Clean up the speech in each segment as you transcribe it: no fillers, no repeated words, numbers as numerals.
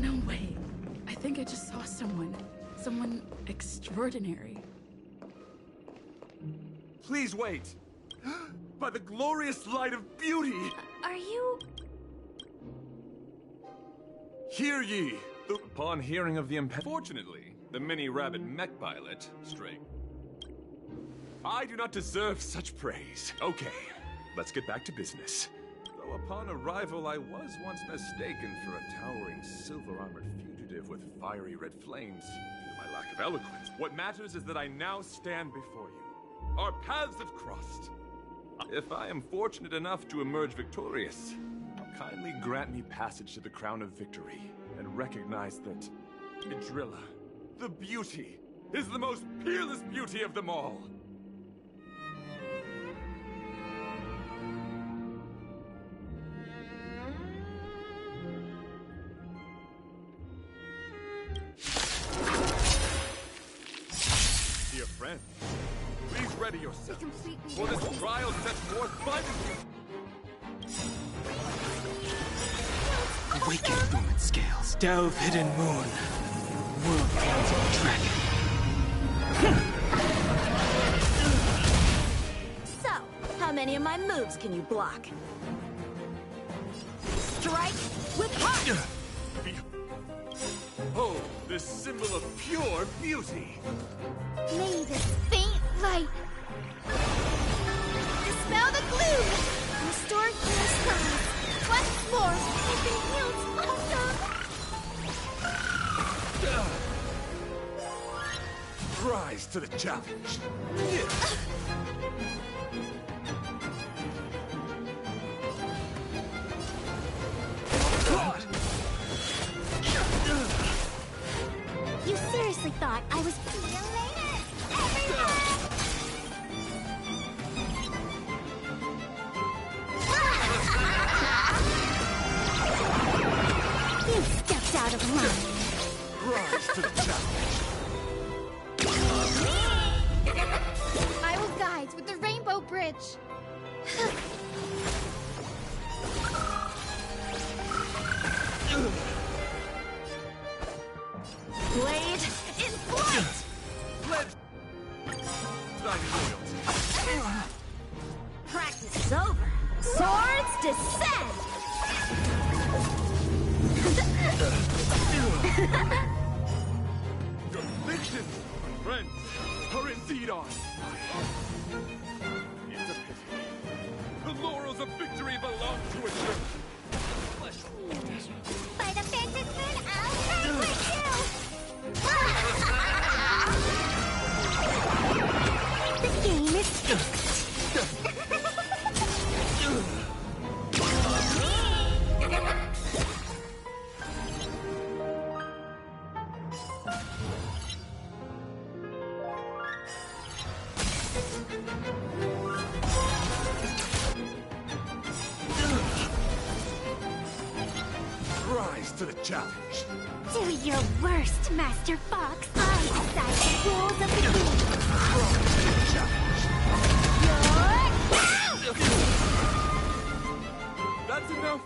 No way. I think I just saw someone. Someone extraordinary. Please wait! By the glorious light of beauty! Are you... Hear ye! Upon hearing of the Fortunately, the mini-rabbit mech pilot, Stray. I do not deserve such praise. Okay, let's get back to business. Though upon arrival, I was once mistaken for a towering silver-armored fugitive with fiery red flames. Due to my lack of eloquence, what matters is that I now stand before you. Our paths have crossed. If I am fortunate enough to emerge victorious, kindly grant me passage to the crown of victory and recognize that Idrilla, the beauty, is the most peerless beauty of them all. Dear friend, please ready yourself, for this trial sets forth violently. Awaken fluid scales, delve hidden moon, world cleansing dragon. So, how many of my moves can you block? Strike with heart! Oh, this symbol of pure beauty! May this faint light dispel the gloom! Restore clear skies! Once more, I've been healed awesome! Rise to the challenge! You seriously thought I was... See you later, everyone! You stepped out of line. Rise to the challenge! I will guide with the Rainbow Bridge. Blade in flight! Pledge thy loyalty! Practice is over. Swords descend! Your convictions, friends, are indeed on. It's a pity. The laurels of victory belong to a trip. By the Phantom Moon, I'll vanquish you! The game is fixed. Rise to the challenge. Do your worst, Master Fox. I decide the rules of the game. Rise to the challenge. That's enough.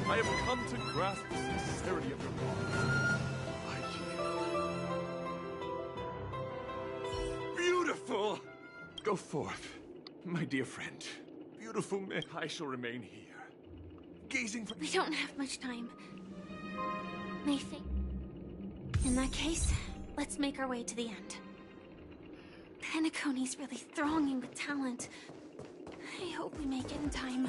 I have come to grasp the sincerity of your love. Beautiful! Go forth, my dear friend. Beautiful man, I shall remain here. Gazing from... We don't have much time. Mayfay. In that case, let's make our way to the end. Penacony's really thronging with talent. I hope we make it in time.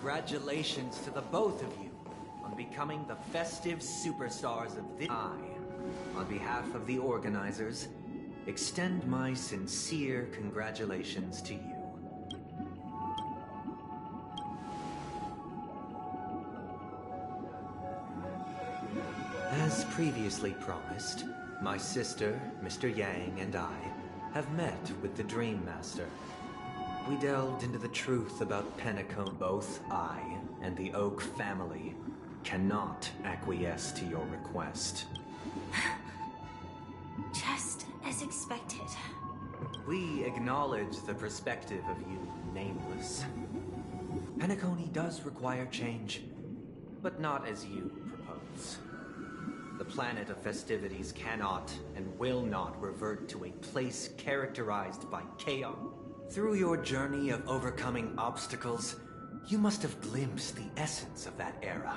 Congratulations to the both of you on becoming the festive superstars of this. I, on behalf of the organizers, extend my sincere congratulations to you. As previously promised, my sister, Mr. Yang, and I have met with the Dream Master. We delved into the truth about Penacone. Both I and the Oak family cannot acquiesce to your request. Just as expected. We acknowledge the perspective of you, Nameless. Penacone does require change, but not as you propose. The planet of festivities cannot and will not revert to a place characterized by chaos. Through your journey of overcoming obstacles, you must have glimpsed the essence of that era.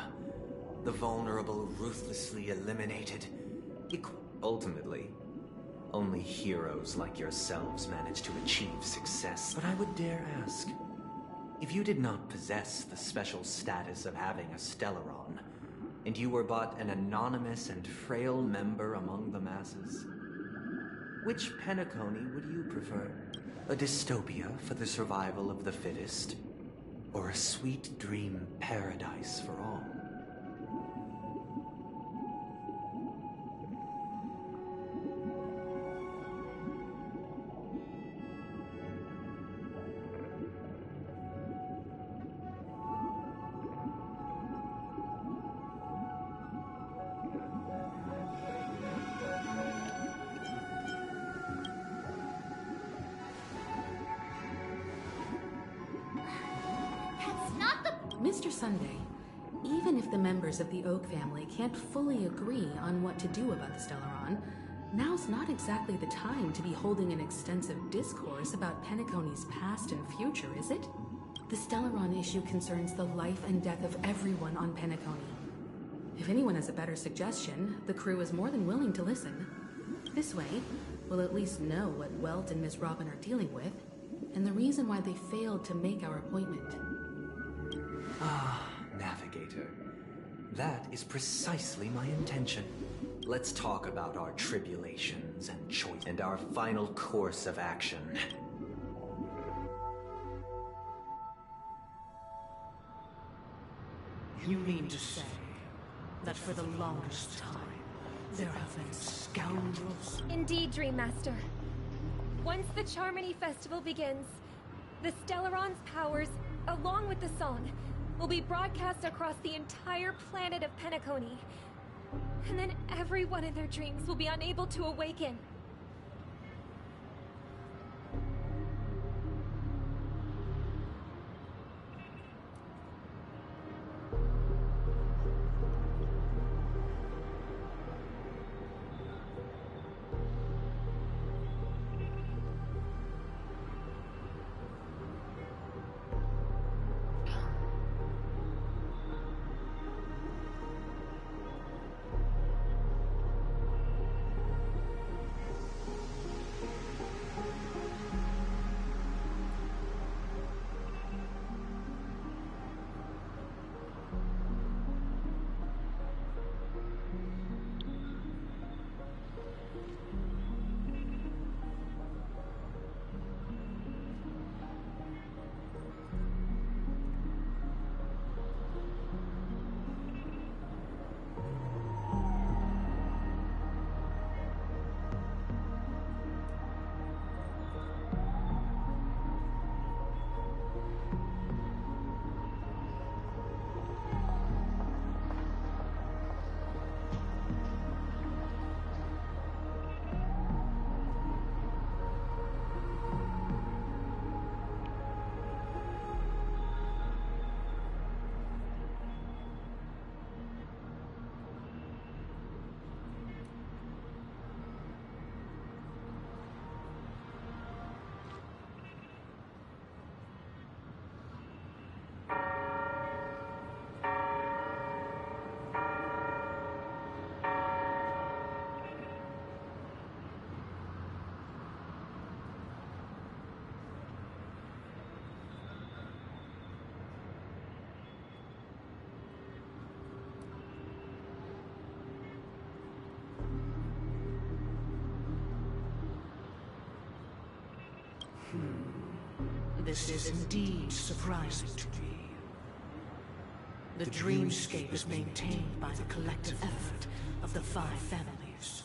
The vulnerable ruthlessly eliminated. Ultimately, only heroes like yourselves manage to achieve success. But I would dare ask, if you did not possess the special status of having a Stellaron, and you were but an anonymous and frail member among the masses, which Penacone would you prefer? A dystopia for the survival of the fittest, or a sweet dream paradise for all? Mr. Sunday, even if the members of the Oak family can't fully agree on what to do about the Stellaron, now's not exactly the time to be holding an extensive discourse about Penacone's past and future, is it? The Stellaron issue concerns the life and death of everyone on Penacone. If anyone has a better suggestion, the crew is more than willing to listen. This way, we'll at least know what Welt and Miss Robin are dealing with, and the reason why they failed to make our appointment. Ah, Navigator. That is precisely my intention. Let's talk about our tribulations and choice and our final course of action. You mean to say that for the longest time, there have been scoundrels? Indeed, Dream Master. Once the Charmony Festival begins, the Stellaron's powers, along with the song, will be broadcast across the entire planet of Penacone. And then everyone in their dreams will be unable to awaken. This is indeed surprising to me. The dreamscape is maintained by the collective effort of the 5 families.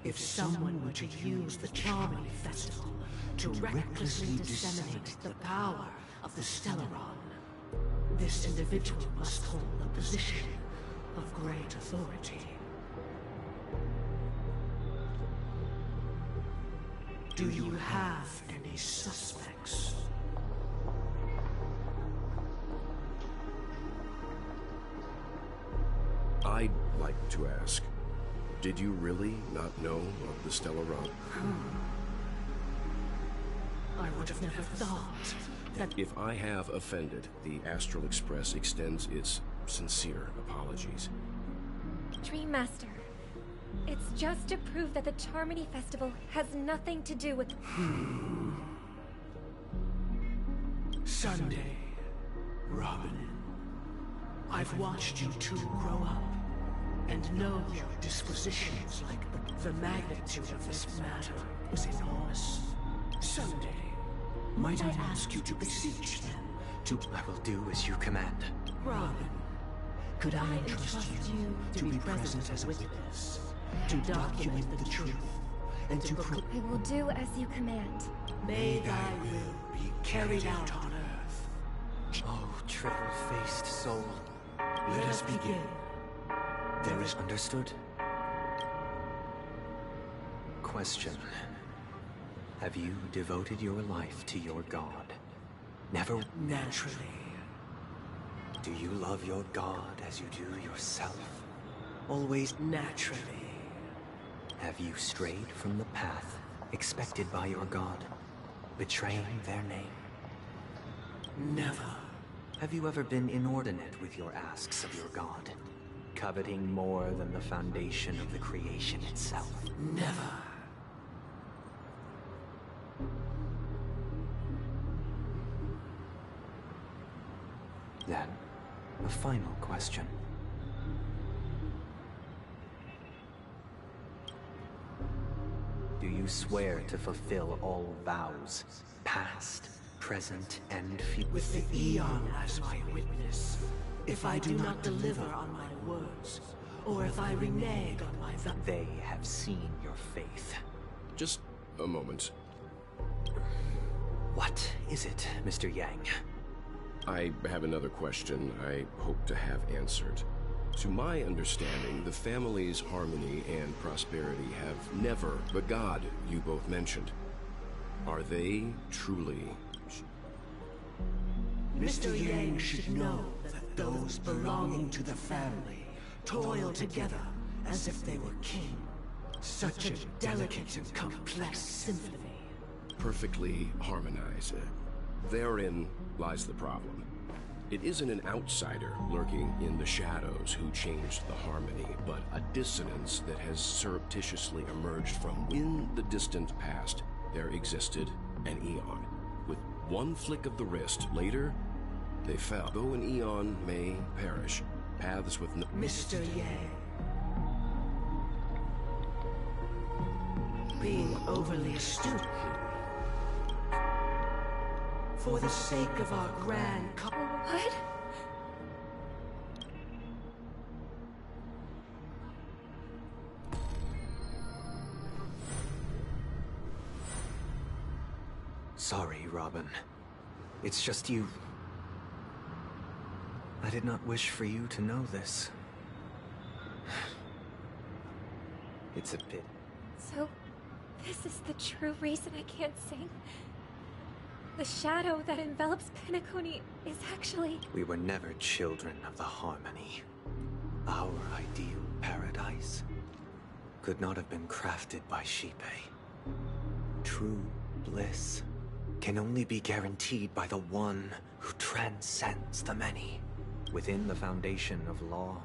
If someone were to use the Charmony Festival to recklessly disseminate the power of the Stellaron, this individual must hold a position of great authority. Do you have any suspects? I'd like to ask, did you really not know of the Stellaron? I would have never thought that... If I have offended, the Astral Express extends its sincere apologies. Dream Master, it's just to prove that the Charmony Festival has nothing to do with... Sunday, Robin. I've watched you two grow up, and know your dispositions like the magnitude of this matter is enormous. Sunday, might I ask you to beseech them to... I will do as you command. Robin, could I entrust you to be present as a witness, to document the truth, and to I will do as you command. May thy will be carried out on earth. Oh, triple-faced soul. Let us begin. There is understood. Question. Have you devoted your life to your god? Never... Naturally. Do you love your god as you do yourself? Always... Naturally. Have you strayed from the path expected by your god, betraying their name? Never. Have you ever been inordinate with your asks of your god, coveting more than the foundation of the creation itself? Never. Then, a final question. Do you swear to fulfill all vows, past, present, and future? With the Eon as my witness, if I do not deliver on my words, or if I renege on my vow... They have seen your faith. Just a moment. What is it, Mr. Yang? I have another question I hope to have answered. To my understanding, the family's harmony and prosperity have never the god you both mentioned. Are they truly... Mr. Yang should know that those belonging to the family toil together as if they were kin. Such a delicate and complex symphony. perfectly harmonized? Therein lies the problem. It isn't an outsider lurking in the shadows who changed the harmony, but a dissonance that has surreptitiously emerged from in the distant past. There existed an Eon. With one flick of the wrist, later, they fell. Though an Eon may perish, paths with no... Mr. Yang. Being overly astute. For the sake of our grand couple... What? Sorry, Robin. It's just you. I did not wish for you to know this. It's a bit... So, this is the true reason I can't sing? The shadow that envelops Penacony is actually... We were never children of the harmony. Our ideal paradise could not have been crafted by Xipe. True bliss can only be guaranteed by the one who transcends the many. Within the foundation of law,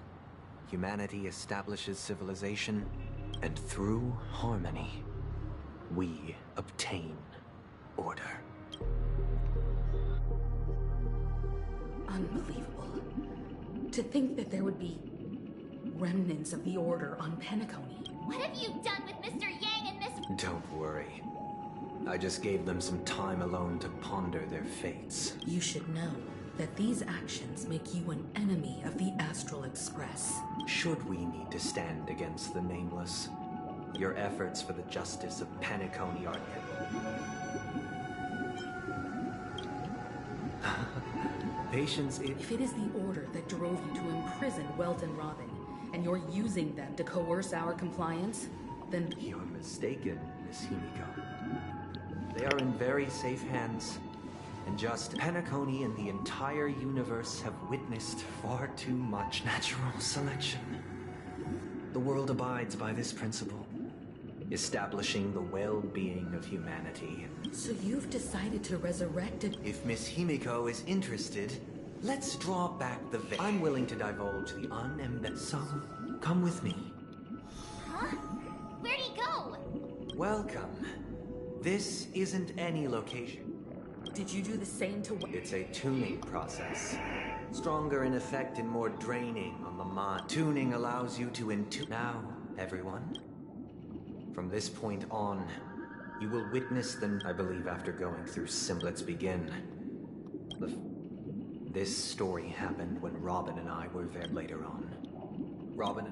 humanity establishes civilization, and through harmony, we obtain order. Unbelievable. To think that there would be remnants of the Order on Penacony. What have you done with Mr. Yang and Miss... Don't worry. I just gave them some time alone to ponder their fates. You should know that these actions make you an enemy of the Astral Express. Should we need to stand against the Nameless, your efforts for the justice of Penacony are... Patience is... If it is the Order that drove you to imprison Welt and Robin, and you're using them to coerce our compliance, then... You're mistaken, Miss Himiko. They are in very safe hands. And just Penacony and the entire universe have witnessed far too much natural selection. The world abides by this principle, establishing the well-being of humanity. So you've decided to resurrect it? If Miss Himiko is interested, let's draw back the veil. I'm willing to divulge the unembedded. So, come with me. Huh? Where'd he go? Welcome. This isn't any location. Did you do the same to... It's a tuning process. Stronger in effect and more draining on the mind. Tuning allows you to intune. Now, everyone, from this point on, you will witness them, I believe, after going through Let's begin. This story happened when Robin and I were there later on. Robin...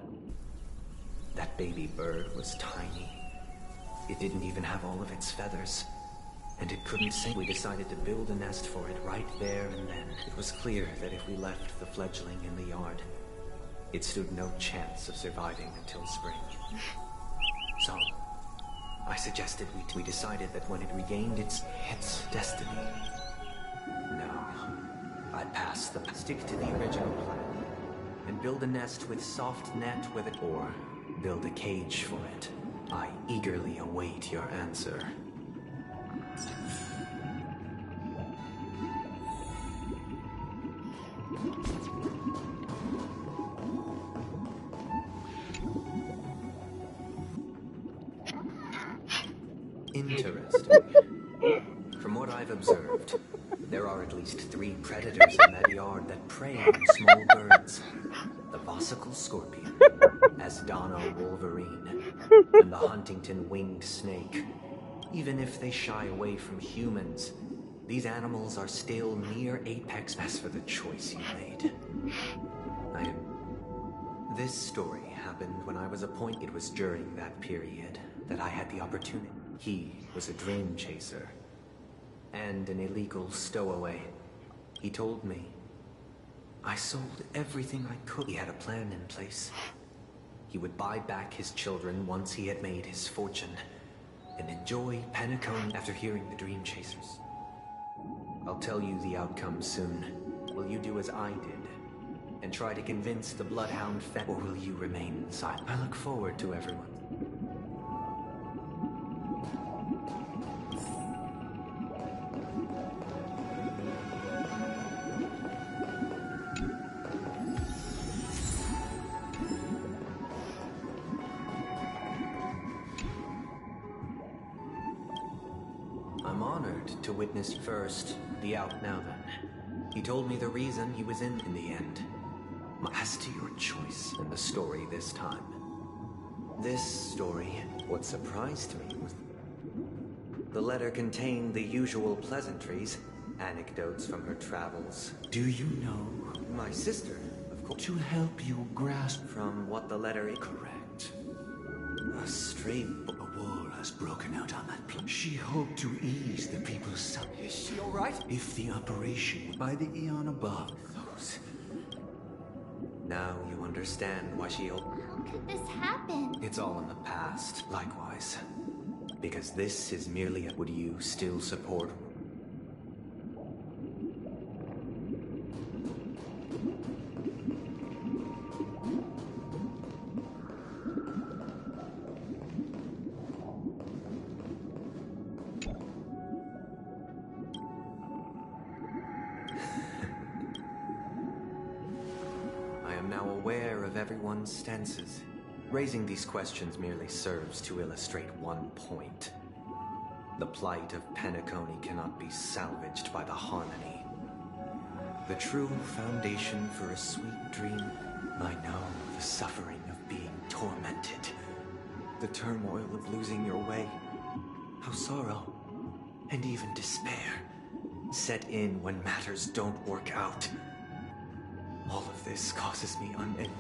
That baby bird was tiny. It didn't even have all of its feathers. And it couldn't sing. We decided to build a nest for it right there and then. It was clear that if we left the fledgling in the yard, it stood no chance of surviving until spring. So, I suggested we decided that when it regained its destiny. No, I'd pass the... Stick to the original plan, and build a nest with soft net with it, or build a cage for it. I eagerly await your answer. Interesting. From what I've observed, there are at least 3 predators in that yard that prey on small birds. The Vosicle scorpion, Asdano wolverine, and the Huntington winged snake. Even if they shy away from humans, these animals are still near apex. As for the choice you made, This story happened when I was appointed. It was during that period that I had the opportunity. He was a dream chaser and an illegal stowaway. He told me I sold everything I could. He had a plan in place. He would buy back his children once he had made his fortune and enjoy Penacony after hearing the dream chasers. I'll tell you the outcome soon. Will you do as I did and try to convince the Bloodhound or will you remain silent? I look forward to everyone. I'm honored to witness first the out. Now then, he told me the reason he was in the end. As to your choice in the story this time. This story, what surprised me was the letter contained the usual pleasantries, anecdotes from her travels. Do you know? My sister, of course. To help you grasp From what the letter is. correct. A stray A war has broken out on that planet. She hoped to ease the people's suffering. Is she alright? If the operation by the Eon above. Those. Now you understand why she... How could this happen? It's all in the past, likewise. Because this is merely a... Would you still support... I am now aware of everyone's stances. Raising these questions merely serves to illustrate one point. The plight of Penacony cannot be salvaged by the harmony. The true foundation for a sweet dream. I know the suffering of being tormented. The turmoil of losing your way. How sorrow and even despair set in when matters don't work out. All of this causes me unending.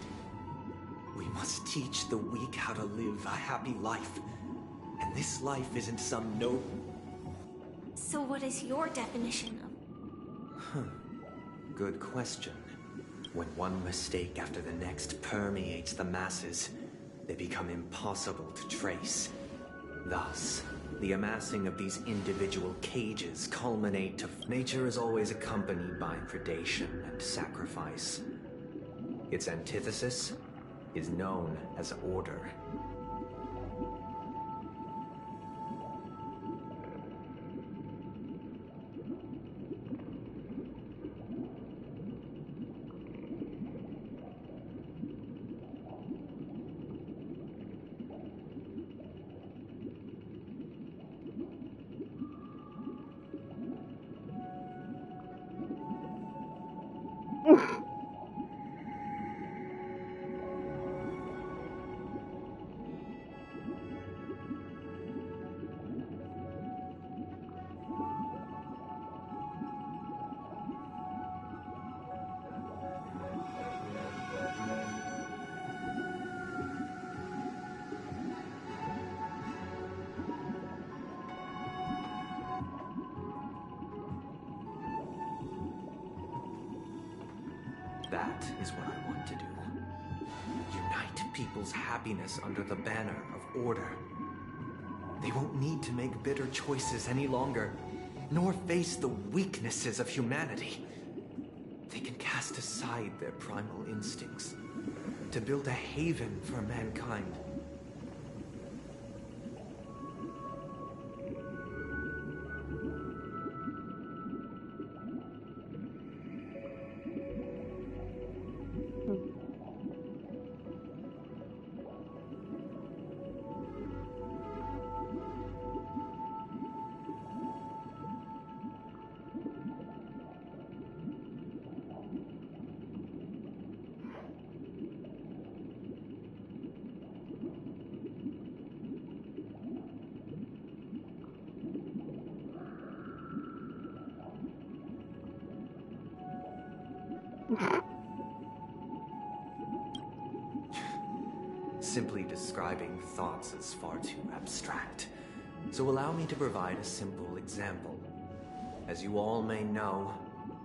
We must teach the weak how to live a happy life. And this life isn't some noble... So what is your definition of... Good question. When one mistake after the next permeates the masses, they become impossible to trace. Thus, the amassing of these individual cages culminate to... Nature is always accompanied by predation and sacrifice. Its antithesis is known as order. That is what I want to do. Unite people's happiness under the banner of order. They won't need to make bitter choices any longer, nor face the weaknesses of humanity. They can cast aside their primal instincts to build a haven for mankind. Simply describing thoughts is far too abstract. So allow me to provide a simple example. As you all may know,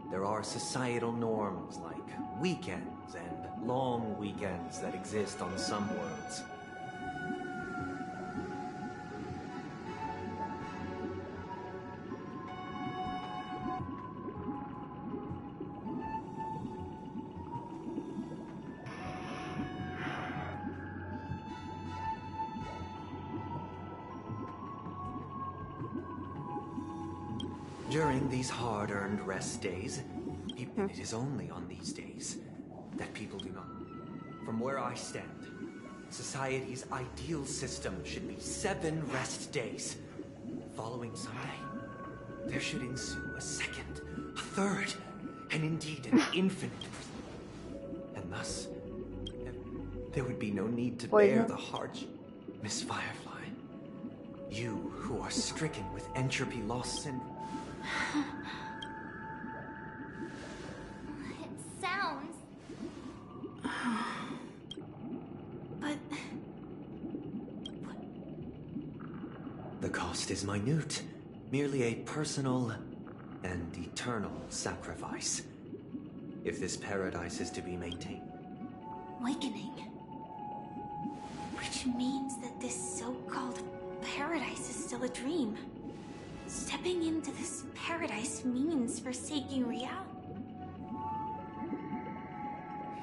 there are societal norms like weekends and long weekends that exist on some worlds. During these hard-earned rest days, it is only on these days that people do not... From where I stand, society's ideal system should be 7 rest days. Following Sunday, there should ensue a second, a third, and indeed an infinite... And thus, there would be no need to bear the hardship. Miss Firefly, you who are stricken with entropy loss syndrome... It sounds... But... The cost is minute. Merely a personal and eternal sacrifice. If this paradise is to be maintained. Awakening. Which means that this so-called paradise is still a dream. Stepping into this paradise means forsaking reality.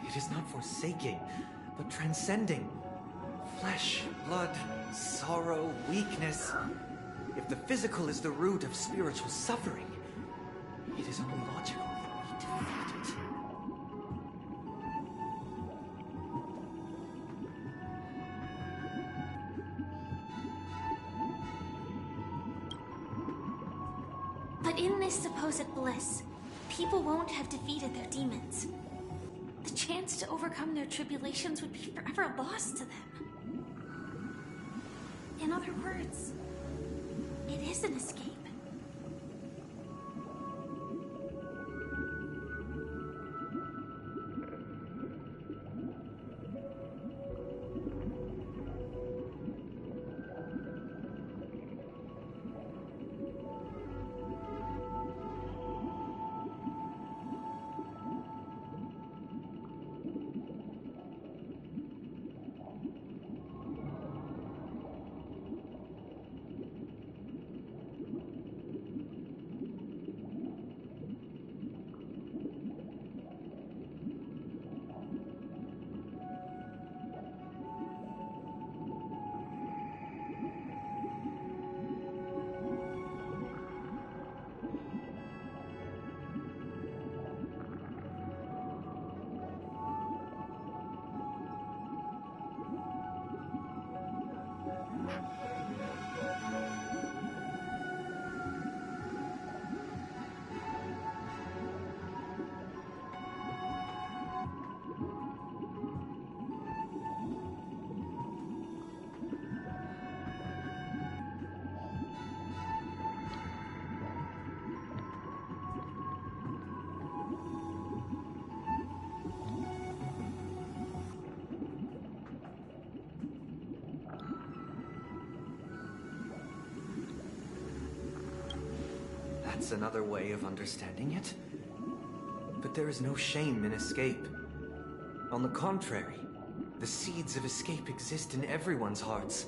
It is not forsaking, but transcending. Flesh, blood, sorrow, weakness. If the physical is the root of spiritual suffering, it is only logical that we defeat it. But in this supposed bliss, people won't have defeated their demons. The chance to overcome their tribulations would be forever lost to them. In other words, it is an escape. that's another way of understanding it. But there is no shame in escape. On the contrary, the seeds of escape exist in everyone's hearts.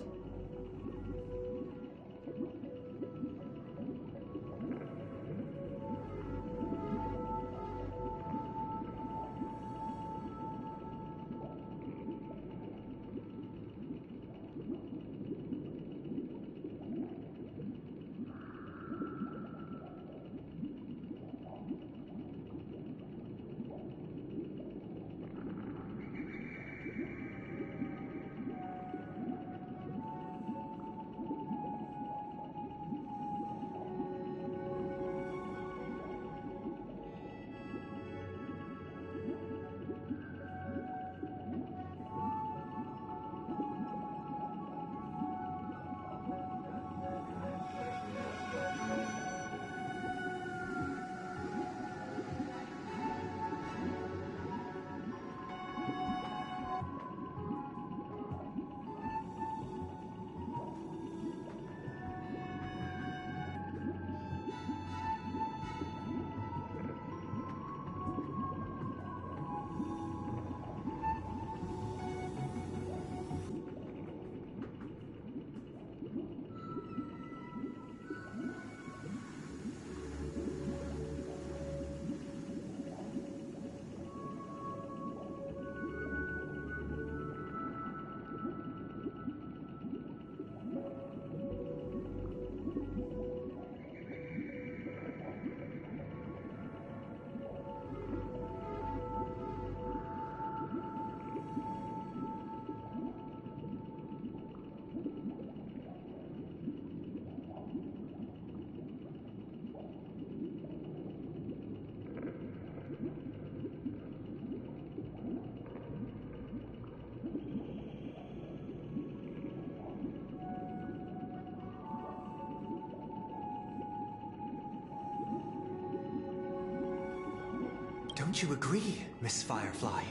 Don't you agree, Miss Firefly?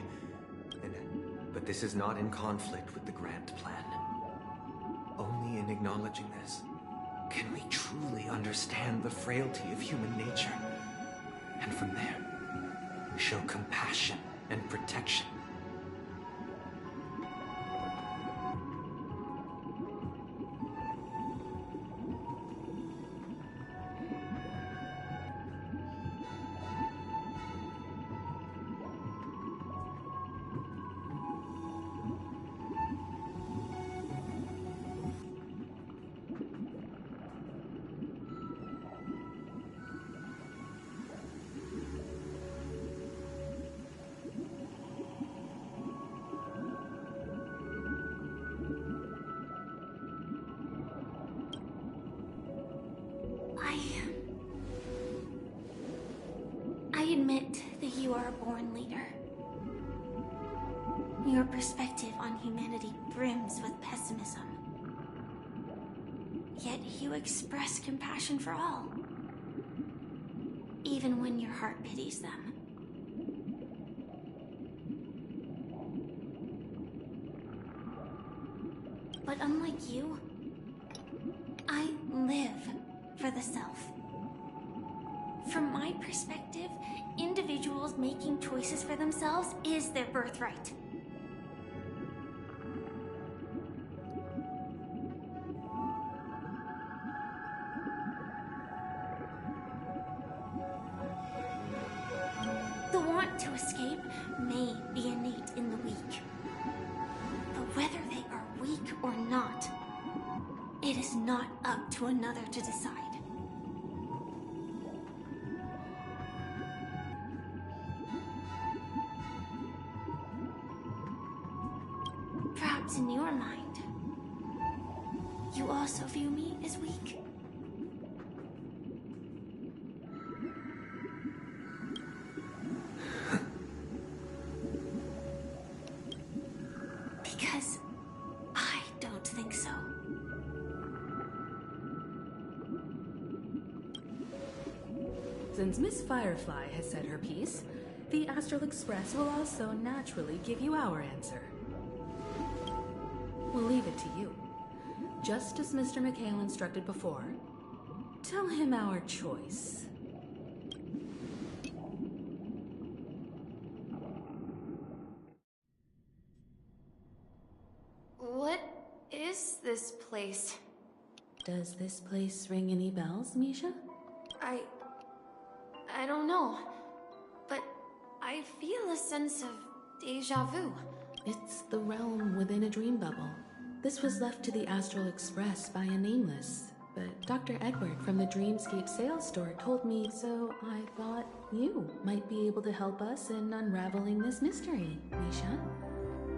But this is not in conflict with the grand plan. Only in acknowledging this can we truly understand the frailty of human nature. And from there, show compassion and protection. I admit that you are a born leader. Your perspective on humanity brims with pessimism. Yet you express compassion for all, even when your heart pities them. But unlike you, I live for the self. From my perspective, individuals making choices for themselves is their birthright. The want to escape may be innate in the weak. But whether they are weak or not, it is not up to another to decide. Perhaps in your mind, you also view me as weak. Because I don't think so. Since Miss Firefly has said her piece, the Astral Express will also naturally give you our answer. We'll leave it to you. Just as Mr. McHale instructed before, Tell him our choice. What is this place? Does this place ring any bells, Misha? I don't know, but I feel a sense of deja vu. It's the realm within a dream bubble. This was left to the Astral Express by a nameless, but Dr. Edward from the Dreamscape sales store told me, so I thought you might be able to help us in unraveling this mystery, Misha.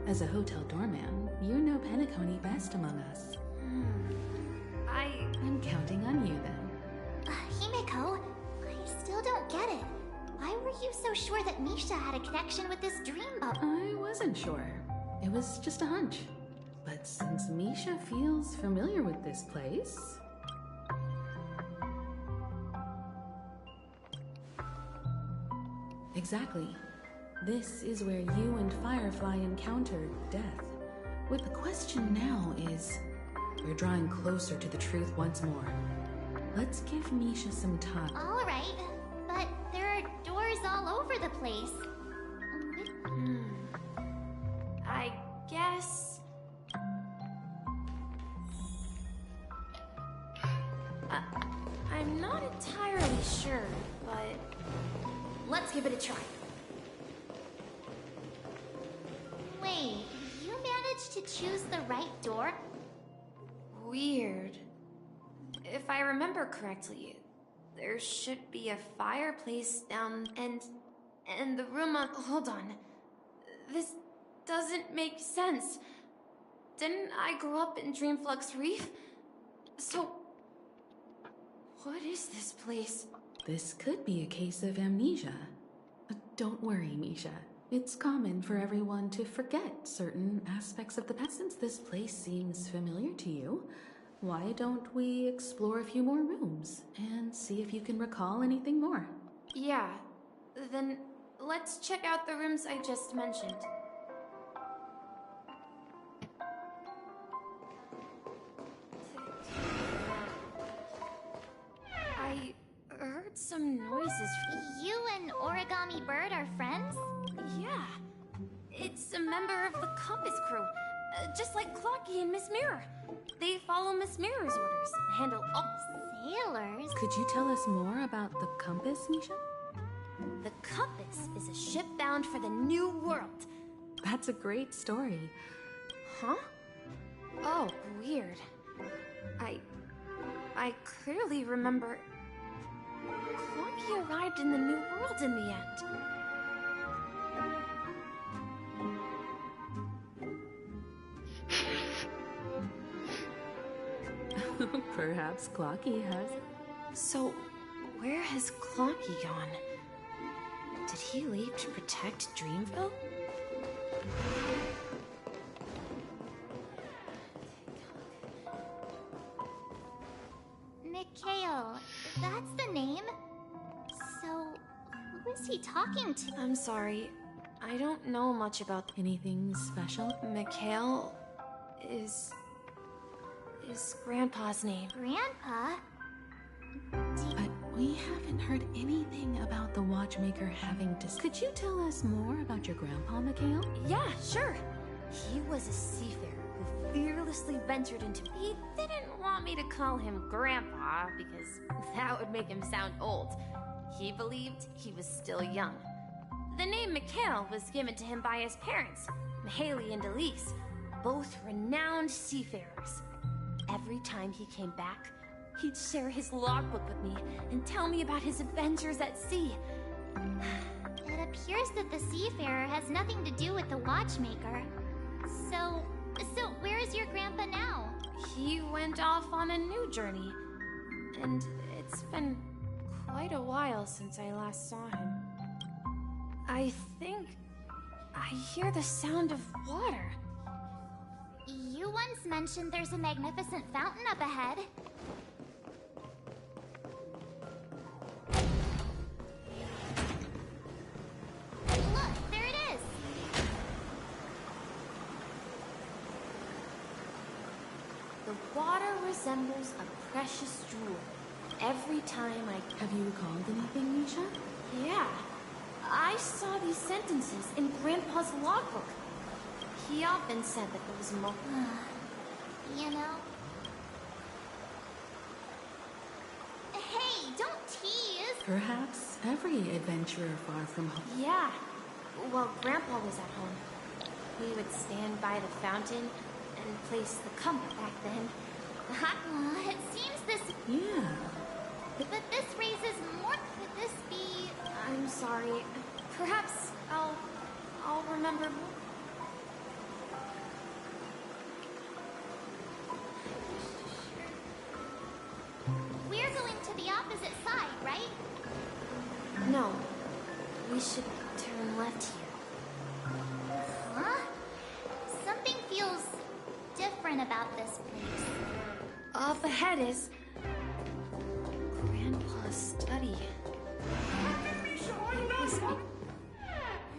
As a hotel doorman, you know Penacony best among us. I'm counting on you then. Himeko, I still don't get it. Why were you so sure that Misha had a connection with this dream bubble? I wasn't sure. It was just a hunch. But since Misha feels familiar with this place... Exactly. This is where you and Firefly encountered death. What the question now is, we're drawing closer to the truth once more. Let's give Misha some time. All right, but there are doors all over the place. I guess... I'm not entirely sure, but... let's give it a try. Wait, you managed to choose the right door? Weird. If I remember correctly, there should be a fireplace down and the room on... Hold on. This doesn't make sense. Didn't I grow up in Dreamflux Reef? So... what is this place? This could be a case of amnesia. Don't worry, Misha. It's common for everyone to forget certain aspects of the past. Since this place seems familiar to you, why don't we explore a few more rooms and see if you can recall anything more? Yeah, then let's check out the rooms I just mentioned. I heard some noises. You and Origami Bird are friends? Yeah, it's a member of the Compass crew, just like Clocky and Miss Mirror. They follow Miss Mirror's orders and handle all... Sailors? Could you tell us more about the Compass, Misha? The Compass is a ship bound for the New World. That's a great story. Huh? Oh, weird. I clearly remember... Clocky arrived in the New World in the end. Perhaps Clocky has. So, where has Clocky gone? Did he leave to protect Dreamville? Mikhail, that's the name. So, who is he talking to? I'm sorry. I don't know much about... Anything special? Mikhail is Grandpa's name. Grandpa? But we haven't heard anything about the watchmaker having to... Could you tell us more about your grandpa, Mikhail? Yeah, sure. He was a seafarer who fearlessly ventured into... He didn't want me to call him Grandpa because that would make him sound old. He believed he was still young. The name Mikhail was given to him by his parents, Mihaly and Elise, both renowned seafarers. Every time he came back, he'd share his logbook with me and tell me about his adventures at sea. It appears that the seafarer has nothing to do with the watchmaker. So where is your grandpa now? He went off on a new journey, and it's been quite a while since I last saw him. I think I hear the sound of water. You once mentioned there's a magnificent fountain up ahead. Look, there it is! The water resembles a precious jewel, every time I... Have you recalled anything, Misha? Yeah. I saw these sentences in Grandpa's logbook. He often said that there was more... You know? Hey, don't tease! Perhaps every adventurer far from home. Yeah. While Grandpa was at home, we would stand by the fountain and place the compass back then. It seems this... Yeah. But this raises more... Could this be... I'm sorry. Perhaps I'll remember more. We're going to the opposite side, right? No. We should turn left here. Huh? Something feels different about this place. Up ahead is... Grandpa's study.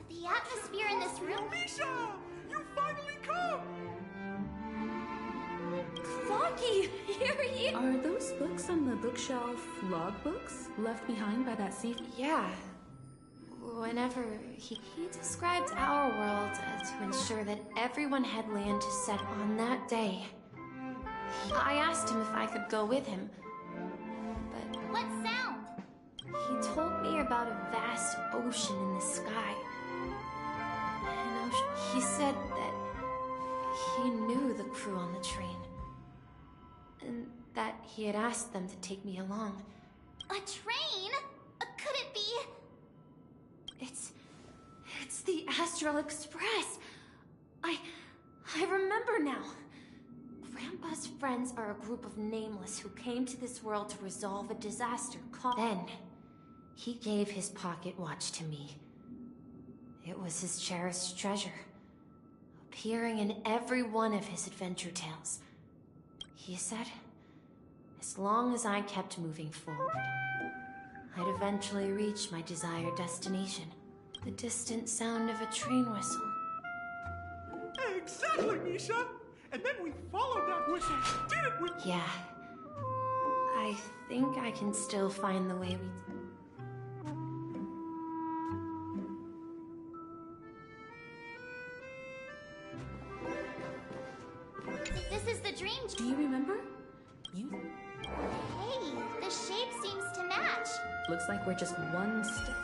The atmosphere in this room... Misha! You finally come! Clocky! Here he is! Are those books on the bookshelf logbooks left behind by that sea? Yeah. Whenever he described our world to ensure that everyone had land to set on that day. I asked him if I could go with him, but... What sound? He told me about a vast ocean in the sky. He said that he knew the crew on the train. And that he had asked them to take me along. A train? Could it be... It's the Astral Express. I remember now. Grandpa's friends are a group of nameless who came to this world to resolve a disaster caused... Then, he gave his pocket watch to me. It was his cherished treasure, appearing in every one of his adventure tales. He said, as long as I kept moving forward, I'd eventually reach my desired destination. The distant sound of a train whistle. Exactly, Misha! And then we followed that whistle, didn't we? Yeah. I think I can still find the way we... This is the dream... Do you remember? Hey, the shape seems to match. Looks like we're just one step.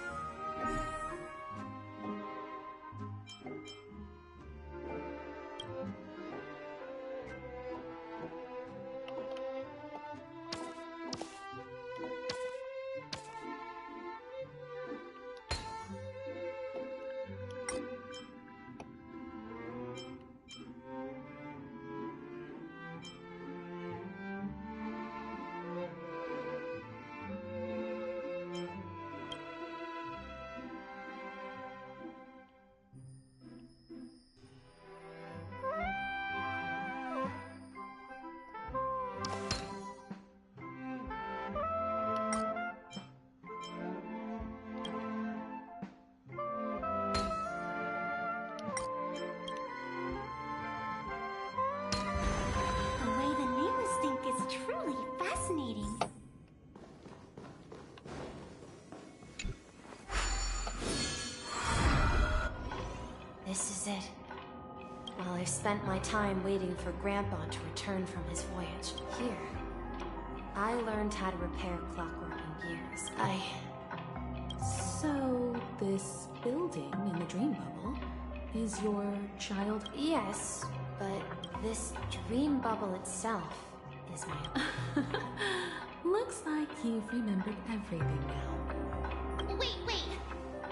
This is it. While I've spent my time waiting for Grandpa to return from his voyage here, I learned how to repair clockwork and gears. So, this building in the dream bubble is your child? Yes, but this dream bubble itself is my... Looks like you've remembered everything now. Wait.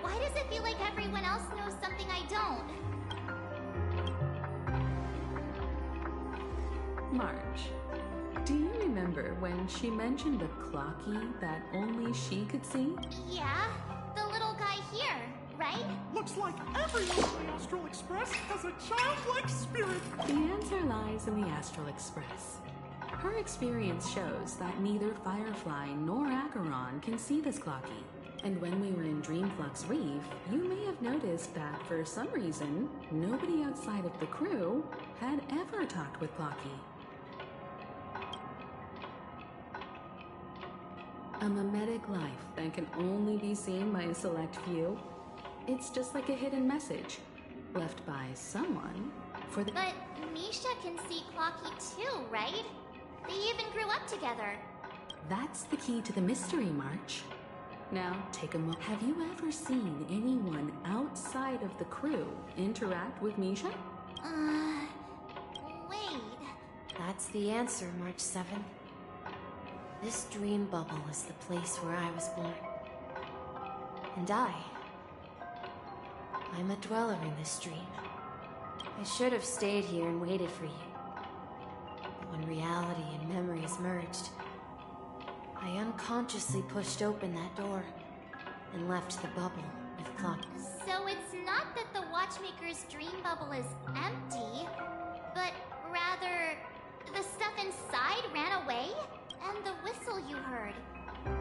Why does it feel like everyone else knows something I don't? Marge, do you remember when she mentioned a clocky that only she could see? Yeah, the little guy here, right? Looks like everyone in the Astral Express has a childlike spirit. The answer lies in the Astral Express. Her experience shows that neither Firefly nor Acheron can see this clocky. And when we were in Dreamflux Reef, you may have noticed that for some reason, nobody outside of the crew had ever talked with Clocky. A mimetic life that can only be seen by a select few. It's just like a hidden message, left by someone for the— But Misha can see Clocky too, right? They even grew up together. That's the key to the mystery, March. Now, take a moment. Have you ever seen anyone outside of the crew interact with Misha? Wait. That's the answer, March 7th. This dream bubble is the place where I was born. And I'm a dweller in this dream. I should have stayed here and waited for you. But when reality and memories merged, I unconsciously pushed open that door and left the bubble with Clock. So it's not that the Watchmaker's dream bubble is empty, but rather the stuff inside ran away? And the whistle you heard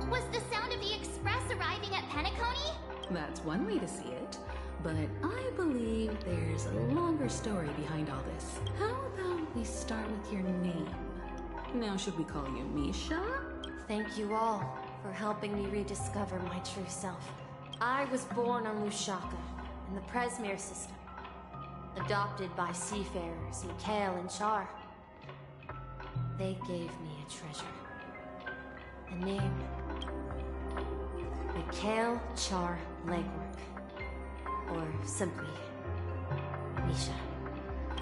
was the sound of the express arriving at Penacony? That's one way to see it, but I believe there's a longer story behind all this. How about we start with your name? Now, should we call you Misha? Thank you all for helping me rediscover my true self. I was born on Lushaka, in the Presmere system, adopted by seafarers Mikhail and Char. They gave me a treasure. A name. Mikhail Char Legwork. Or simply, Misha.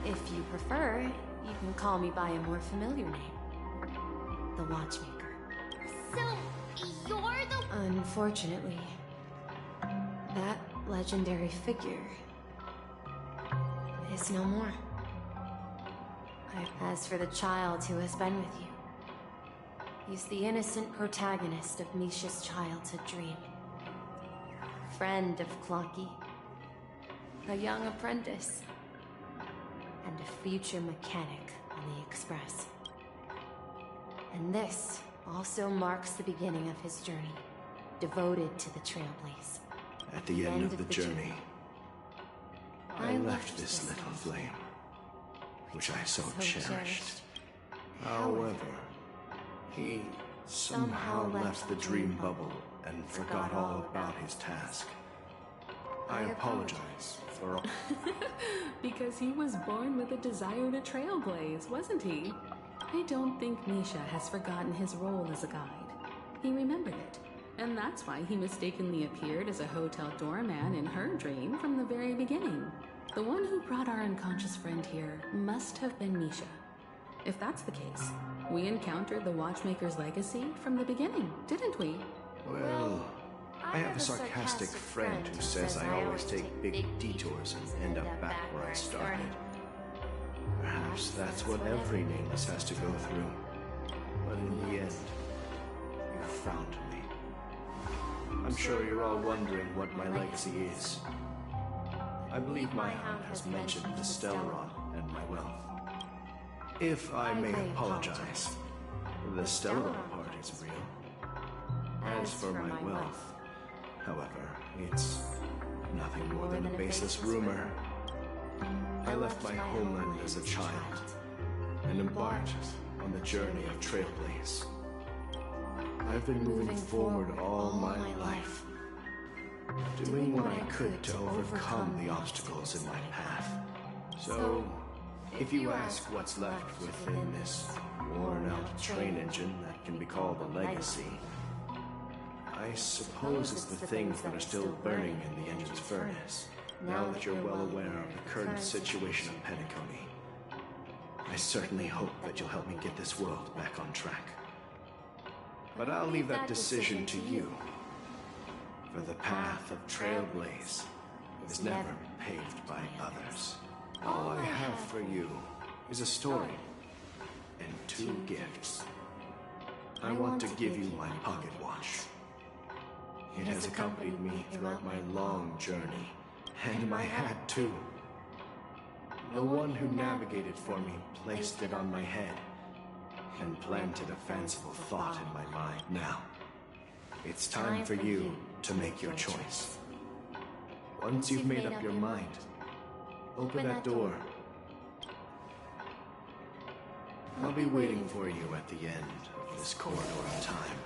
If you prefer, you can call me by a more familiar name. The Watchmaker. So, you're the— Unfortunately, that legendary figure is no more. As for the child who has been with you, he's the innocent protagonist of Misha's childhood dream. Friend of Clocky, a young apprentice, and a future mechanic on the Express. And this also marks the beginning of his journey, devoted to the Trailblaze. At the end of the journey, I left this little flame, which I so cherished. However, he somehow left the dream bubble and forgot all about his task. I apologize for all. Because he was born with a desire to trailblaze, wasn't he? I don't think Misha has forgotten his role as a guide. He remembered it, and that's why he mistakenly appeared as a hotel doorman in her dream from the very beginning. The one who brought our unconscious friend here must have been Misha. If that's the case, we encountered the Watchmaker's legacy from the beginning, didn't we? Well, I have a sarcastic friend who says I always take big detours and end up back where I started. Perhaps that's what every nameless has to go through. But in the end, you found me. I'm sure you're all wondering what my legacy is. I believe my hound has mentioned the Stellaron and my wealth. If I may apologize, the Stellaron part is real. As for my wealth, however, it's nothing more than a baseless rumor. I left my homeland as a child and embarked on the journey of Trailblaze. I've been moving forward all my life, doing what I could to overcome the obstacles in my path. So, if you ask what's left within this worn-out train engine that can be called a legacy, I suppose it's the things that are still burning in the engine's furnace. Now that you're well aware of the current situation of Penacony, I certainly hope that you'll help me get this world back on track. But I'll leave that decision to you. For the path of Trailblaze is never paved by others. All I have for you is a story and 2 gifts. I want to give you my pocket watch. It has accompanied me throughout my long journey, and my hat too. The one who navigated for me placed it on my head and planted a fanciful thought in my mind. Now, it's time for you to make your choice. Once you've made up your mind, open that door. I'll be waiting for you at the end of this corridor of time.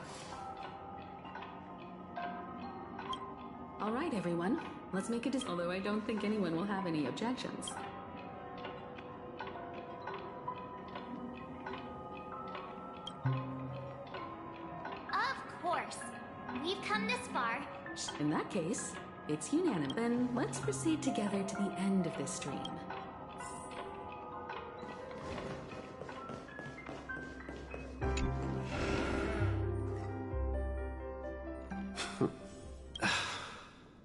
All right, everyone. Let's make a decision. Although I don't think anyone will have any objections. Of course. We've come this far. In that case, it's unanimous. Then let's proceed together to the end of this stream.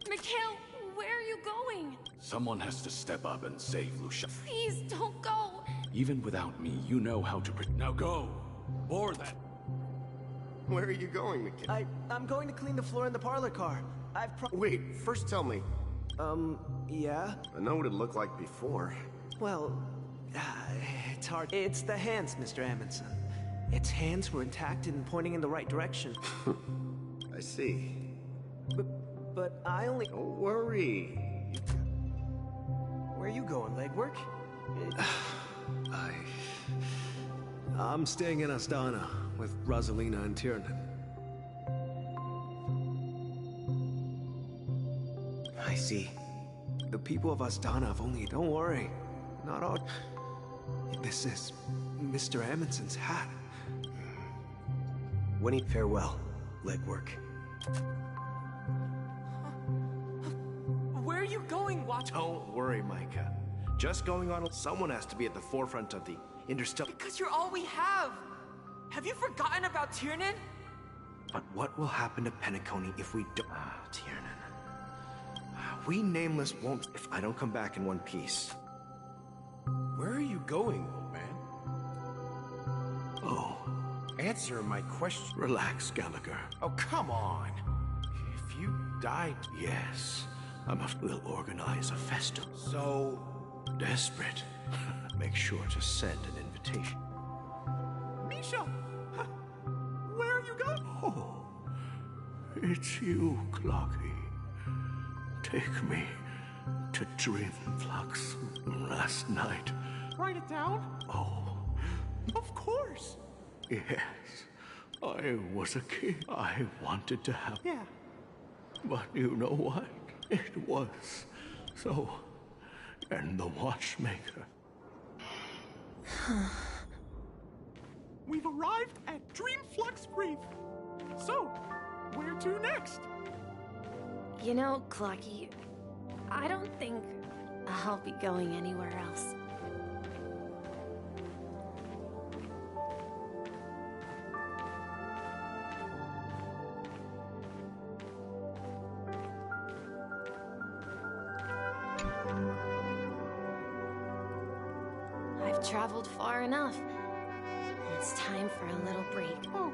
Mikhail, where are you going? Someone has to step up and save Lucia. Please don't go. Even without me, you know how to Now go! Board that! Where are you going, McKay? I'm going to clean the floor in the parlor car. Wait, first tell me. Yeah? I know what it looked like before. Well, it's hard. It's the hands, Mr. Amundsen. Its hands were intact and pointing in the right direction. I see. But I only... Don't worry. Where are you going, legwork? I'm staying in Astana with Rosalina and Tiernan. I see. The people of Astana have only... Don't worry. Not all... This is Mr. Amundsen's hat. Winnie, farewell, legwork. Where are you going, Watch? Don't worry, Micah. Just going on... Someone has to be at the forefront of the interstellar... Because you're all we have! Have you forgotten about Tiernan? But what will happen to Penacony if we don't... Tiernan. We Nameless won't... If I don't come back in one piece. Where are you going, old man? Oh. Answer my question. Relax, Gallagher. Oh, come on. If you died... Yes. We'll organize a festival. So... Desperate. Make sure to send an invitation. Misha! Where are you going? Oh. It's you, Clocky. Take me to Dreamflux last night. Write it down? Oh. Of course. Yes. I was a kid. I wanted to have... Yeah. But you know what? It was so... And the watchmaker. We've arrived at Dreamflux Reef. So, where to next? You know, Clocky, I don't think I'll be going anywhere else. I've traveled far enough. It's time for a little break. Oh.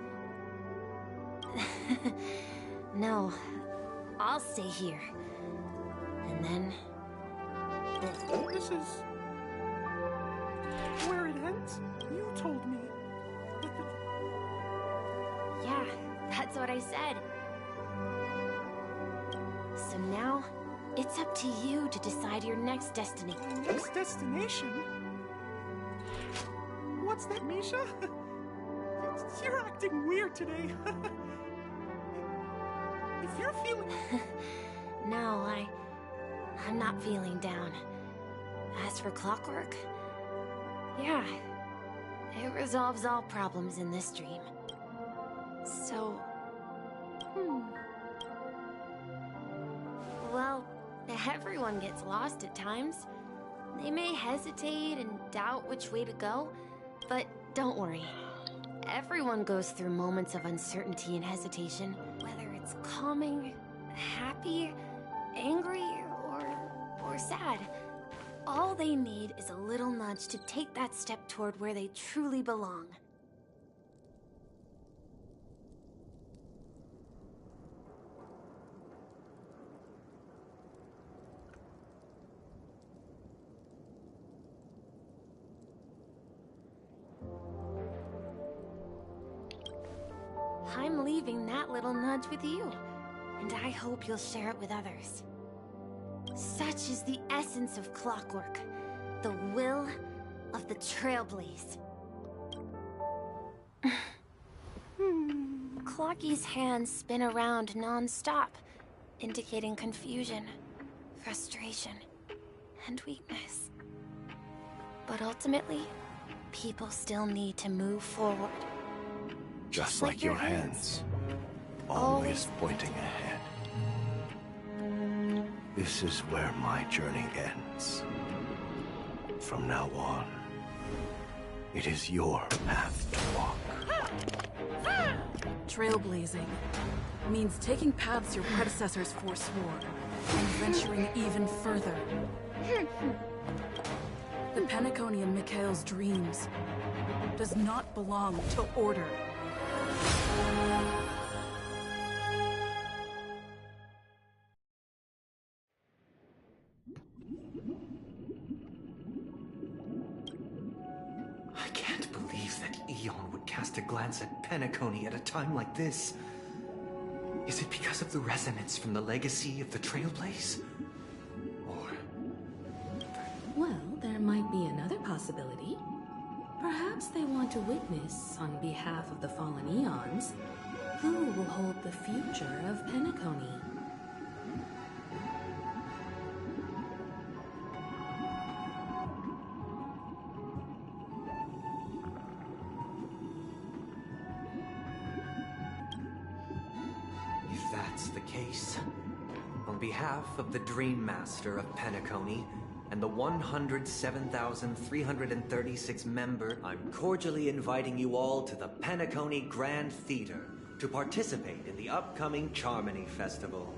No, I'll stay here. And then... This is... where it ends? You told me. Yeah, that's what I said. So now, it's up to you to decide your next destiny. Next destination? What's that, Misha? You're acting weird today. If you're feeling... No, I'm not feeling down. As for clockwork, yeah, it resolves all problems in this dream. So, well, everyone gets lost at times. They may hesitate and doubt which way to go, but don't worry. Everyone goes through moments of uncertainty and hesitation, whether it's calming, happy, angry, or sad. All they need is a little nudge to take that step toward where they truly belong. I'm leaving that little nudge with you, and I hope you'll share it with others. Such is the essence of clockwork, the will of the Trailblaze. Clocky's hands spin around non-stop, indicating confusion, frustration, and weakness. But ultimately, people still need to move forward. Just like your hands, always pointing ahead. This is where my journey ends. From now on, it is your path to walk. Trailblazing means taking paths your predecessors forswore and venturing even further. The Penacony in Mikhail's dreams does not belong to Order. I can't believe that Eon would cast a glance at Penacony at a time like this. Is it because of the resonance from the legacy of the Trailblaze? Or... Well, there might be another possibility. Perhaps they want to witness, on behalf of the fallen Eons, who will hold the future of Penacony. If that's the case, on behalf of the Dream Master of Penacony and the 107,336 member, I'm cordially inviting you all to the Penacony Grand Theater to participate in the upcoming Charmony Festival.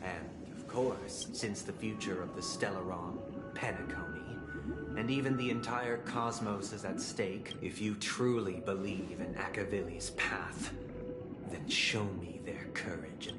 And, of course, since the future of the Stellaron, Penacony, and even the entire cosmos is at stake, if you truly believe in Akavili's path, then show me their courage and...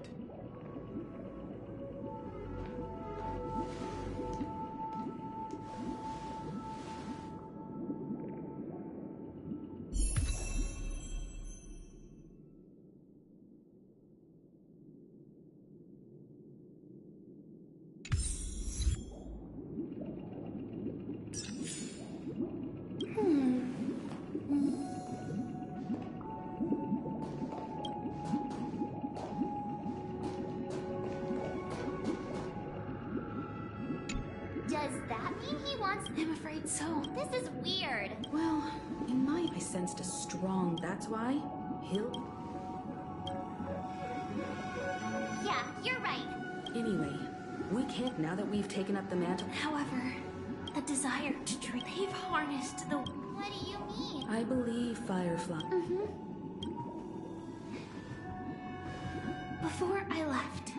Does that mean he wants... I'm afraid so. This is weird. Well, in my I sensed a strong that's why. He'll... Yeah, you're right. Anyway, we can't now that we've taken up the mantle. However, a desire to dream. They've harnessed the... What do you mean? I believe Firefly. Before I left,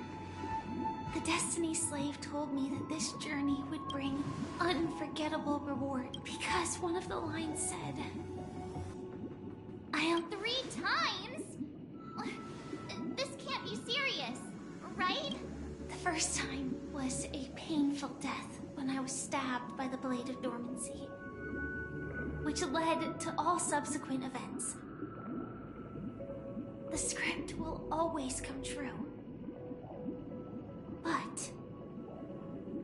the Destiny Slave told me that this journey would bring unforgettable reward because one of the lines said, I'll... 3 times? This can't be serious, right? The first time was a painful death when I was stabbed by the Blade of Dormancy, which led to all subsequent events. The script will always come true, but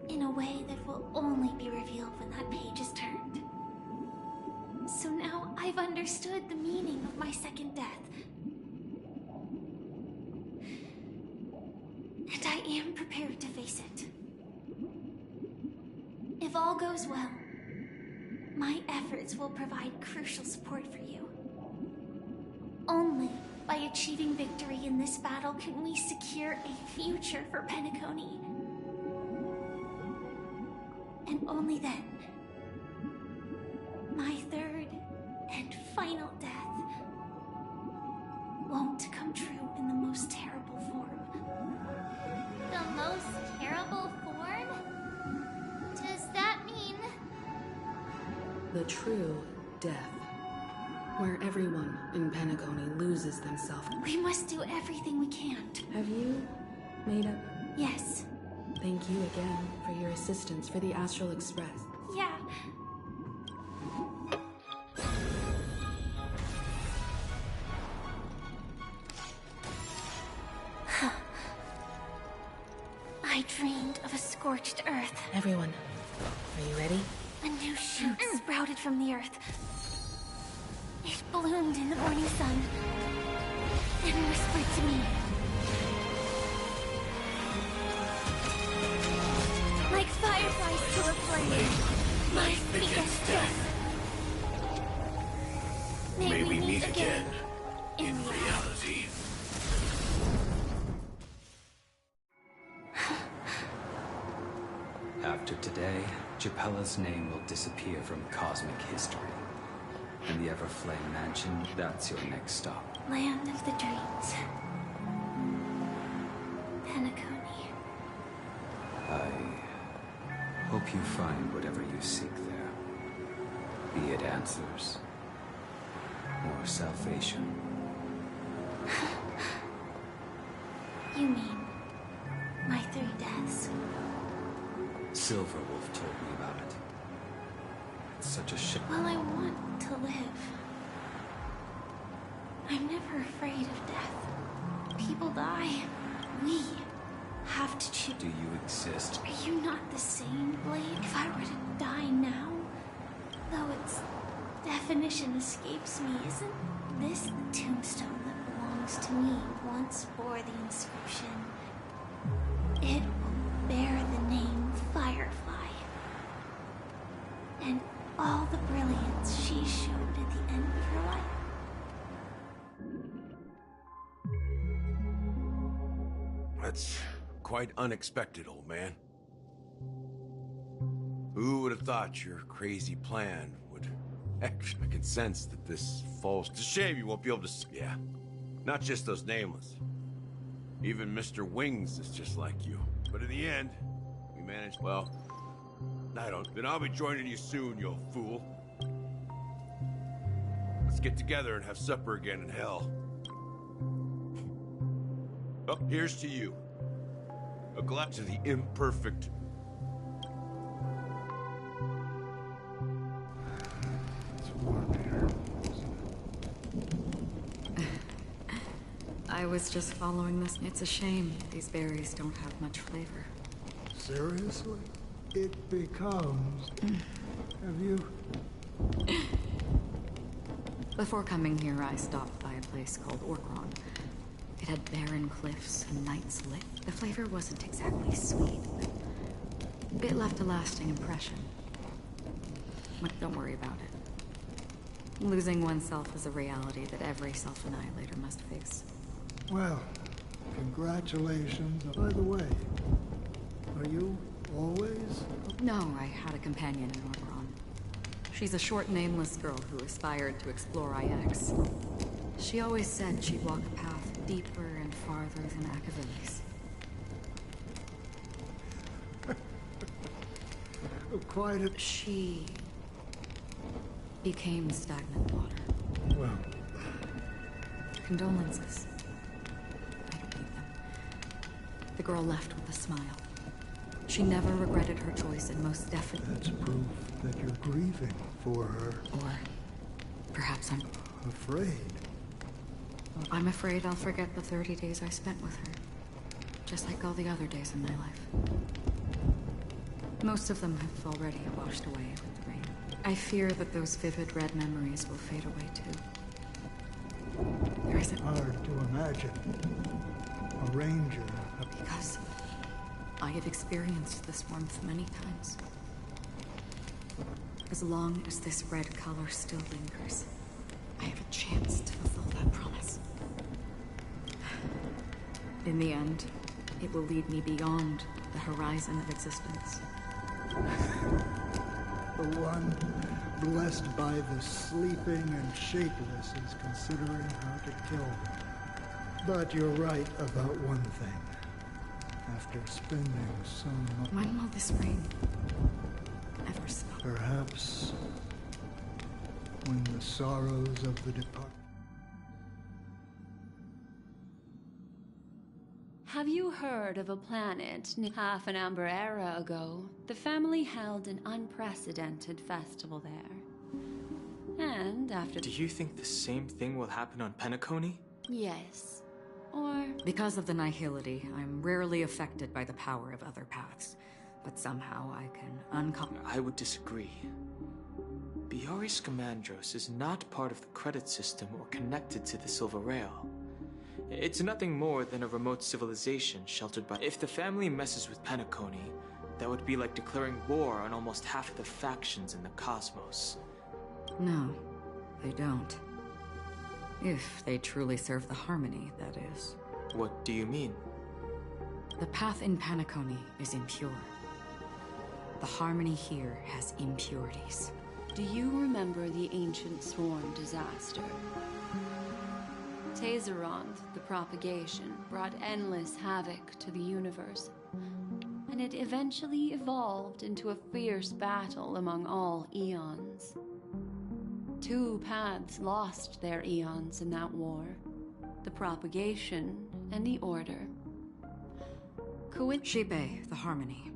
in a way that will only be revealed when that page is turned. So now I've understood the meaning of my second death. And I am prepared to face it. If all goes well, my efforts will provide crucial support for you. Only by achieving victory in this battle can we secure a future for Penacony. And only then, my third and final death won't come true in the most terrible form. The most terrible form? Does that mean... The true death. Where everyone in Penacony loses themselves. We must do everything we can. Have you made up? Yes. Thank you again for your assistance for the Astral Express. Yeah. I dreamed of a scorched earth. Everyone, are you ready? A new shoot sprouted from the earth. It bloomed in the morning sun and whispered to me. After today, Japella's name will disappear from cosmic history. And the Everflame Mansion, that's your next stop. Land of the Dreams. Penacony. I hope you find whatever you seek there. Be it answers or salvation. You mean my 3 deaths? Silverwolf told me about it. It's such a shit. Well, I want to live. I'm never afraid of death. People die. We have to choose. Do you exist? Are you not the same, Blade? If I were to die now, though its definition escapes me, isn't this the tombstone that belongs to me once bore the inscription? It will bear the name Firefly. And all the brilliance she showed at the end of her life. That's quite unexpected, old man. Who would have thought your crazy plan would actually... I can sense that this falls... It's a shame you won't be able to... Yeah. Not just those nameless. Even Mr. Wings is just like you. But in the end, we managed... Well, I don't... Then I'll be joining you soon, you old fool. Let's get together and have supper again in hell. Oh, here's to you. A glass to the imperfect. It's warm here. I was just following this. It's a shame these berries don't have much flavor. Seriously? It becomes... Have you... Before coming here, I stopped by a place called Orkron. It had barren cliffs and nights lit. The flavor wasn't exactly sweet, but it left a lasting impression. But don't worry about it. Losing oneself is a reality that every self-annihilator must face. Well, congratulations. By the way, are you always... No, I had a companion in Orkron. She's a short, nameless girl who aspired to explore IX. She always said she'd walk a path deeper and farther than Akavili's. Quite a... She became stagnant water. Well... Condolences. I don't need them. The girl left with a smile. She never regretted her choice and most definitely... That's proof that you're grieving for her. Or perhaps I'm... Afraid. I'm afraid I'll forget the 30 days I spent with her. Just like all the other days in my life. Most of them have already washed away with the rain. I fear that those vivid red memories will fade away too. There isn't... Hard to imagine. A ranger... Because I have experienced this warmth many times. As long as this red color still lingers, I have a chance to fulfill that promise. In the end, it will lead me beyond the horizon of existence. The one blessed by the sleeping and shapeless is considering how to kill them. But you're right about one thing. After spending so much... When will this rain ever stop? Perhaps when the sorrows of the departed... Have you heard of a planet half an amber era ago? The family held an unprecedented festival there. And after... Do you think the same thing will happen on Penacony? Yes. Or... Because of the nihility, I'm rarely affected by the power of other paths. But somehow I can I would disagree. Bioris Scamandros is not part of the credit system or connected to the Silver Rail. It's nothing more than a remote civilization sheltered by... If the family messes with Penacony, that would be like declaring war on almost half of the factions in the cosmos. No, they don't. If they truly serve the harmony, that is. What do you mean? The path in Penacony is impure. The harmony here has impurities. Do you remember the ancient swarm disaster? Tazeronth, the propagation, brought endless havoc to the universe, and it eventually evolved into a fierce battle among all eons. 2 paths lost their eons in that war, the propagation and the order. Shipe, the harmony.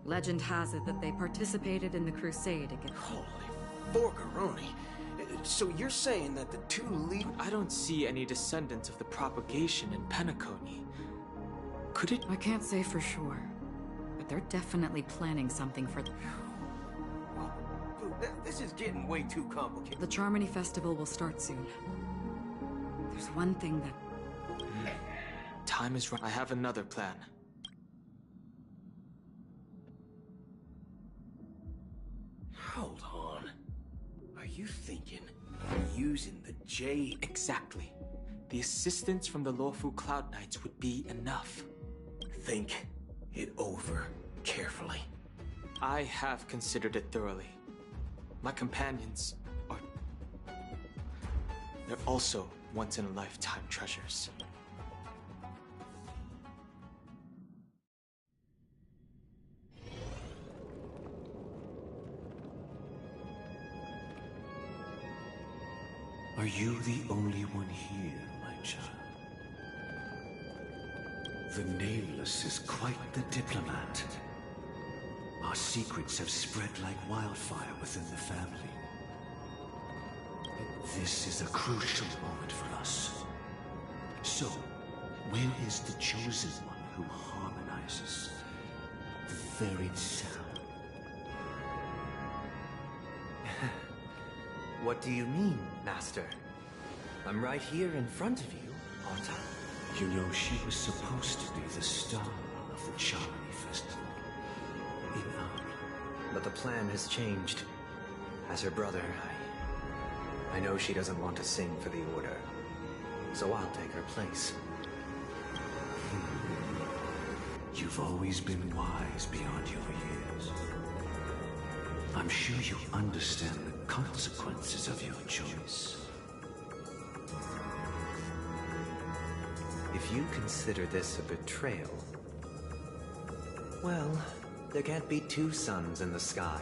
Legend has it that they participated in the crusade against... Holy forgaroni. So you're saying that the two lead... I don't see any descendants of the propagation in Penacony. Could it... I can't say for sure, but they're definitely planning something for... This is getting way too complicated. The Charmony Festival will start soon. There's one thing that... Time is right. I have another plan. Hold on. Are you thinking of using the Jade? Exactly. The assistance from the lawful Cloud Knights would be enough. Think it over carefully. I have considered it thoroughly. My companions are... They're also once-in-a-lifetime treasures. Are you the only one here, my child? The Nameless is quite the diplomat. Our secrets have spread like wildfire within the family. This is a crucial moment for us. So, when is the chosen one who harmonizes the varied sound? What do you mean, Master? I'm right here in front of you, aren't I? You know, she was supposed to be the star of the Charmony Festival. In honor. But the plan has changed. As her brother, I know she doesn't want to sing for the Order. So I'll take her place. You've always been wise beyond your years. I'm sure you understand the consequences of your choice. If you consider this a betrayal, well, there can't be 2 suns in the sky.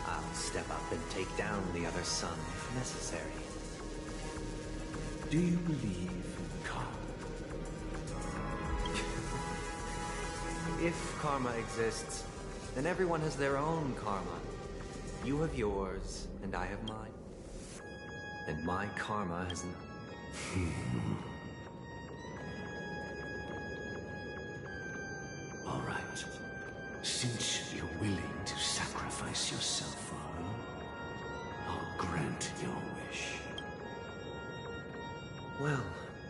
I'll step up and take down the other sun if necessary. Do you believe in karma? If karma exists, then everyone has their own karma. You have yours, and I have mine. And my karma has not. All right. Since you're willing to sacrifice yourself for her, I'll grant your wish. Well,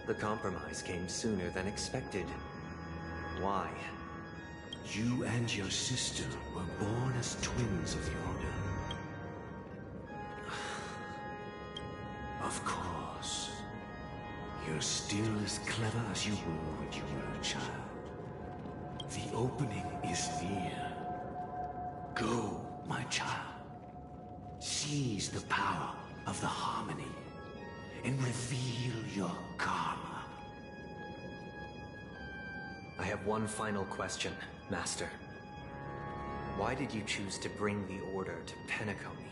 the compromise came sooner than expected. Why? You and your sister were born as twins of the Order. Of course. You're still as clever as you were when you were a child. The opening is near. Go, my child. Seize the power of the harmony and reveal your karma. I have one final question, Master. Why did you choose to bring the Order to Penacony?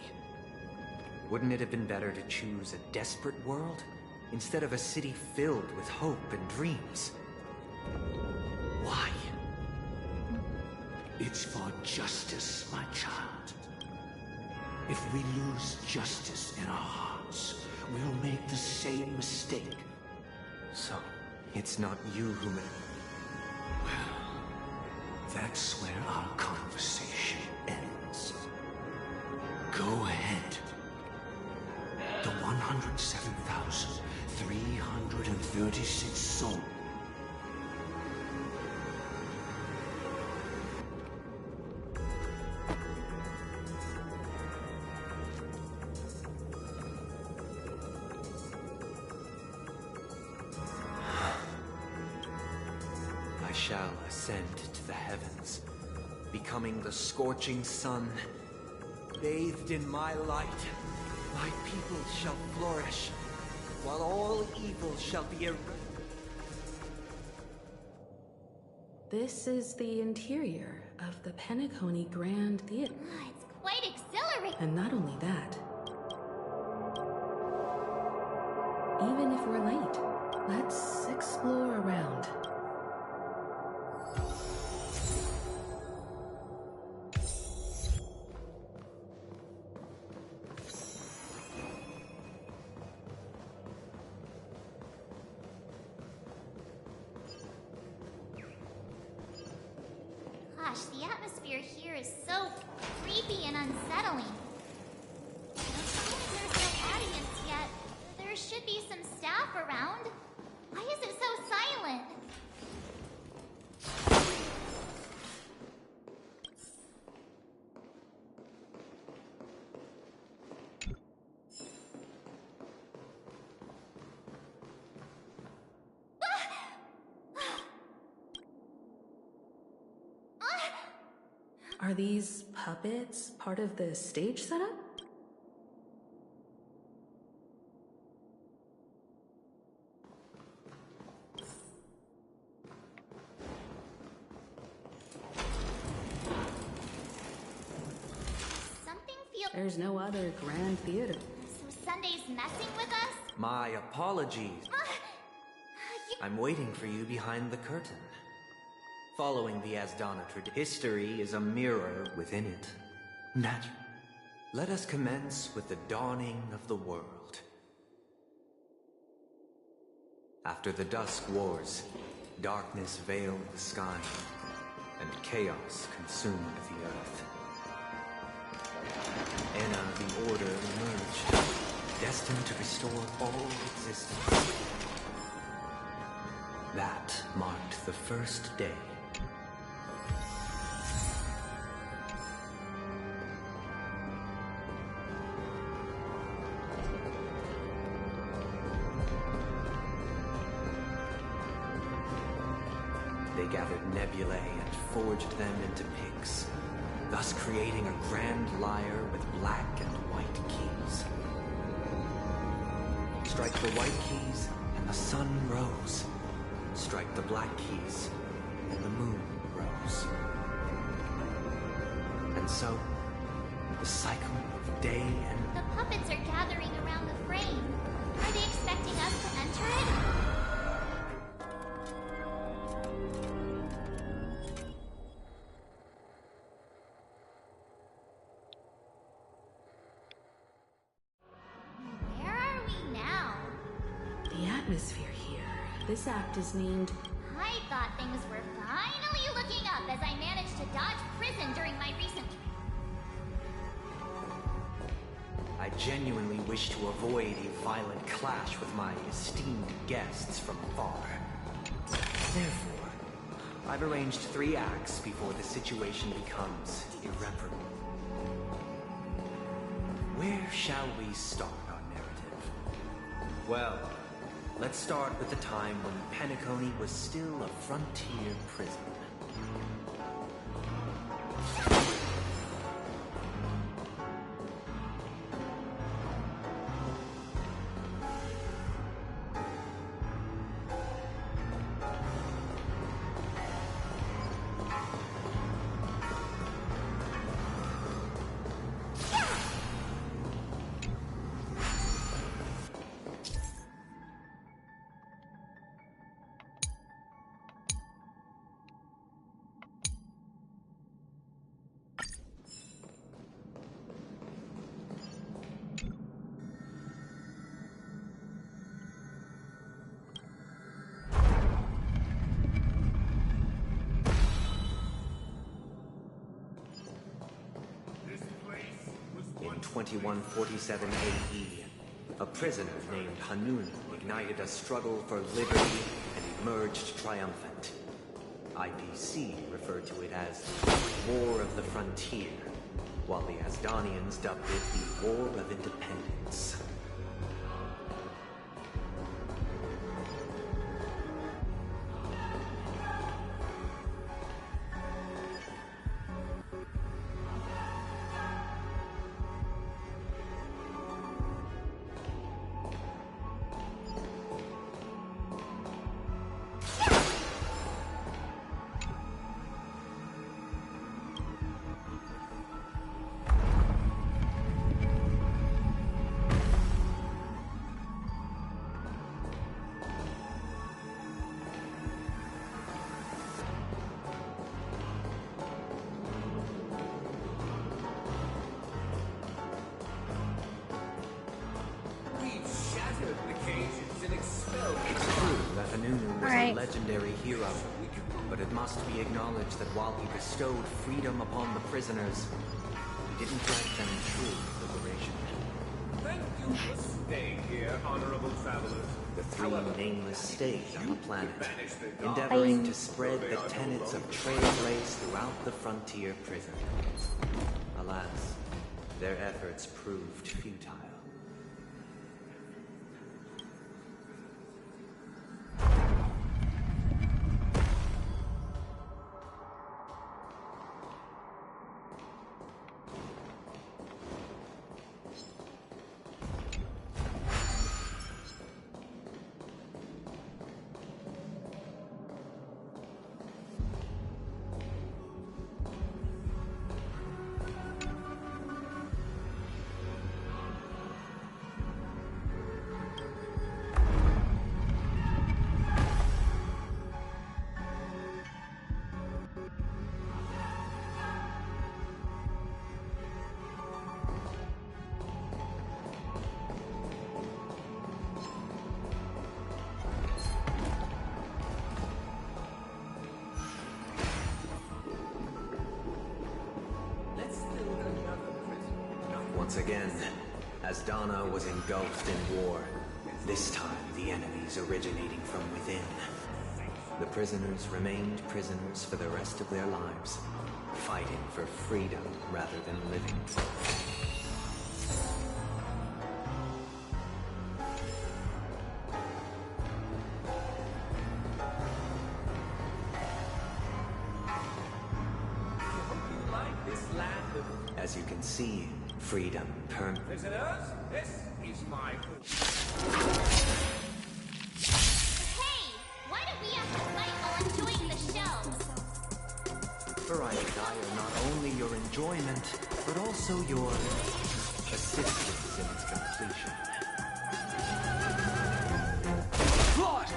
Wouldn't it have been better to choose a desperate world instead of a city filled with hope and dreams? Why? It's for justice, my child. If we lose justice in our hearts, we'll make the same mistake. So, it's not you who made... Well, that's where our conversation ends. Go ahead. The 107,336 souls. I shall ascend to the heavens, becoming the scorching sun. Bathed in my light, my people shall flourish, while all evil shall be This is the interior of the Penacony Grand Theater. It's quite exhilarating. And not only that, even if we're late, let's explore around. Gosh, the atmosphere here is so creepy and unsettling. There's no audience yet. There should be some staff around. Why is it so silent? Are these puppets part of the stage setup? Something feels... There's no other Grand Theater. So Sunday's messing with us? My apologies. I'm waiting for you behind the curtain. Following the Asdana tradition, history is a mirror within it. Natural. Let us commence with the dawning of the world. After the Dusk Wars, darkness veiled the sky, and chaos consumed the earth. Enna the Order emerged, destined to restore all existence. That marked the first day. They gathered nebulae and forged them into pigs, thus creating a grand lyre with black and white keys. Strike the white keys, and the sun rose. Strike the black keys, and the moon rose. And so, the cycle of day and... The puppets are gathering around the frame. Are they expecting us to enter it? Where are we now? The atmosphere here. This act is named... I thought things were finally looking up as I managed to dodge prison during my recent... I genuinely wish to avoid a violent clash with my esteemed guests from afar. Therefore, I've arranged 3 acts before the situation becomes irreparable. Where shall we start our narrative? Well, let's start with the time when Penacony was still a frontier prison. In 2147 AE, a prisoner named Hanun ignited a struggle for liberty and emerged triumphant. IPC referred to it as the War of the Frontier, while the Asdanians dubbed it the War of Independence. a legendary hero, but it must be acknowledged that while he bestowed freedom upon the prisoners, he didn't grant them true liberation. Thank you for staying here, honorable travelers. The three nameless stayed on the planet, endeavoring to spread the tenets of trailblaze throughout the frontier prison. Alas, their efforts proved futile. Once again, as Donna was engulfed in war, this time the enemies originating from within. The prisoners remained prisoners for the rest of their lives, fighting for freedom rather than living. As you can see, freedom Prisoners, this is my food. Hey! Why do we have to fight while enjoying the show? For I desire not only your enjoyment, but also your assistance in its completion. Blood!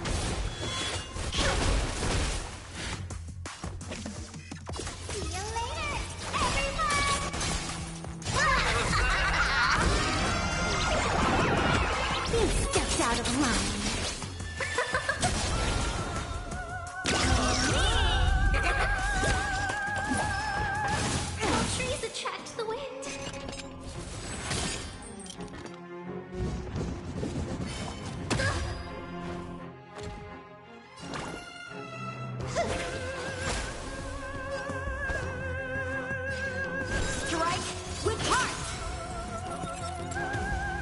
See you later, everyone! You stepped out of line. Trees attract the wind. Strike with heart.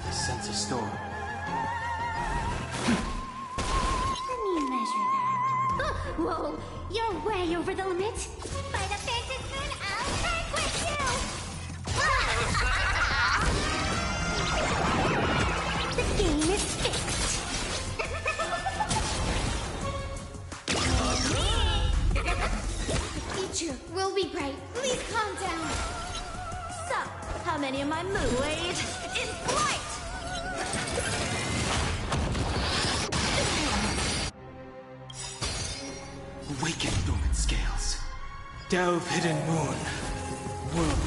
I sense a storm. Let me measure that. Whoa, you're way over the limit. By the Phantom Moon, I'll vanquish you! The game is fixed. The future will be bright. Please calm down. So, how many of my moves laid in flight? Awaken dormant scales. Delve hidden moon. World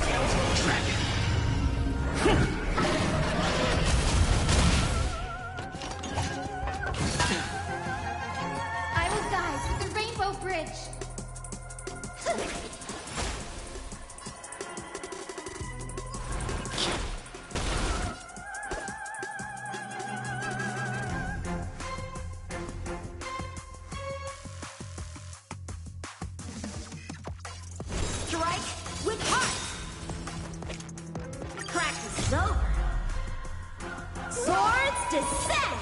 dragon. I will guide with the Rainbow Bridge. Strike with heart. Practice is over. Swords descend.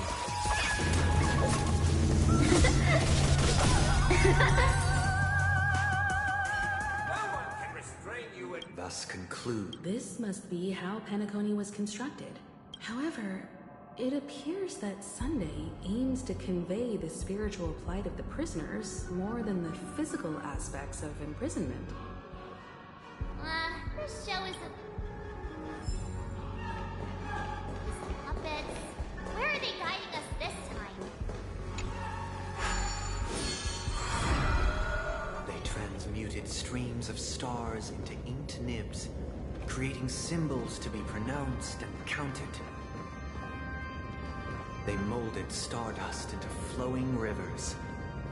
Thus conclude. This must be how Penacony was constructed. However, it appears that Sunday aims to convey the spiritual plight of the prisoners more than the physical aspects of imprisonment. This show is puppets. Where are they guiding us this time? They transmuted streams of stars into inked nibs, creating symbols to be pronounced and counted. They molded stardust into flowing rivers,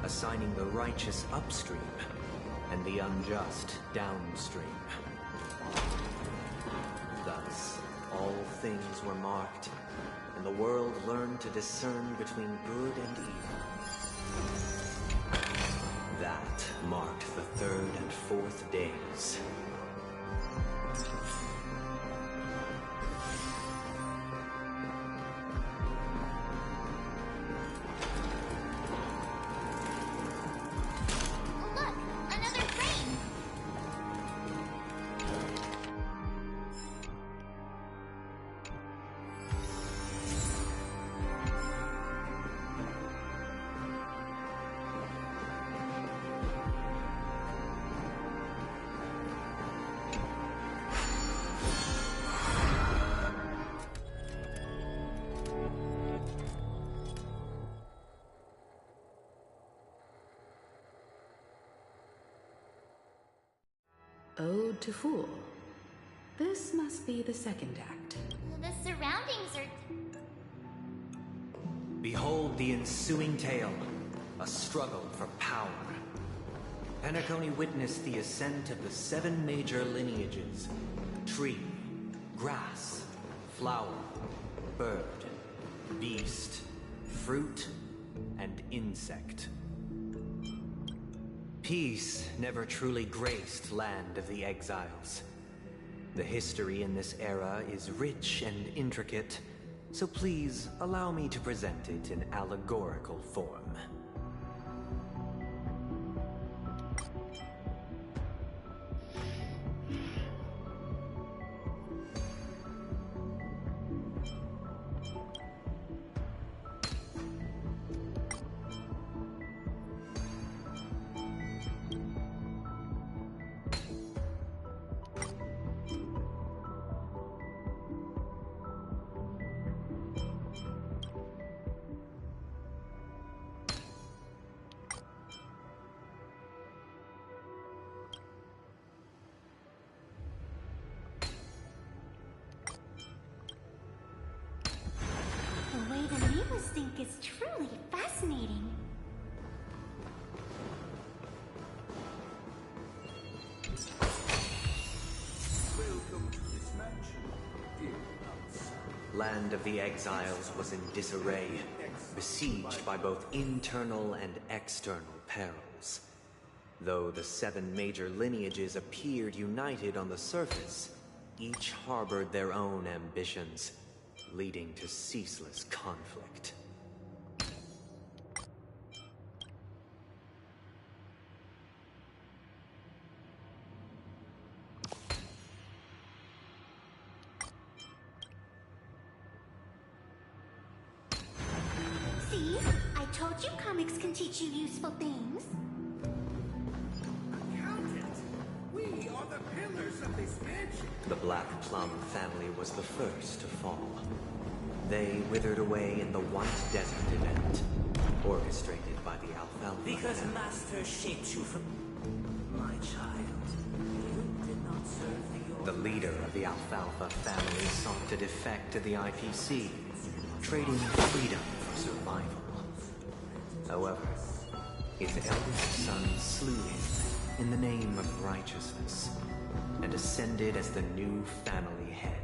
assigning the righteous upstream and the unjust downstream. Thus, all things were marked, and the world learned to discern between good and evil. That marked the third and fourth days. Look, another train! Ode to Fool. This must be the second act. The surroundings are... Behold the ensuing tale, a struggle for power. Penacony witnessed the ascent of the 7 major lineages: tree, grass, flower, bird, beast, fruit, and insect. Peace never truly graced Land of the Exiles. The history in this era is rich and intricate, so please allow me to present it in allegorical form. The way the nameless think is truly fascinating. Welcome to this mansion, dear Nuts. Land of the Exiles was in disarray, besieged by both internal and external perils. Though the 7 major lineages appeared united on the surface, each harbored their own ambitions, leading to ceaseless conflict. See? I told you comics can teach you useful things. Accountant, we are the pillars of this mansion. The Black Plum family was the first to fall. They withered away in the White Desert event, orchestrated by the Alfalfa. Because Master shaped you from... My child, you did not serve the... The leader of the Alfalfa family sought to defect to the IPC, trading freedom for survival. However, his eldest son slew him in the name of righteousness, and ascended as the new family head.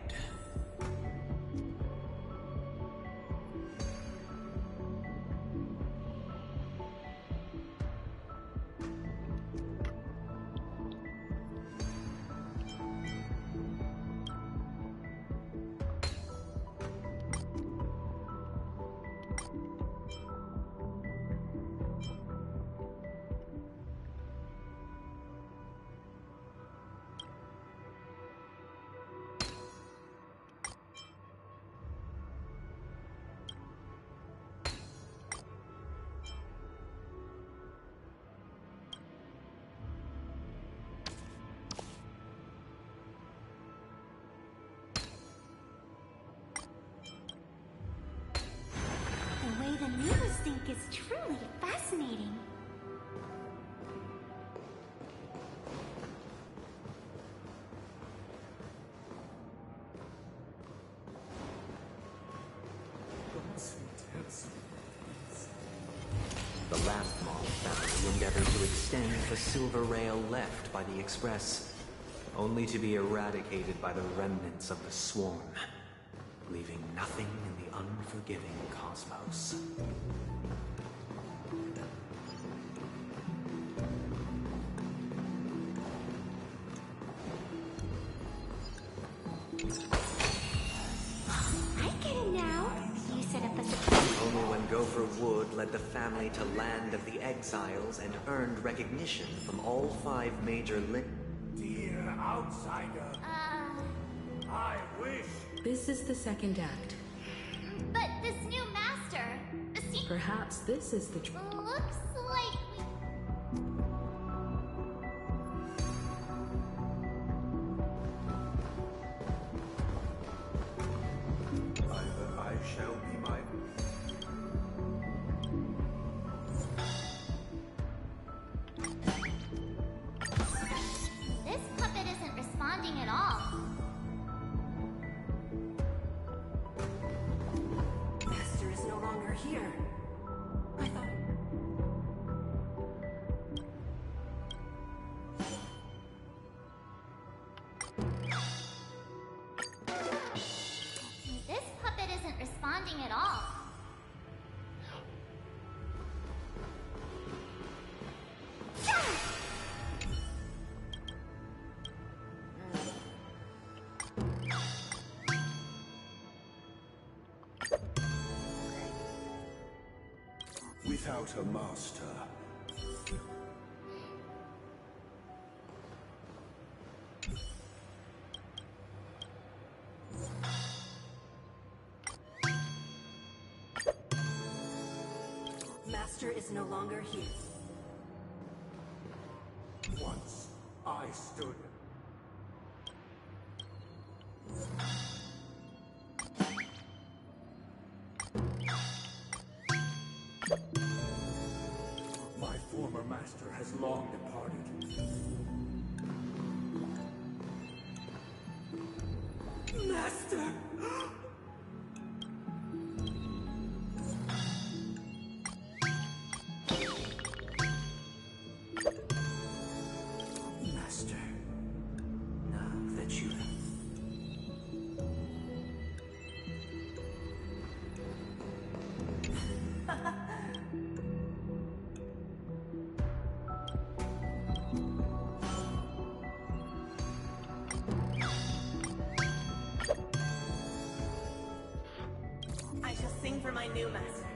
The way the nameless think is truly fascinating. The last mob they endeavor to extend the silver rail left by the Express, only to be eradicated by the remnants of the swarm, leaving nothing in the unforgiving cosmos. I get it now. You set up a Only when Gopher Wood led the family to Land of the Exiles and earned recognition from all 5 major Dear outsider, I wish. This is the second act. But this new master... Perhaps this is the... Looks like Either I shall be my... this puppet isn't responding at all. Master is no longer here. I thought... This puppet isn't responding at all. Without a master. Master is no longer here. Once I stood. My former master has long departed. Master! Master, now that you I shall sing for my new master.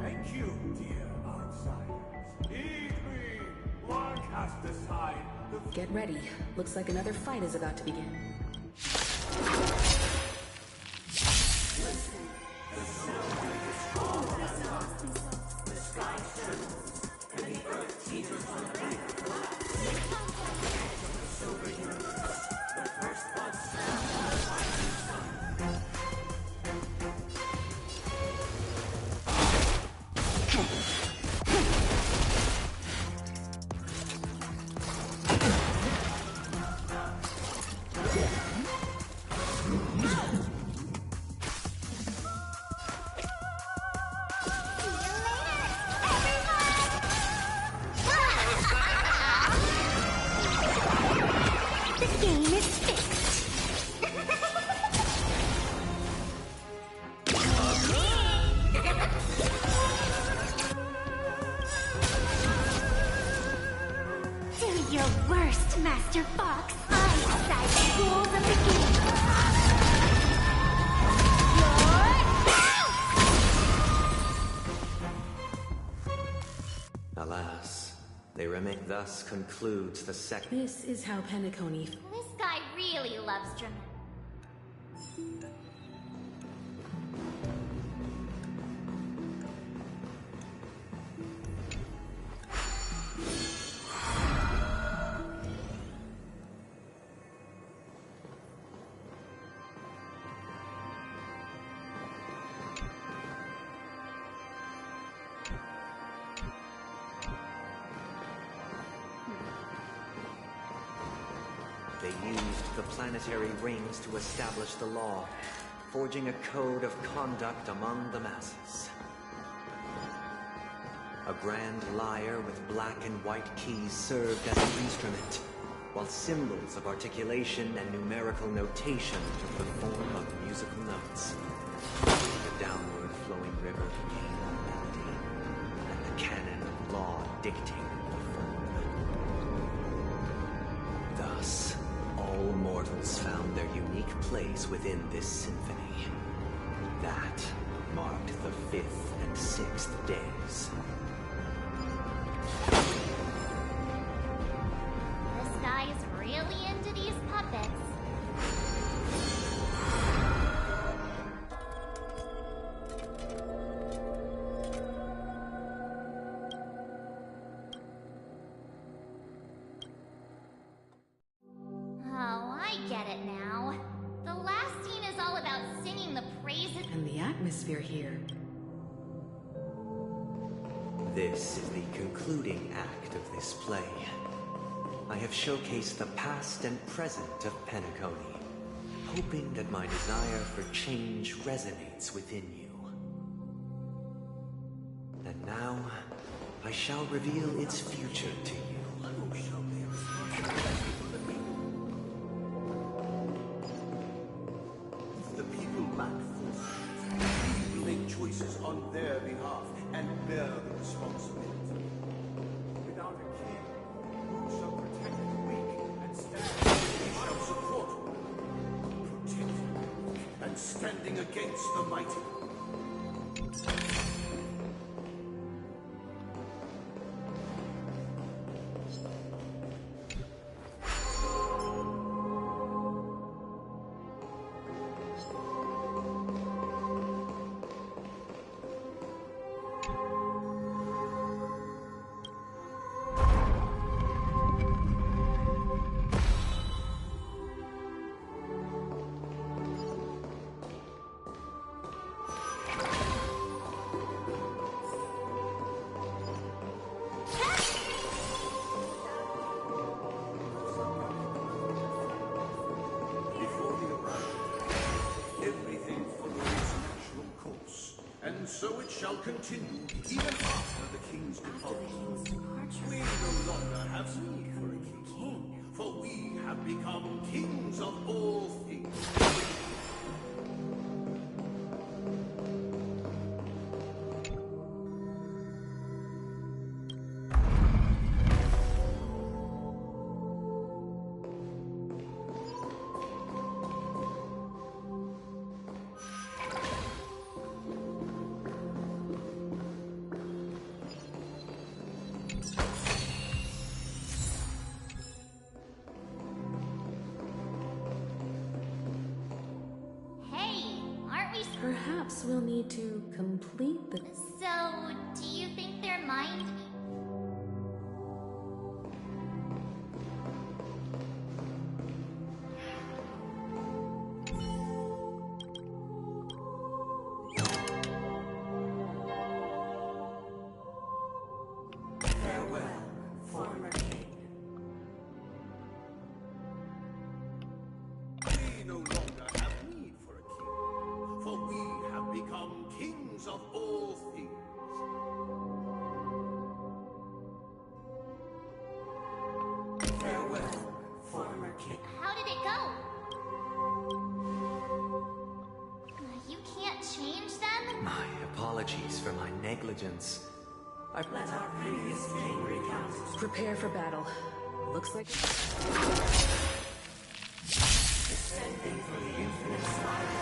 Thank you, dear outsiders. Heed me. One cast aside the... Get ready. Looks like another fight is about to begin. The game is fixed. Do your worst, Master Fox. I decide the rules of the game. Alas, the remake thus concludes the second. This is how Penacony... This guy really loves drama. They used the planetary rings to establish the law, forging a code of conduct among the masses. A grand lyre with black and white keys served as an instrument, while symbols of articulation and numerical notation took the form of musical notes. The downward flowing river became a melody, and the canon of law dictated the formula. Thus, all mortals found their unique place within this symphony. That marked the 5th and 6th days. This guy's really into these puppets. Oh, I get it now. The last scene is all about singing the praises. And the atmosphere here. This is the concluding act of this play. I have showcased the past and present of Penacony, hoping that my desire for change resonates within you. And now, I shall reveal its future to you. The people lack foresight. We make choices on their behalf and bear the responsibility. Without a king, who shall protect the weak and stand? We shall support, protect, and standing against the mighty. So it shall continue, even after the king's departure. We no longer have need for a king, for we have become kings of all things. Perhaps we'll need to complete the... So, do you think their mind... Farewell, former king. We no longer have need for a king, for we have become kings of all things. Farewell, former king. How did it go? You can't change them? My apologies for my negligence. Let our previous king recount. Prepare for battle. Looks like... Descending for the infinite stars.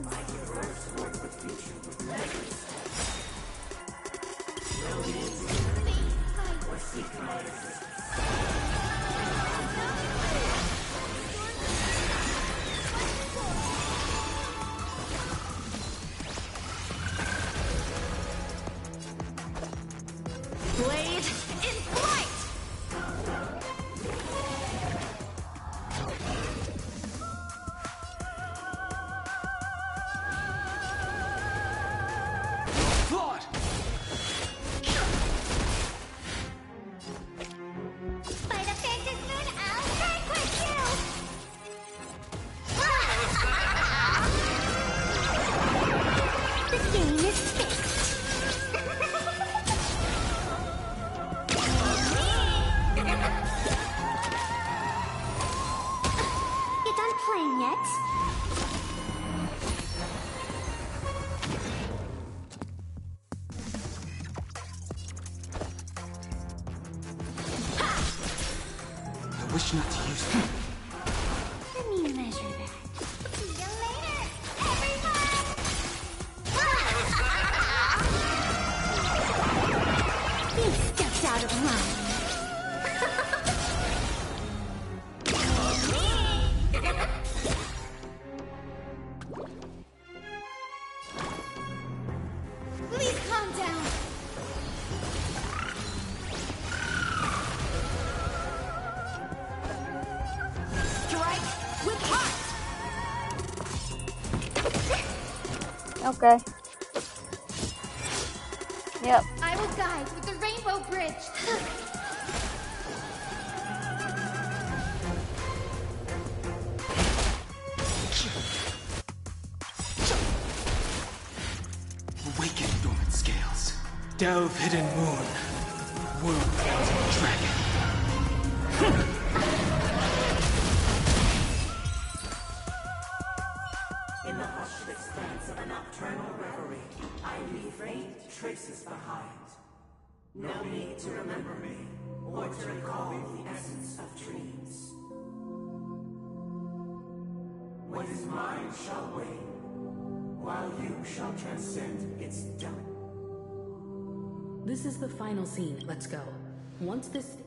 My reverse work with future letters. No need to or seek my assistance. Blade in flight! wish not to use them. Let me measure that. See you later, everyone! You stepped out of line. Please calm down. Strike with heart. Okay. Yep. I will guide with the Rainbow Bridge. Awaken dormant scales. Delve hidden moon. World dragon. In the hushed expanse of a nocturnal reverie, I leave faint traces behind. No need to remember me, or to recall the essence of dreams. What is mine shall wane, while you shall transcend its depth. This is the final scene. Let's go. Once this...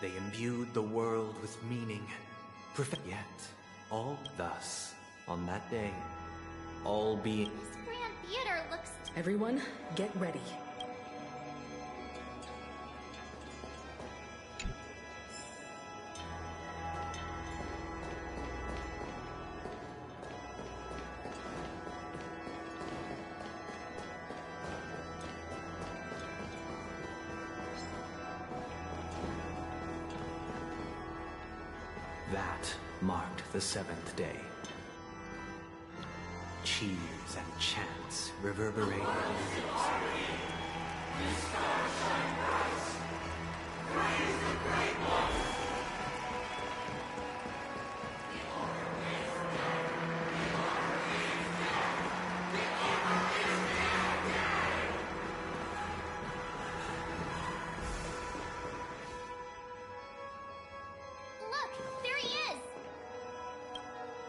They imbued the world with meaning. Yet, all thus, on that day, all being... This grand theater looks... Everyone, get ready. That marked the seventh day. Cheers and chants reverberated.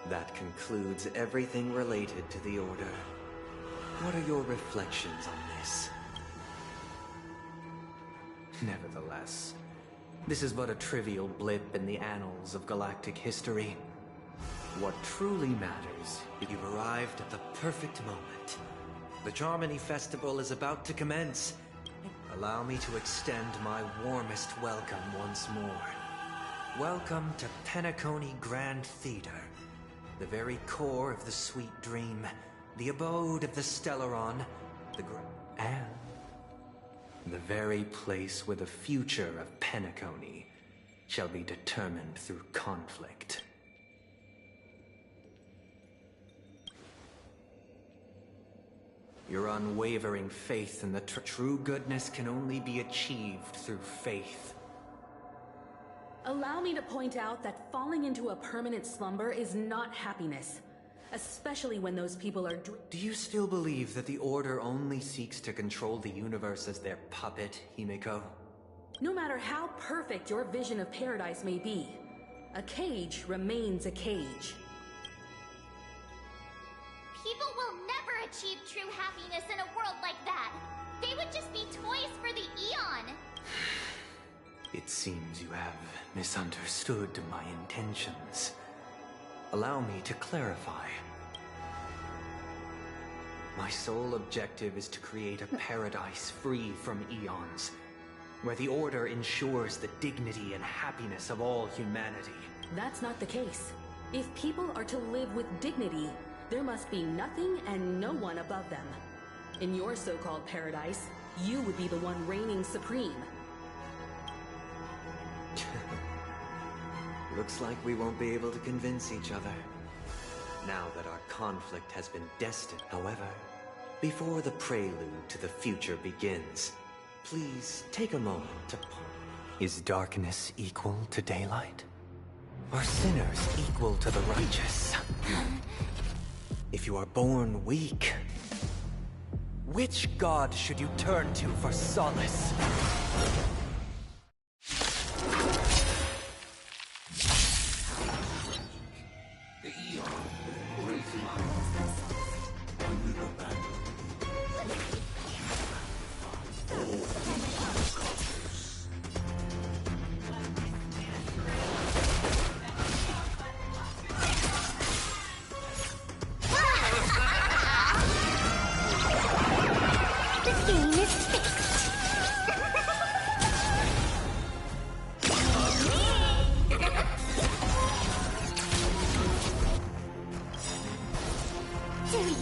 That concludes everything related to the Order. What are your reflections on this? Nevertheless, this is but a trivial blip in the annals of galactic history. What truly matters is you've arrived at the perfect moment. The Charmony Festival is about to commence. Allow me to extend my warmest welcome once more. Welcome to Penacony Grand Theater, the very core of the sweet dream, the abode of the Stellaron, and the very place where the future of Penacony shall be determined through conflict. Your unwavering faith in the true goodness can only be achieved through faith. Allow me to point out that falling into a permanent slumber is not happiness. Especially when those people are Do you still believe that the Order only seeks to control the universe as their puppet, Himiko? No matter how perfect your vision of paradise may be, a cage remains a cage. People will never achieve true happiness in a world like that. They would just be toys for the Eon. It seems you have misunderstood my intentions. Allow me to clarify. My sole objective is to create a paradise free from eons, where the Order ensures the dignity and happiness of all humanity. That's not the case. If people are to live with dignity, there must be nothing and no one above them. In your so-called paradise, you would be the one reigning supreme. Looks like we won't be able to convince each other. Now that our conflict has been destined, however, before the prelude to the future begins, please take a moment to pause. Is darkness equal to daylight? Are sinners equal to the righteous? If you are born weak, which god should you turn to for solace?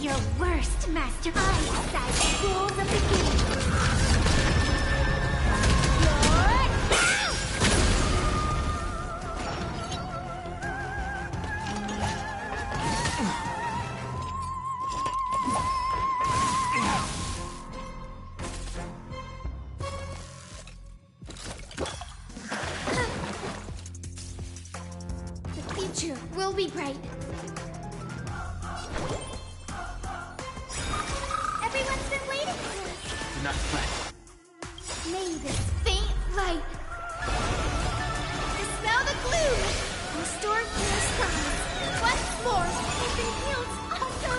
Your worst, Master. I decide the rules of the game. The future will be bright. Everyone's been waiting for us. Do not fret. May this faint light dispel the gloom, restore clear skies. Once more, open fields also.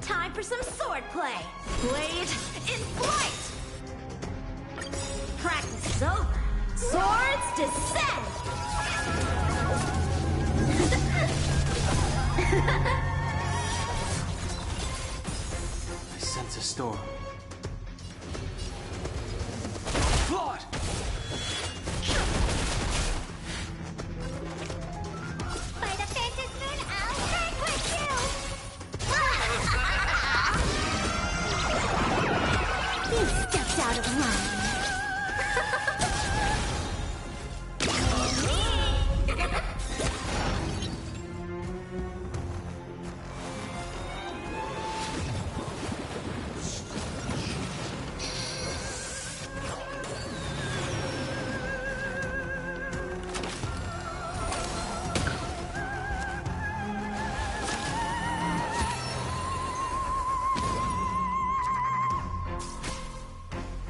Time for some swordplay. Blade in flight. Practice is over. Swords descend. I sense a storm. Blood! By the faces moon, I'll vanquish you! You stepped out of line.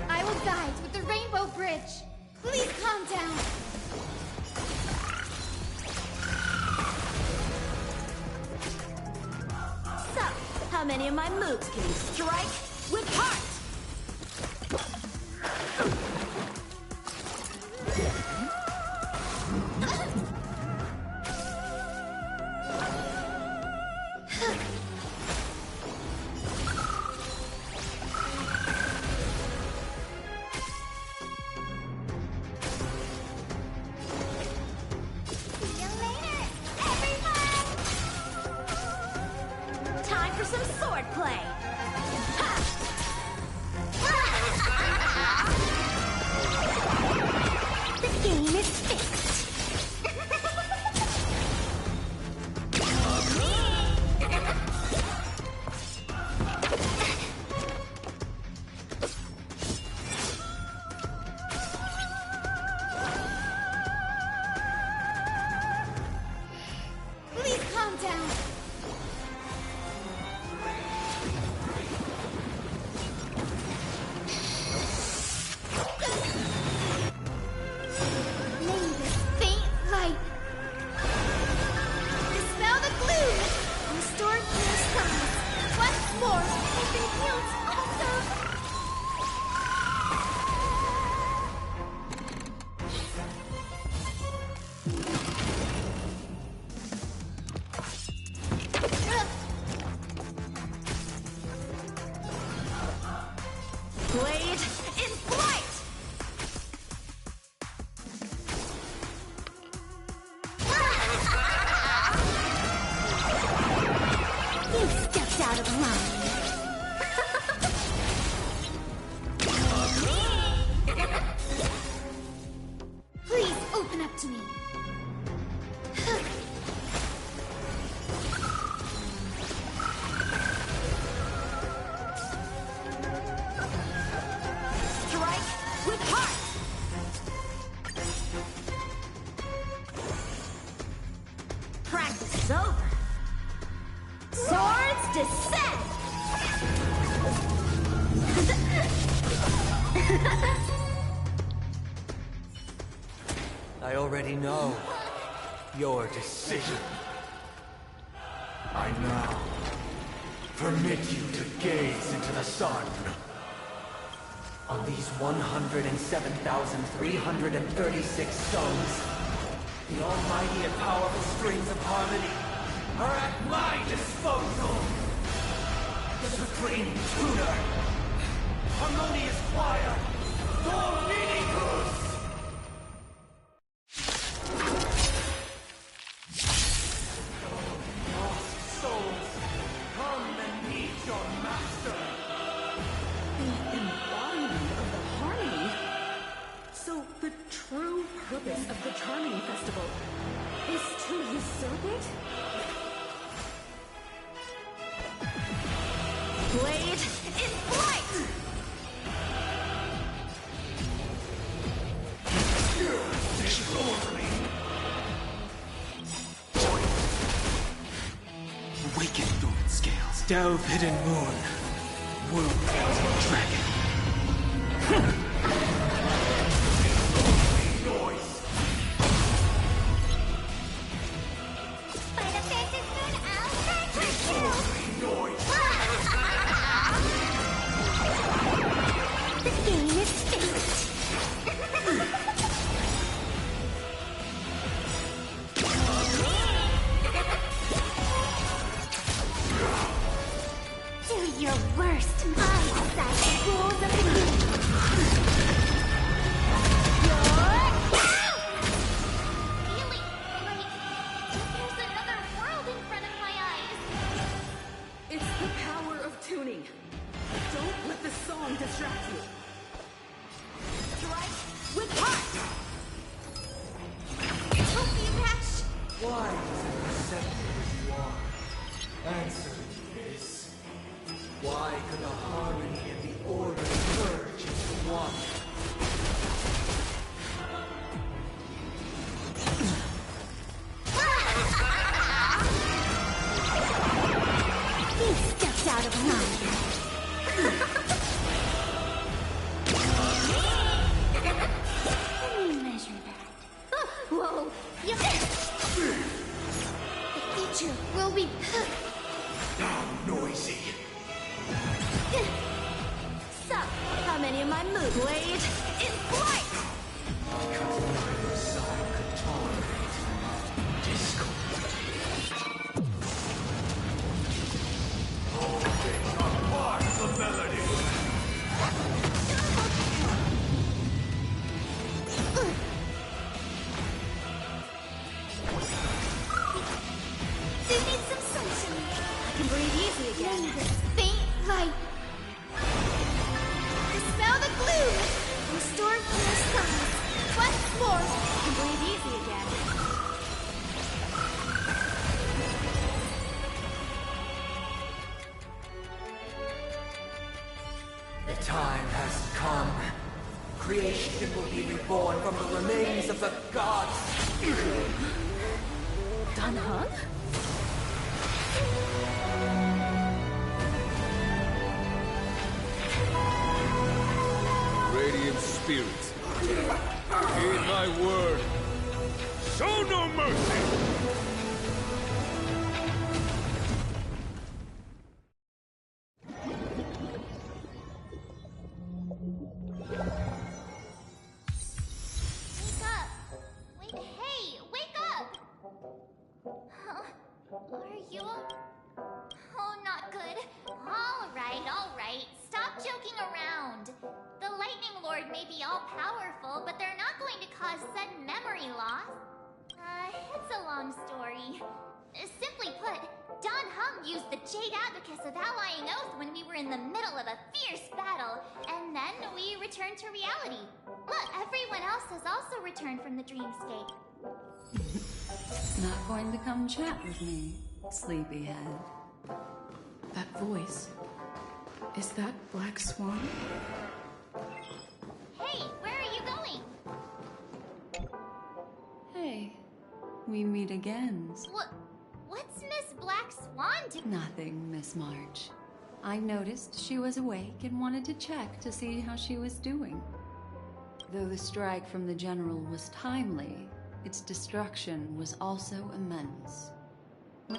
I will guide with the Rainbow Bridge. Please calm down. So, how many of my moves can you strike with heart? See you later, everyone! Time for some swordplay. The game is fixed. Please calm down. May this faint light dispel the gloom, restore clear skies. Once more, open fields also. Blade in flight! You stepped out of line. Accept me. Strike with heart! Practice is over. Swords descend! I already know your decision. I now permit you to gaze into the sun. On these 107,336 stones, the almighty and powerful strings of harmony are at my disposal. The supreme tuner, harmonious choir, Dominicus! Lost souls, come and meet your master. The embodiment of the harmony? So the true purpose of the Charming Festival is to usurp it? Blade in flight! Awaken, Thorn Scales. Delve hidden moon. World dragon. By the Phantom Moon, I'll protect you! The game is finished! Do your worst. I decide the rules of the game. Really? Like, there's another world in front of my eyes. It's the power of tuning. Don't let the song distract you. Strike with heart! Don't be rash. Why does it accept you as you are? Answer me this. Why could the harmony and the order merge into one? He stepped out of line. Let me measure that. Whoa! The future will be... Now noisy. So, how many of my moves? Blade in flight! Because neither side could tolerate discord. All things are part of the melody. They need some sunshine. I can breathe easy again. This faint light. Dispel the gloom. Restore clear skies. Once more. I can breathe easy again. The time has come. Creation will be reborn from the remains of the gods. Danheng? Radiant spirits, heed my word. Show no mercy! Wake up! Wait, hey! Wake up! Huh? Are you... Oh, not good. All right. Stop joking around. The Lightning Lord may be all-powerful, but they're not going to cause sudden memory loss. It's a long story. Simply put, Danheng Hum used the Jade Abacus of Allying Oath when we were in the middle of a fierce battle, and then we returned to reality. Look, everyone else has also returned from the dreamscape. Not going to come chat with me, sleepyhead. That voice. Is that Black Swan? Hey, where are you going? Hey, we meet again. What's Miss Black Swan doing? Nothing, Miss March. I noticed she was awake and wanted to check to see how she was doing. Though the strike from the General was timely, its destruction was also immense.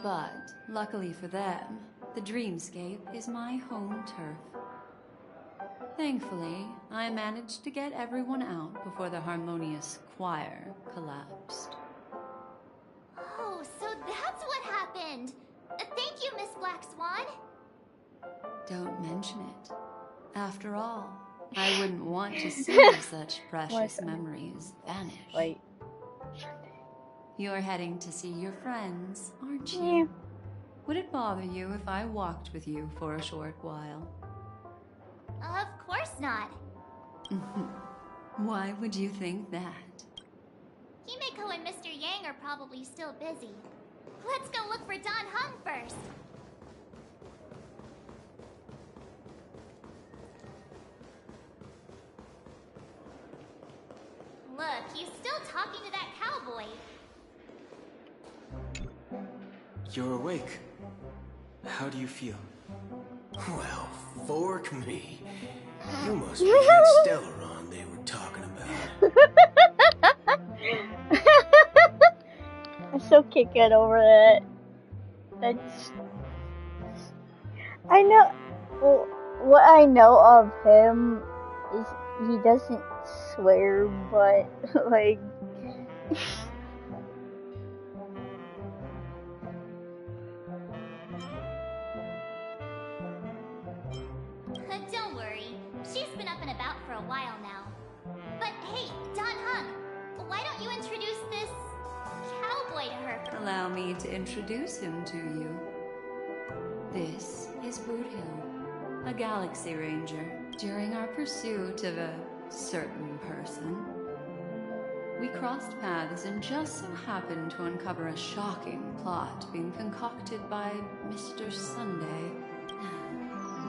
But, luckily for them, the dreamscape is my home turf. Thankfully, I managed to get everyone out before the harmonious choir collapsed. Oh, so that's what happened! Thank you, Miss Black Swan! Don't mention it. After all, I wouldn't want to see such precious memories vanish. Wait. You're heading to see your friends, aren't you? Yeah. Would it bother you if I walked with you for a short while? Of course not. Why would you think that? Himeko and Mr. Yang are probably still busy. Let's go look for Don Hung first. Look, he's still talking to that cowboy. You're awake. How do you feel? Well, fork me. You must be that Stellaron they were talking about. I still can't get over that. That's... I know... Well, what I know of him is he doesn't swear, but, like... Don't worry. She's been up and about for a while now. But hey, Don Hung, why don't you introduce this cowboy to her? Allow me to introduce him to you. This is Boot Hill, a Galaxy Ranger. During our pursuit of a certain person, we crossed paths and just so happened to uncover a shocking plot being concocted by Mr. Sunday.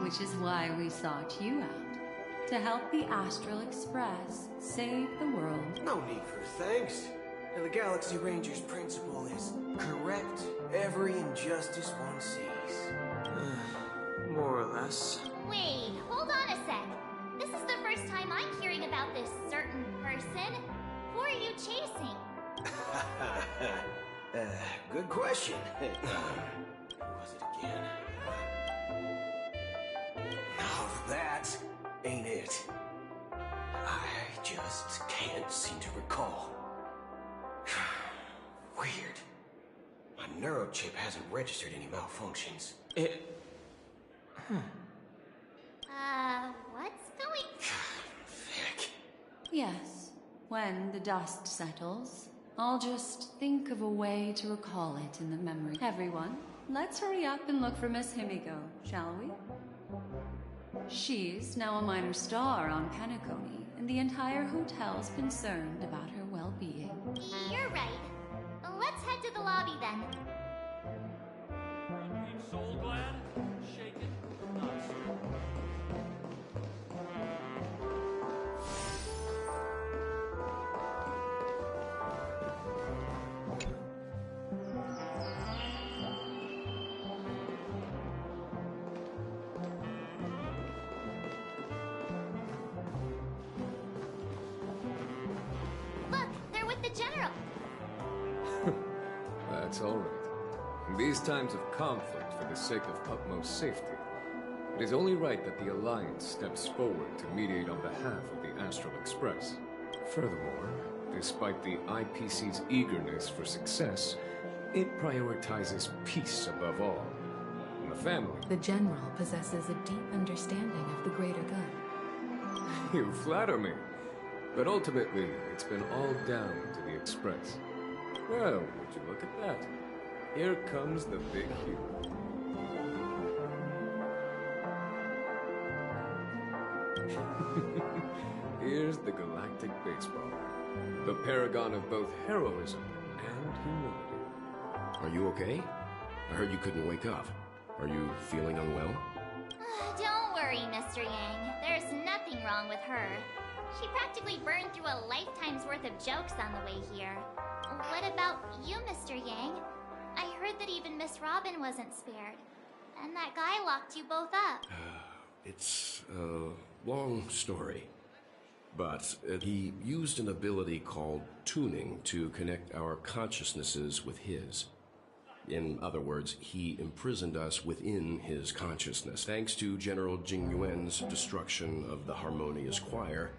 Which is why we sought you out, to help the Astral Express save the world. No need for thanks. The Galaxy Ranger's principle is correct every injustice one sees. More or less. Wait, hold on a sec. This is the first time I'm hearing about this certain person. Who are you chasing? Good question. Who was it again? Now that ain't it. I just can't seem to recall. Weird. My neurochip hasn't registered any malfunctions. What's going... Vic. Yes, when the dust settles, I'll just think of a way to recall it in the memory. Everyone, let's hurry up and look for Miss Himiko, shall we? She's now a minor star on Penacony, and the entire hotel's concerned about her well-being. You're right. Let's head to the lobby then. Soul glad? Shaken? Not sure. Look, they're with the General. That's all right. In these times of conflict for the sake of utmost safety, it is only right that the Alliance steps forward to mediate on behalf of the Astral Express. Furthermore, despite the IPC's eagerness for success, it prioritizes peace above all. And the family... The General possesses a deep understanding of the greater good. You flatter me. But ultimately, it's been all down to the Express. Well, would you look at that? Here comes the big hero. Here's the galactic baseballer, the paragon of both heroism and humility. Are you okay? I heard you couldn't wake up. Are you feeling unwell? Don't worry, Mr. Yang. There's nothing wrong with her. She practically burned through a lifetime's worth of jokes on the way here. What about you, Mr. Yang? I heard that even Miss Robin wasn't spared. And that guy locked you both up. It's a long story. But he used an ability called tuning to connect our consciousnesses with his. In other words, he imprisoned us within his consciousness. Thanks to General Jing Yuan's destruction of the Harmonious Choir,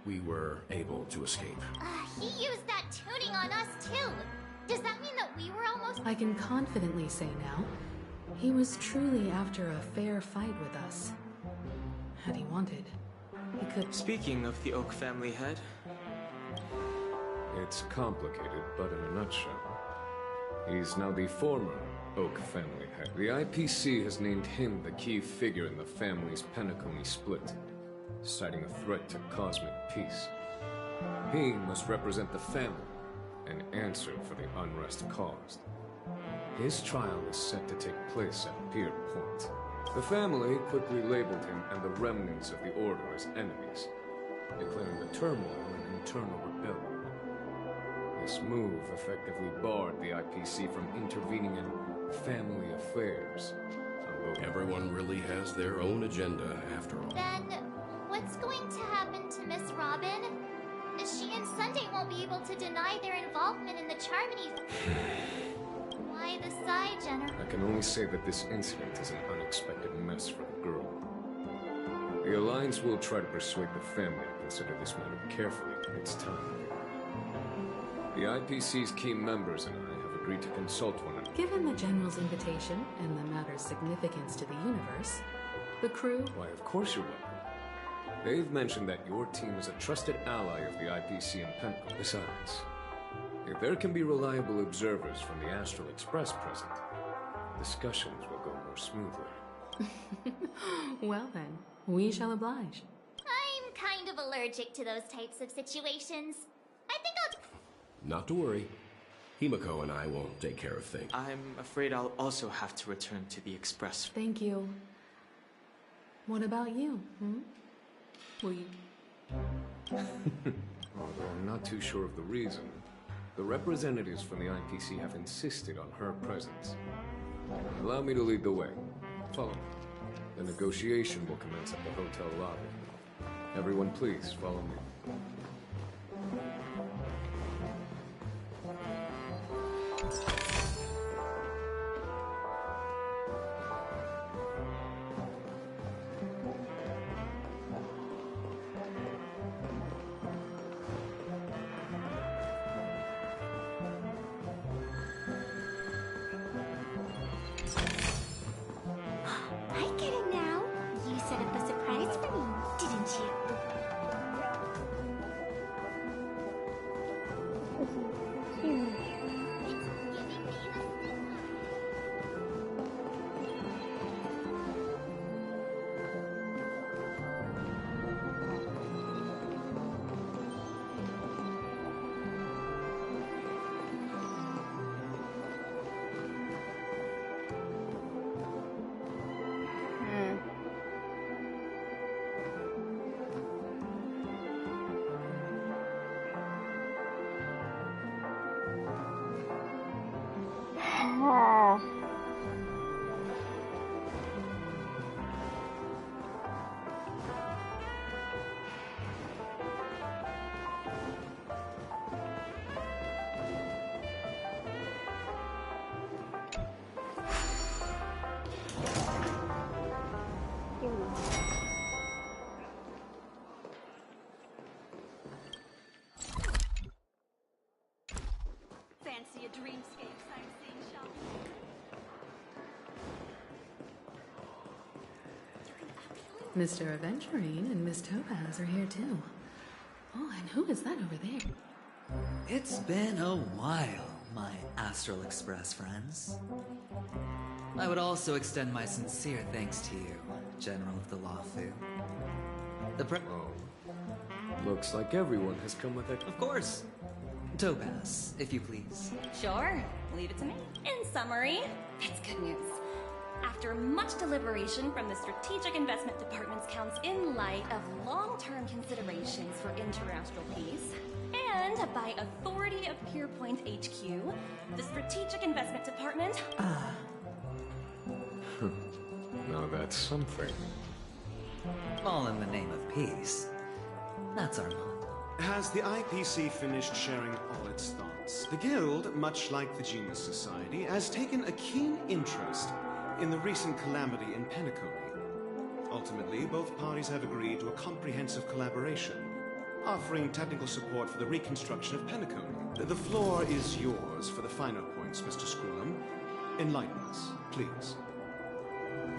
we were able to escape. He used that tuning on us too. Does that mean that we were almost... I can confidently say now, he was truly after a fair fight with us. Had he wanted, he could... Speaking of the Oak family head... It's complicated, but in a nutshell, he's now the former Oak family head. The IPC has named him the key figure in the family's Penacony split, citing a threat to cosmic peace. He must represent the family and answer for the unrest caused. His trial is set to take place at Pier Point. The family quickly labeled him and the remnants of the Order as enemies, declaring the turmoil an internal rebellion. This move effectively barred the IPC from intervening in family affairs. Everyone really has their own agenda, after all. Then, what's going to happen to Miss Robin? She and Sunday won't be able to deny their involvement in the Charmony... Why the sigh, Jenner? I can only say that this incident is an unexpected mess for the girl. The Alliance will try to persuade the family to consider this matter carefully in its time. The IPC's key members and I have agreed to consult one another. Given the General's invitation and the matter's significance to the universe, the crew... Why, of course you're welcome. They've mentioned that your team is a trusted ally of the IPC and Pentacle. Besides, if there can be reliable observers from the Astral Express present, discussions will go more smoothly. Well then, we shall oblige. I'm kind of allergic to those types of situations. I think I'll... Not to worry. Himiko and I won't take care of things. I'm afraid I'll also have to return to the Express. Thank you. What about you, Will you... Although I'm not too sure of the reason, the representatives from the IPC have insisted on her presence. Allow me to lead the way. Follow me. The negotiation will commence at the hotel lobby. Everyone please, follow me. I get it now. You set up a surprise for me, didn't you? Fancy a dreamscape sightseeing shop? Mr. Aventurine and Miss Topaz are here too. Oh, and who is that over there? It's been a while. my Astral Express friends. I would also extend my sincere thanks to you, General of the Lawfu. Looks like everyone has come with it. Of course. Topaz, if you please. Sure, leave it to me. In summary, it's good news. After much deliberation from the Strategic Investment Department's counts in light of long-term considerations for interastral peace, and by authority of Pierpoint HQ, the Strategic Investment Department... Now that's something. All in the name of peace. That's our motto. Has the IPC finished sharing all its thoughts? The Guild, much like the Genius Society, has taken a keen interest in the recent calamity in Penacony. Ultimately, both parties have agreed to a comprehensive collaboration, offering technical support for the reconstruction of Penacony. The floor is yours for the finer points, Mr. Scrollum. Enlighten us, please.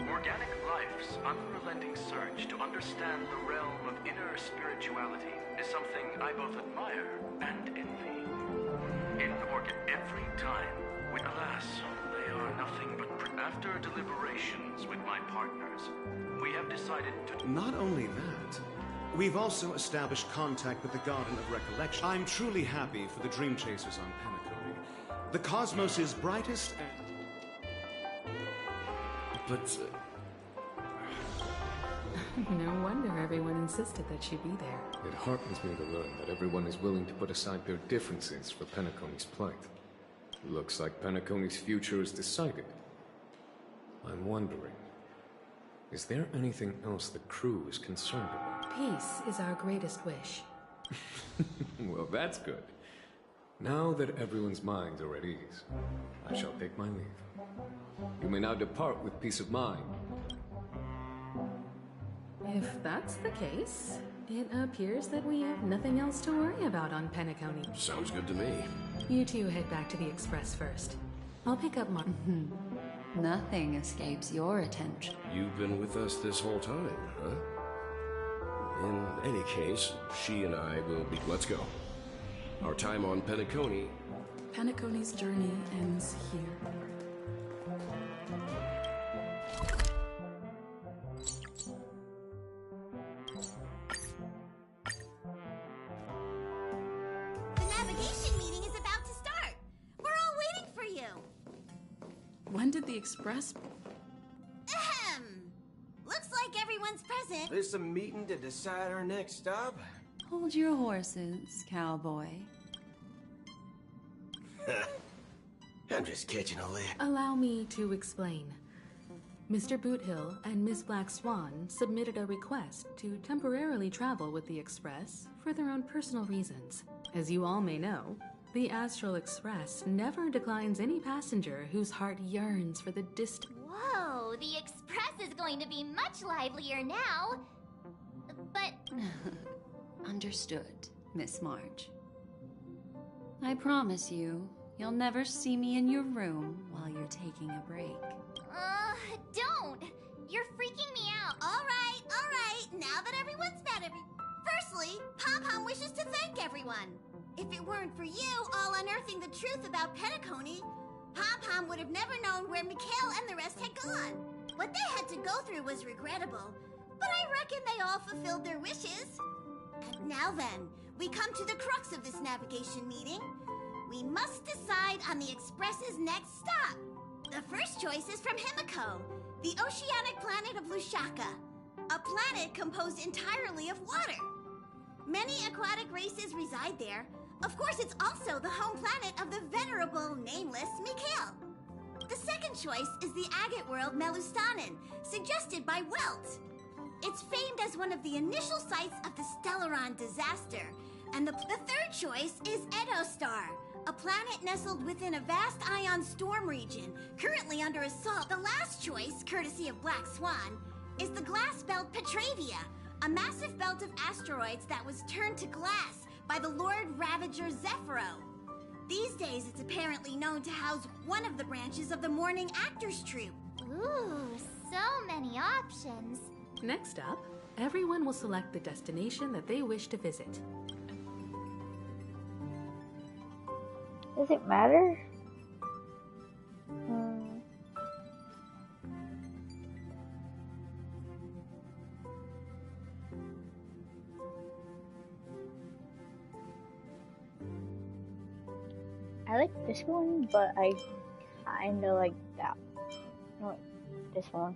Organic life's unrelenting search to understand the realm of inner spirituality is something I both admire and envy. Every time, alas, they are nothing but... After deliberations with my partners, we have decided to... Not only that, we've also established contact with the Garden of Recollection. I'm truly happy for the Dream Chasers on Penacony. The cosmos' brightest and... But... No wonder everyone insisted that she be there. It heartens me to learn that everyone is willing to put aside their differences for Penacony's plight. Looks like Penacony's future is decided. I'm wondering, is there anything else the crew is concerned about? Peace is our greatest wish. Well, that's good. Now that everyone's minds are at ease, I shall take my leave. You may now depart with peace of mind. If that's the case, it appears that we have nothing else to worry about on Penacony. Sounds good to me. You two head back to the Express first. I'll pick up Mark. Nothing escapes your attention. You've been with us this whole time, huh? In any case, she and I will be... Let's go. Our time on Penacony... Penacony's journey ends here. When did the Express... Ahem! Looks like everyone's present. There's a meeting to decide our next stop. Hold your horses, cowboy. I'm just catching a lick. Allow me to explain. Mr. Boothill and Miss Black Swan submitted a request to temporarily travel with the Express for their own personal reasons. As you all may know, the Astral Express never declines any passenger whose heart yearns for the distant... Whoa, the Express is going to be much livelier now. But... Understood, Miss March. I promise you, you'll never see me in your room while you're taking a break. Don't! You're freaking me out. All right. Now that everyone's met Firstly, Pom-Pom wishes to thank everyone. If it weren't for you all unearthing the truth about Penacony, Pom-Pom would have never known where Mikhail and the rest had gone. What they had to go through was regrettable, but I reckon they all fulfilled their wishes. And now then, we come to the crux of this navigation meeting. We must decide on the Express's next stop. The first choice is from Himiko, the oceanic planet of Lushaka, a planet composed entirely of water. Many aquatic races reside there. Of course, it's also the home planet of the venerable, nameless Mikhail. The second choice is the agate world Melustanen, suggested by Welt. It's famed as one of the initial sites of the Stellaron disaster. And the third choice is Edostar, a planet nestled within a vast ion storm region, currently under assault. The last choice, courtesy of Black Swan, is the glass belt Petravia, a massive belt of asteroids that was turned to glass by the Lord Ravager Zephyro. These days, it's apparently known to house one of the branches of the Morning Actors Troupe. Ooh, so many options. Next up, everyone will select the destination that they wish to visit. Does it matter? I like this one, but I kinda like that. No, this one.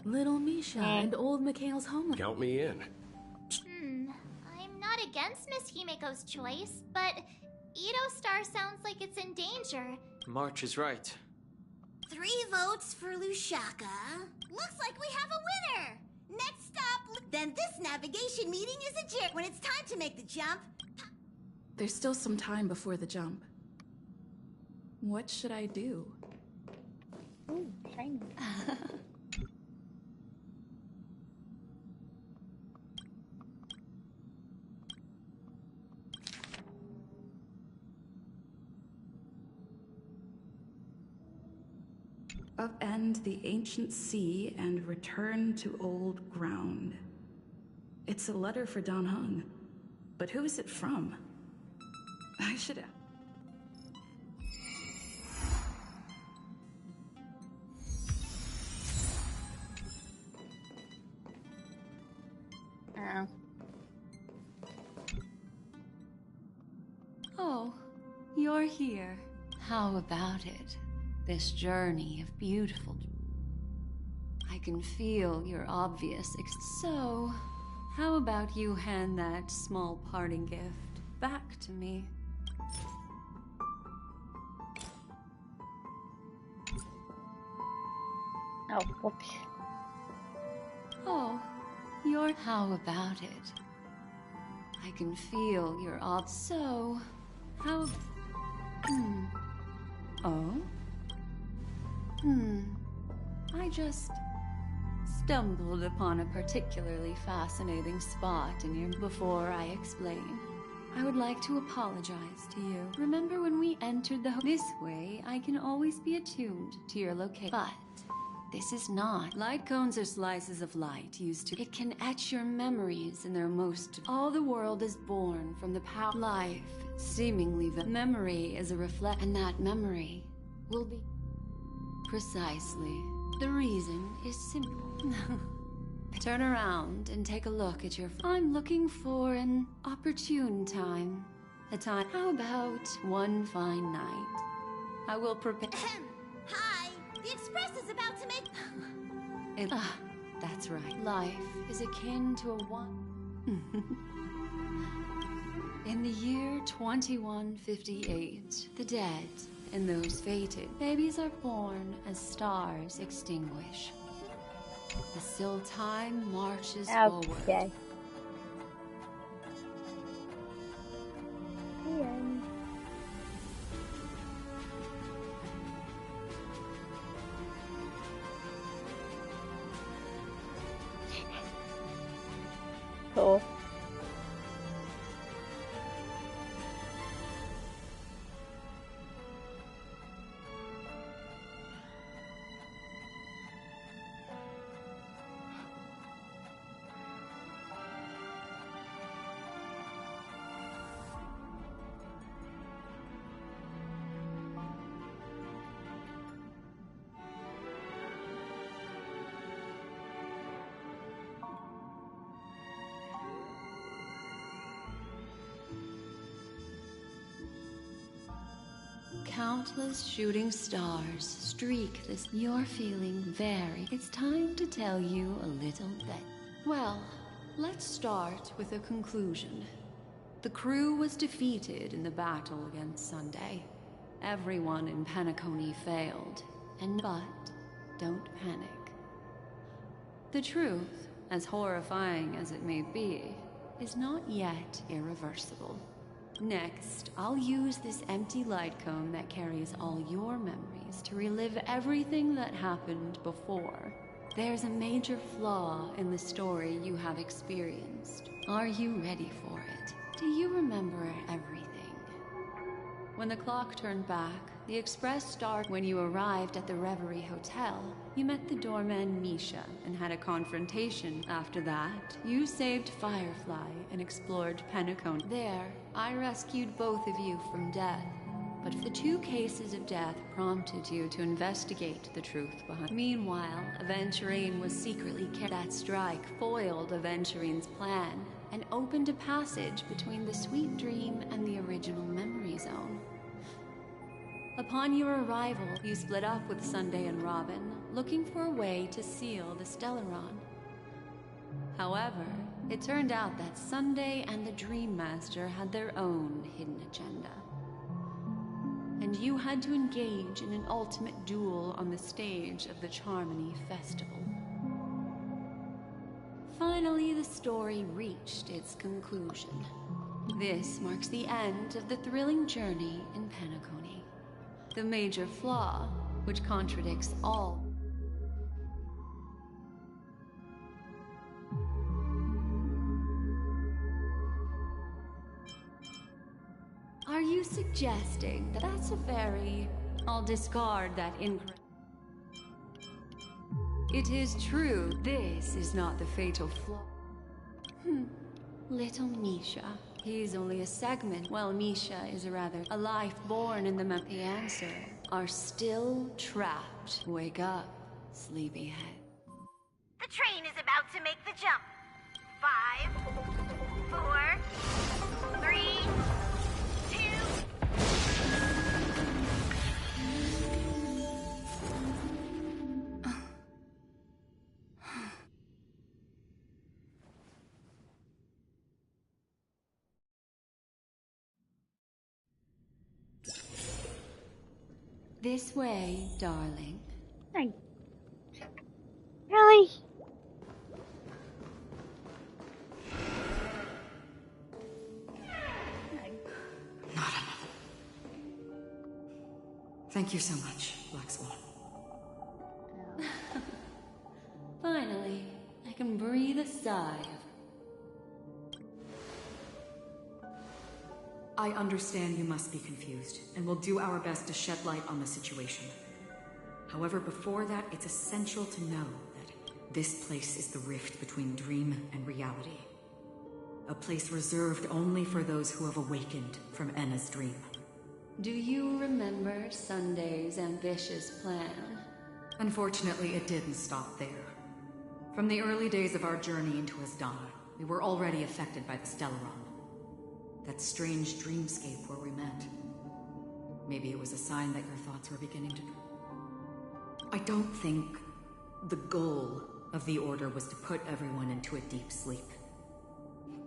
Little Misha and old Mikhail's homeland. Count me in. I'm not against Miss Himiko's choice, but Edo Star sounds like it's in danger. March is right. 3 votes for Lushaka. Looks like we have a winner! Next stop, then this navigation meeting is adjourned. When it's time to make the jump... There's still some time before the jump. What should I do? Ooh, shiny. Upend the ancient sea and return to old ground. It's a letter for Don Hung. But who is it from? I should... Oh, you're here. How about it? This journey of beautiful... I can feel your obvious So, how about you hand that small parting gift back to me? Oh, whoops. Oh, you're... How about it? I can feel your So, how... Oh? I just stumbled upon a particularly fascinating spot in your... Before I explain, I would like to apologize to you. Remember when we entered the... This way, I can always be attuned to your location. But this is not. Light cones are slices of light used to... It can etch your memories in their most... All the world is born from the power... Life, seemingly the... Memory is a reflect... And that memory will be... Precisely. The reason is simple. Turn around and take a look at your... I'm looking for an opportune time. A time... How about one fine night? I will prepare... Hi! The Express is about to make... That's right. Life is akin to a one... In the year 2158, the dead and those fated, babies are born as stars extinguish. The still time marches forward. Okay. Yeah. Cool. Countless shooting stars streak this. You're feeling very... It's time to tell you a little bit. Well, let's start with a conclusion. The crew was defeated in the battle against Sunday. Everyone in Penacony failed. But don't panic. The truth, as horrifying as it may be, is not yet irreversible. Next, I'll use this empty light cone that carries all your memories to relive everything that happened before. There's a major flaw in the story you have experienced. Are you ready for it? Do you remember everything? When the clock turned back, the express started. When you arrived at the Reverie Hotel, you met the doorman Misha and had a confrontation. After that, you saved Firefly and explored Penacone. There, I rescued both of you from death. But the 2 cases of death prompted you to investigate the truth behind. Meanwhile, Aventurine was secretly that strike foiled Aventurine's plan and opened a passage between the Sweet Dream and the original Memory Zone. Upon your arrival, you split up with Sunday and Robin, looking for a way to seal the Stellaron. However, it turned out that Sunday and the Dream Master had their own hidden agenda. And you had to engage in an ultimate duel on the stage of the Charmony Festival. Finally, the story reached its conclusion. This marks the end of the thrilling journey in Penacony. The major flaw, which contradicts all. Are you suggesting that that's a very... I'll discard that incorrect... It is true, this is not the fatal flaw. Little Misha. He's only a segment. Well, Misha is a life born in the The answer are still trapped. Wake up, sleepyhead. The train is about to make the jump. 5, 4, 3, 2... This way, darling. Really? Thank you so much, Black Swan. Finally, I can breathe a sigh. I understand you must be confused, and we'll do our best to shed light on the situation. However, before that, it's essential to know that this place is the rift between dream and reality. A place reserved only for those who have awakened from Enna's dream. Do you remember Sunday's ambitious plan? Unfortunately, it didn't stop there. From the early days of our journey into Asdana, we were already affected by the Stellaron. That strange dreamscape where we met. Maybe it was a sign that your thoughts were beginning to... I don't think the goal of the Order was to put everyone into a deep sleep.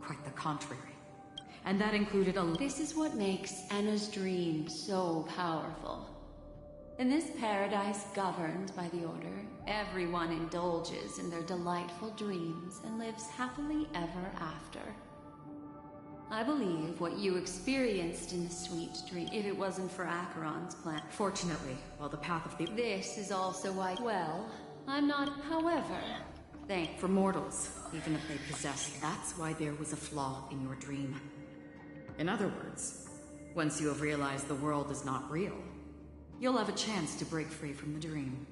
Quite the contrary. And that included a... This is what makes Enna's dream so powerful. In this paradise governed by the Order, everyone indulges in their delightful dreams and lives happily ever after. I believe what you experienced in the Sweet Dream, if it wasn't for Acheron's plan. Fortunately, while the path of the... This is also why... Well, I'm not... However... For mortals, even if they possess... That's why there was a flaw in your dream. In other words, once you have realized the world is not real, you'll have a chance to break free from the dream.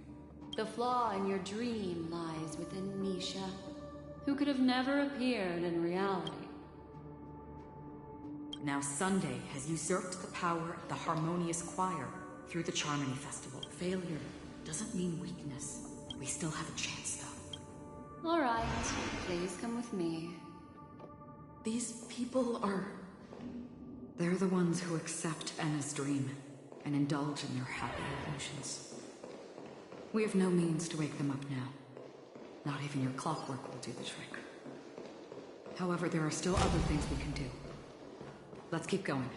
The flaw in your dream lies within Misha, who could have never appeared in reality. Now Sunday has usurped the power of the Harmonious Choir through the Charmony Festival. Failure doesn't mean weakness. We still have a chance, though. All right, please come with me. These people are... They're the ones who accept Enna's dream and indulge in their happy illusions. We have no means to wake them up now. Not even your clockwork will do the trick. However, there are still other things we can do. Let's keep going.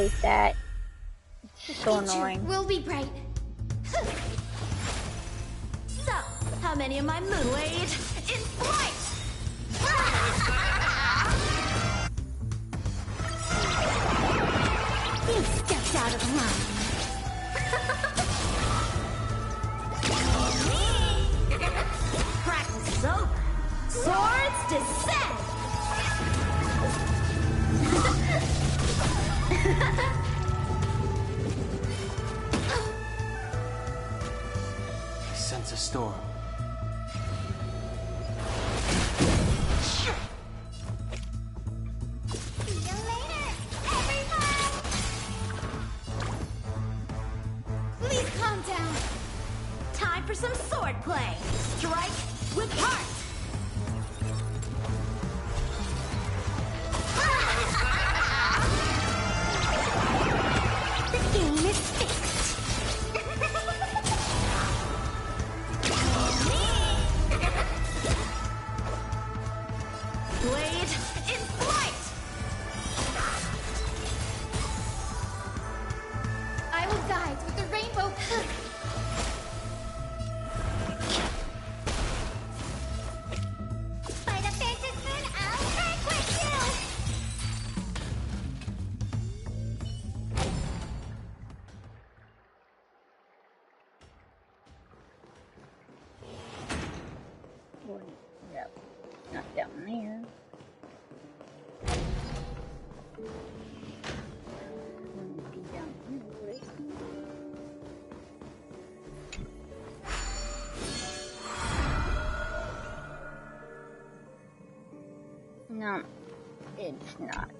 hate that. It's so future annoying. will be bright. So, how many of my Blade in flight? You stepped out of line. Practice is over. Swords descend. I sense a storm. See you later, everyone! Please calm down. Time for some sword play. Strike with heart. The game is fixed. Blade in flight! I will guide with the rainbow. By the Phantom Moon, I'll vanquish you! Yep. Not down there. Wouldn't be down here, would it? No, it's not.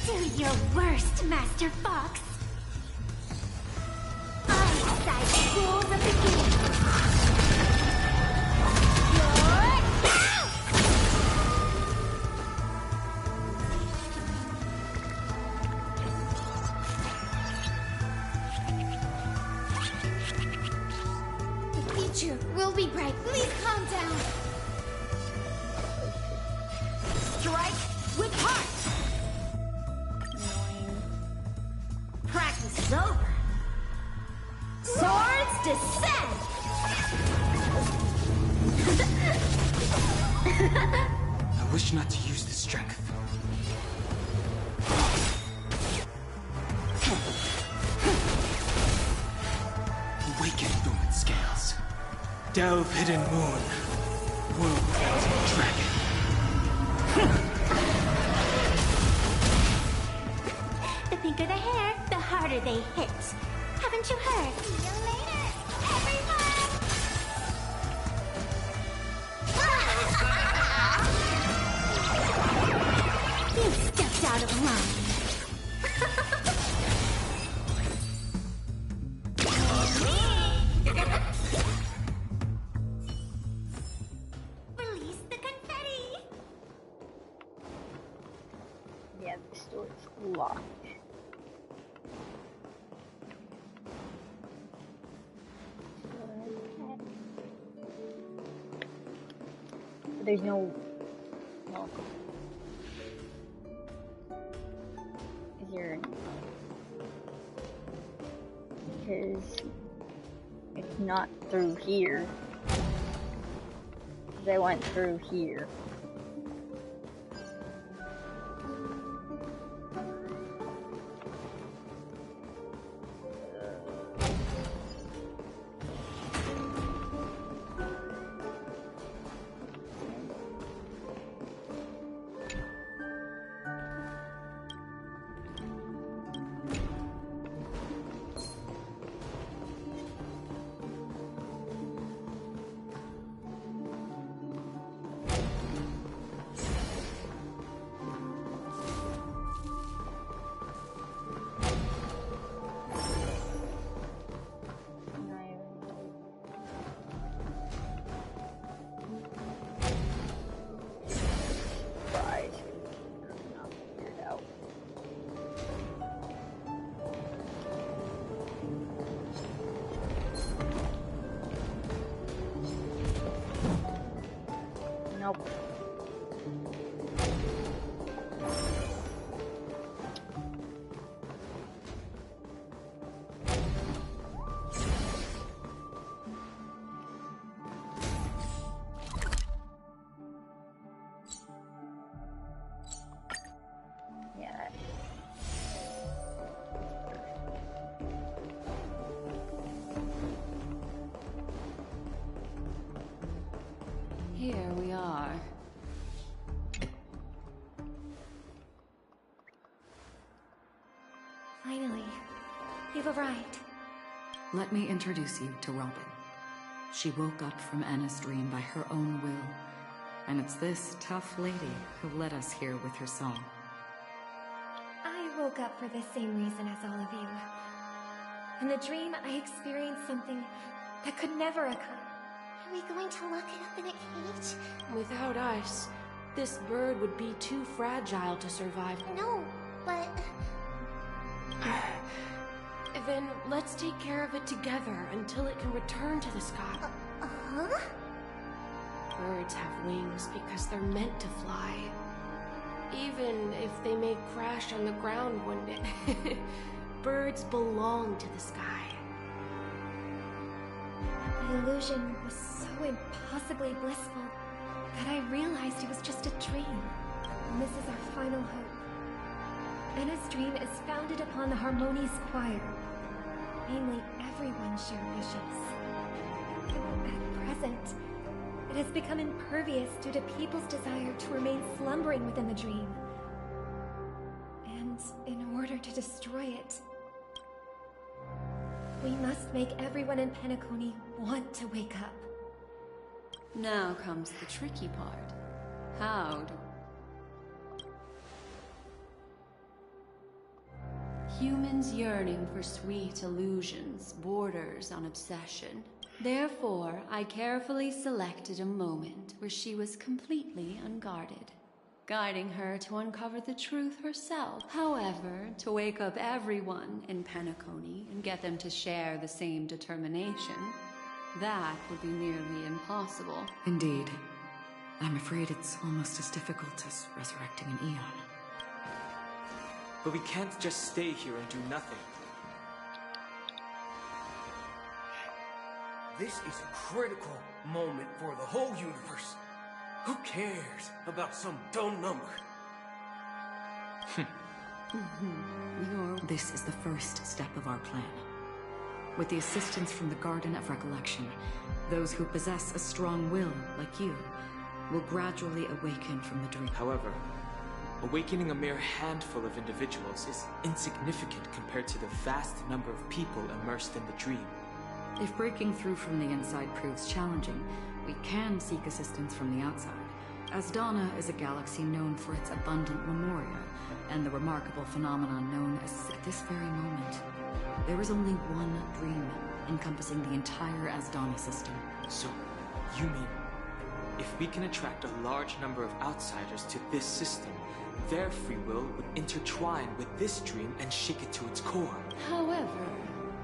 Do your worst, Master Fox. I decide the rules of the game. The future will be bright. Please calm down. Strike with heart. Practice is over. Swords descend! I wish not to use the strength. Awaken, lumen scales. Delve, hidden moon. World-ending dragon. The pinker the hair, the harder they hit. Haven't you heard? See you later, everyone! You stepped out of line. Release the confetti! Yeah, the store is locked. There's no. Is there? Because it's not through here. Because I went through here. Nope. Yeah. Here we are. Finally, you've arrived. Let me introduce you to Robin. She woke up from Anna's dream by her own will, and it's this tough lady who led us here with her song. I woke up for the same reason as all of you. In the dream, I experienced something that could never occur. Are we going to lock it up in a cage? Without us, this bird would be too fragile to survive. No, but... Then let's take care of it together until it can return to the sky. Huh? Birds have wings because they're meant to fly. Even if they may crash on the ground one day. Birds belong to the sky. The illusion was so impossibly blissful that I realized it was just a dream. And this is our final hope. Anna's dream is founded upon the harmonious choir. Namely, everyone share wishes. At present, it has become impervious due to people's desire to remain slumbering within the dream. And in order to destroy it, we must make everyone in Penacony want to wake up. Now comes the tricky part. How do... Humans yearning for sweet illusions borders on obsession. Therefore, I carefully selected a moment where she was completely unguarded, guiding her to uncover the truth herself. However, to wake up everyone in Penacony and get them to share the same determination, that would be nearly impossible. Indeed. I'm afraid it's almost as difficult as resurrecting an Eon. But we can't just stay here and do nothing. This is a critical moment for the whole universe. Who cares about some dumb number? This is the first step of our plan. With the assistance from the Garden of Recollection, those who possess a strong will, like you, will gradually awaken from the dream. However, awakening a mere handful of individuals is insignificant compared to the vast number of people immersed in the dream. If breaking through from the inside proves challenging, we can seek assistance from the outside. Asdana is a galaxy known for its abundant memoria, and the remarkable phenomenon known as at this very moment. There is only one dream encompassing the entire Asdana system. So, you mean, if we can attract a large number of outsiders to this system, their free will would intertwine with this dream and shake it to its core. However,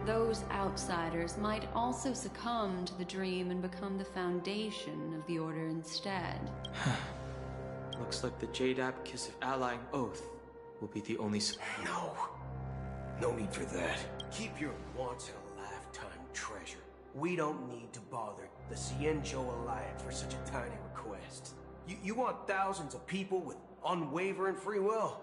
those outsiders might also succumb to the dream and become the foundation of the Order instead. Looks like the Jadab Kiss of Allying Oath will be the only No need for that. Keep your once-in-a-lifetime treasure. We don't need to bother the Cienjo Alliance for such a tiny request. You want thousands of people with unwavering free will?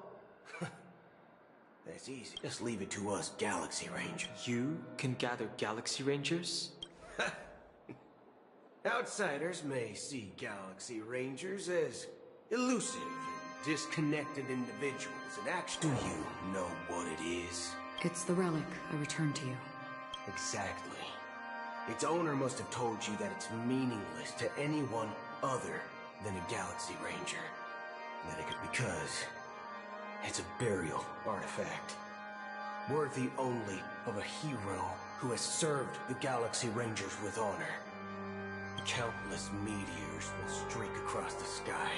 That's easy. Just leave it to us Galaxy Rangers. You can gather Galaxy Rangers? Outsiders may see Galaxy Rangers as elusive and disconnected individuals. In action, do you know what it is? It's the relic I returned to you. Exactly. Its owner must have told you that it's meaningless to anyone other than a Galaxy Ranger. Because it's a burial artifact, worthy only of a hero who has served the Galaxy Rangers with honor. Countless meteors will streak across the sky.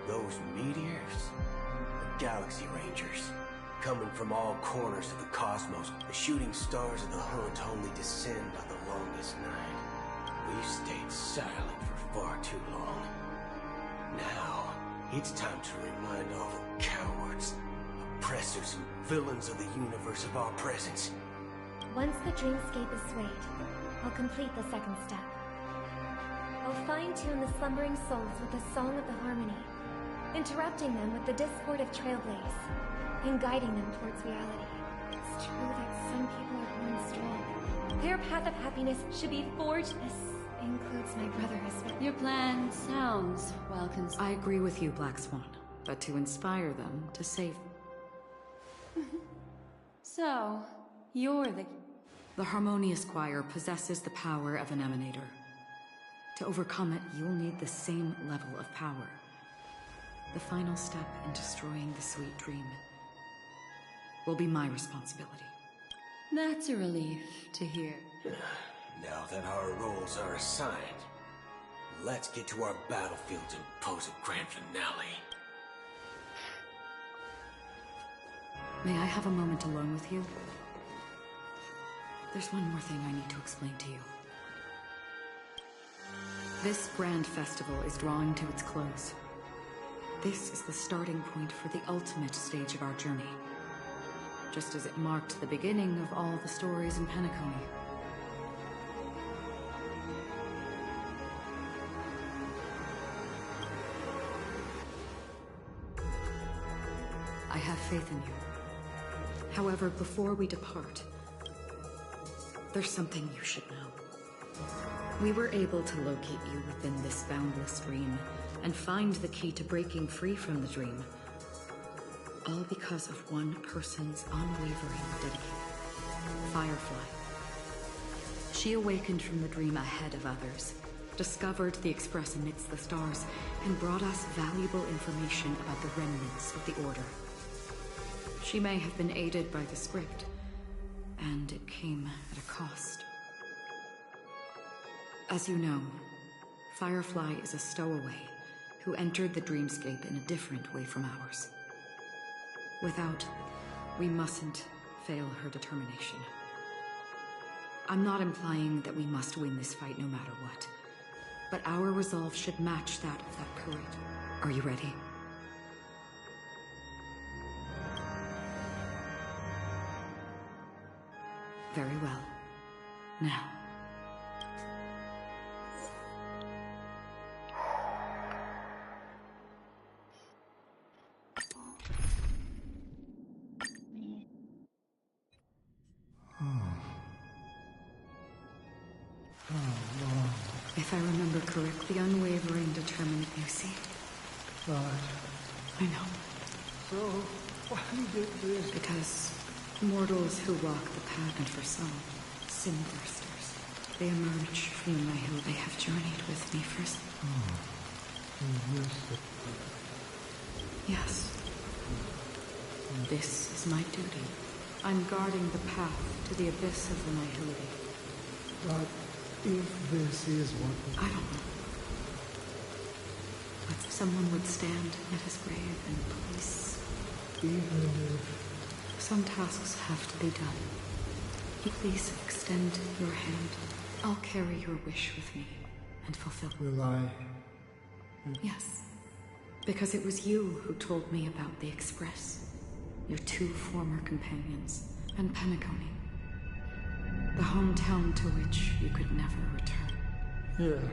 Those meteors are Galaxy Rangers, coming from all corners of the cosmos. The shooting stars of the hunt only descend on the longest night. We've stayed silent for too long. Now, it's time to remind all the cowards, oppressors, and villains of the universe of our presence. Once the dreamscape is swayed, I'll complete the second step. I'll fine-tune the slumbering souls with the Song of the Harmony, interrupting them with the discord of Trailblaze, and guiding them towards reality. It's true that some people are born strong. Their path of happiness should be forged. This includes my brother as well. Your plan sounds well considered. I agree with you, Black Swan, but to inspire them to save... So, you're the... The Harmonious Choir possesses the power of an emanator. To overcome it, you'll need the same level of power. The final step in destroying the sweet dream will be my responsibility. That's a relief to hear. Now that our roles are assigned, let's get to our battlefields and pose a grand finale. May I have a moment alone with you? There's one more thing I need to explain to you. This grand festival is drawing to its close. This is the starting point for the ultimate stage of our journey. Just as it marked the beginning of all the stories in Penacony. I have faith in you. However, before we depart, there's something you should know. We were able to locate you within this boundless dream and find the key to breaking free from the dream. All because of one person's unwavering dedication. Firefly. She awakened from the dream ahead of others, discovered the Express amidst the stars, and brought us valuable information about the remnants of the Order. She may have been aided by the script, and it came at a cost. As you know, Firefly is a stowaway who entered the dreamscape in a different way from ours. Without, we mustn't fail her determination. I'm not implying that we must win this fight no matter what, but our resolve should match that of that courage. Are you ready? Very well. Now. If I remember correctly, unwavering, determined, you see? But... I know. So, why did this... Because mortals who walk the path, and for some, sin-thirsters, they emerge from the Hill. They have journeyed with me for... Yes. This is my duty. I'm guarding the path to the abyss of the Nihility. But if this is what... I don't know. But someone would stand at his grave and please... Even if... Some tasks have to be done. Please extend your hand. I'll carry your wish with me and fulfill it. Will I... Yes. Because it was you who told me about the Express. Your two former companions. And Penacony. The hometown to which you could never return. Yeah.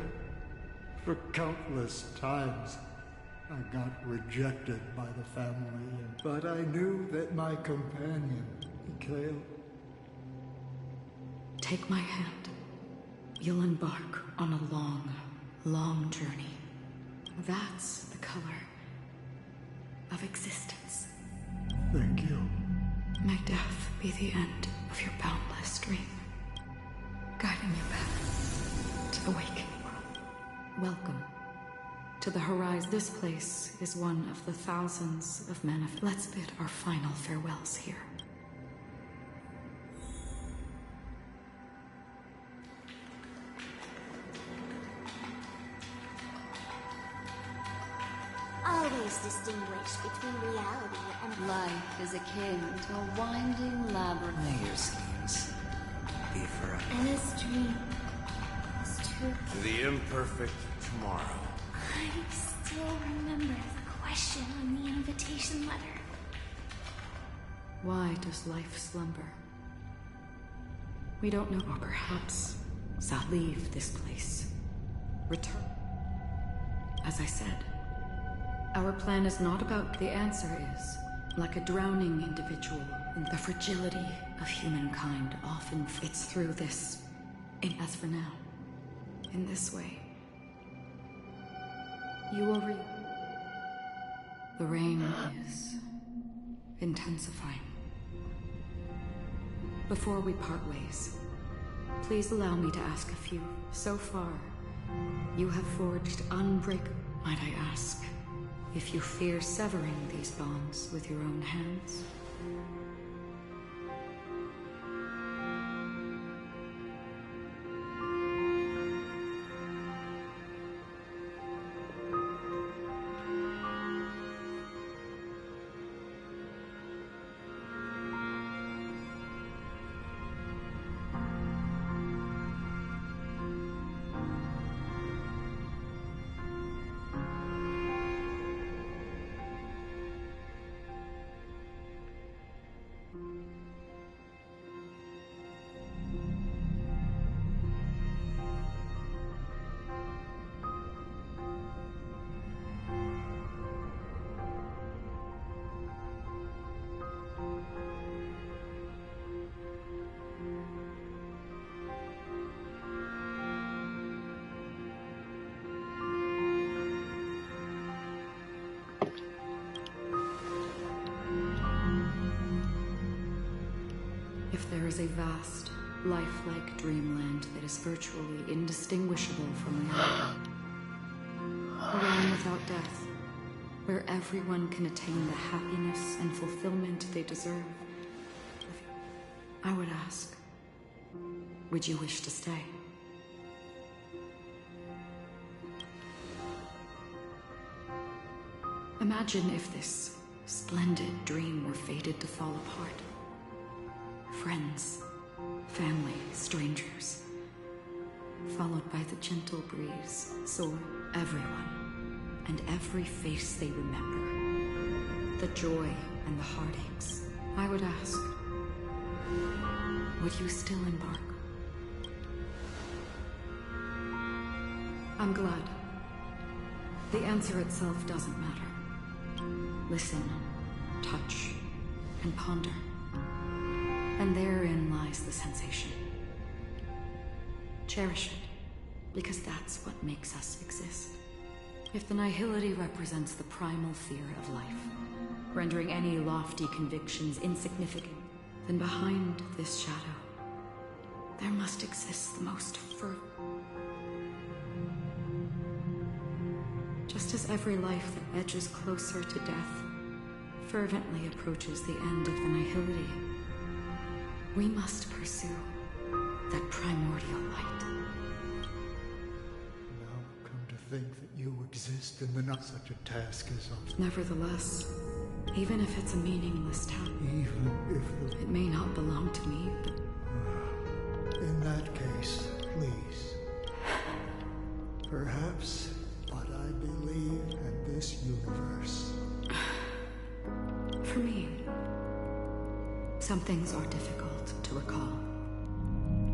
For countless times, I got rejected by the family, but I knew that my companion, Mikhail... Take my hand. You'll embark on a long, long journey. That's the color of existence. Thank you. May death be the end of your boundless dream, guiding you back to the waking world. Welcome to the horizon. This place is one of the thousands of manifestations. Let's bid our final farewells here. Always distinguish between reality and life is akin to a winding labyrinth. May your schemes be forever. Anna's dream was true. To the imperfect tomorrow. I still remember the question on the invitation letter. Why does life slumber? We don't know, or perhaps leave this place. Return. As I said, our plan is not about the answer is, like a drowning individual, in the fragility of humankind often fits through this. And as for now, in this way, you will the rain is intensifying. Before we part ways, please allow me to ask a few. So far, you have forged unbreakable. Might I ask if you fear severing these bonds with your own hands? If there is a vast, lifelike dreamland that is virtually indistinguishable from reality, a realm without death, where everyone can attain the happiness and fulfillment they deserve, I would ask, would you wish to stay? Imagine if this splendid dream were fated to fall apart. Friends, family, strangers, followed by the gentle breeze, soar everyone, and every face they remember, the joy and the heartaches. I would ask, would you still embark? I'm glad. The answer itself doesn't matter. Listen, touch, and ponder. And therein lies the sensation. Cherish it, because that's what makes us exist. If the nihility represents the primal fear of life, rendering any lofty convictions insignificant, then behind this shadow, there must exist the most fervent. Just as every life that edges closer to death fervently approaches the end of the nihility, we must pursue that primordial light. Now come to think that you exist in the not such a task as us. Nevertheless, even if it's a meaningless task, Even if it may not belong to me, but in that case, please. Perhaps what I believe in this universe. for me, some things are difficult to recall.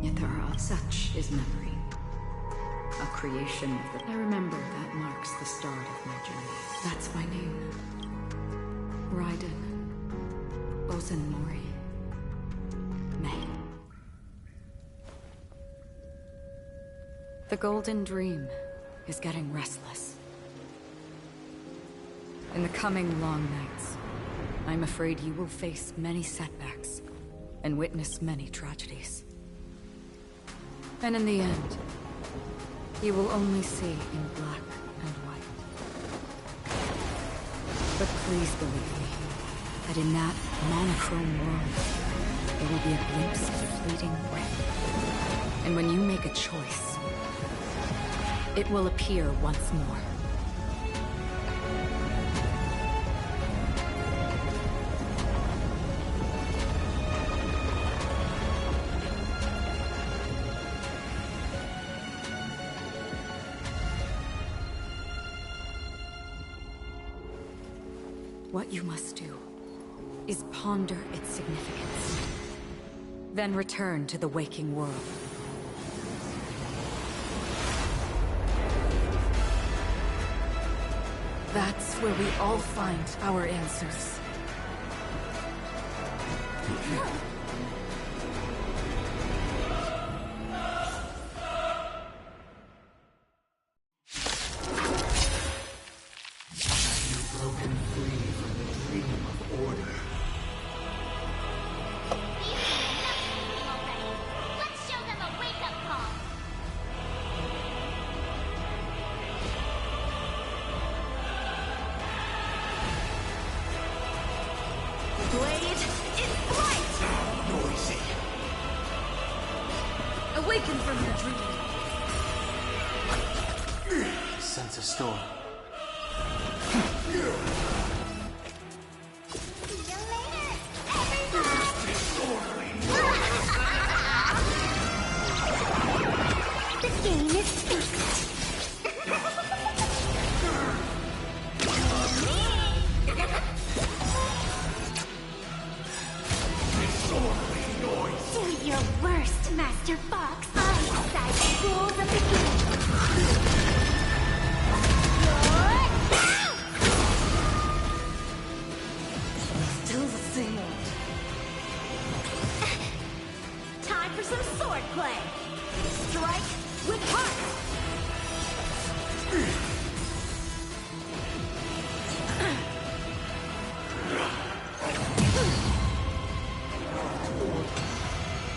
Yet there are such is memory. A creation of the... I remember that marks the start of my journey. That's my name. Raiden. Ozenmori. May. The Golden Dream is getting restless. In the coming long nights, I'm afraid you will face many setbacks and witness many tragedies. And in the end, you will only see in black and white. But please believe me, that in that monochrome world, there will be a glimpse of fleeting red. And when you make a choice, it will appear once more. What you must do is ponder its significance. Then return to the waking world. That's where we all find our answers. Awaken from your dream. Sense a storm. The game is fixed. Do your worst, Master Fox. I decide the rules of the game. Still the same old. Time for some sword play. Strike with heart.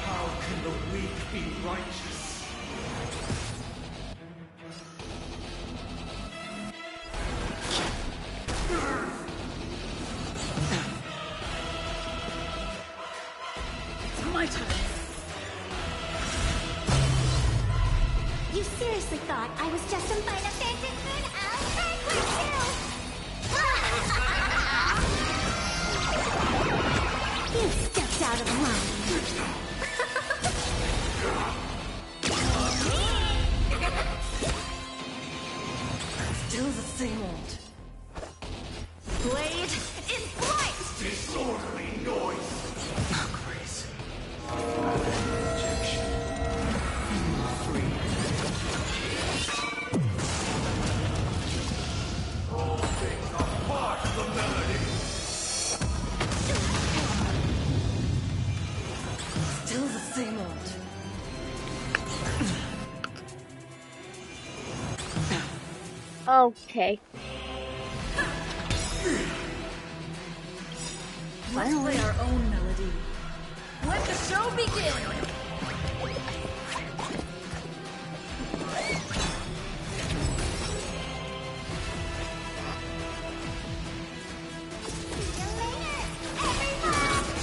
How can the weak be righteous? It's my turn. You seriously thought I was just some Final Fantasy Moon? I'll try for you! You stepped out of line. Still the same old. Blade in flight. Disorderly noise! Oh, crazy. Rejection. Free. All things are part of the melody. Still the same old. Okay. Let's play our own melody. Let the show begin!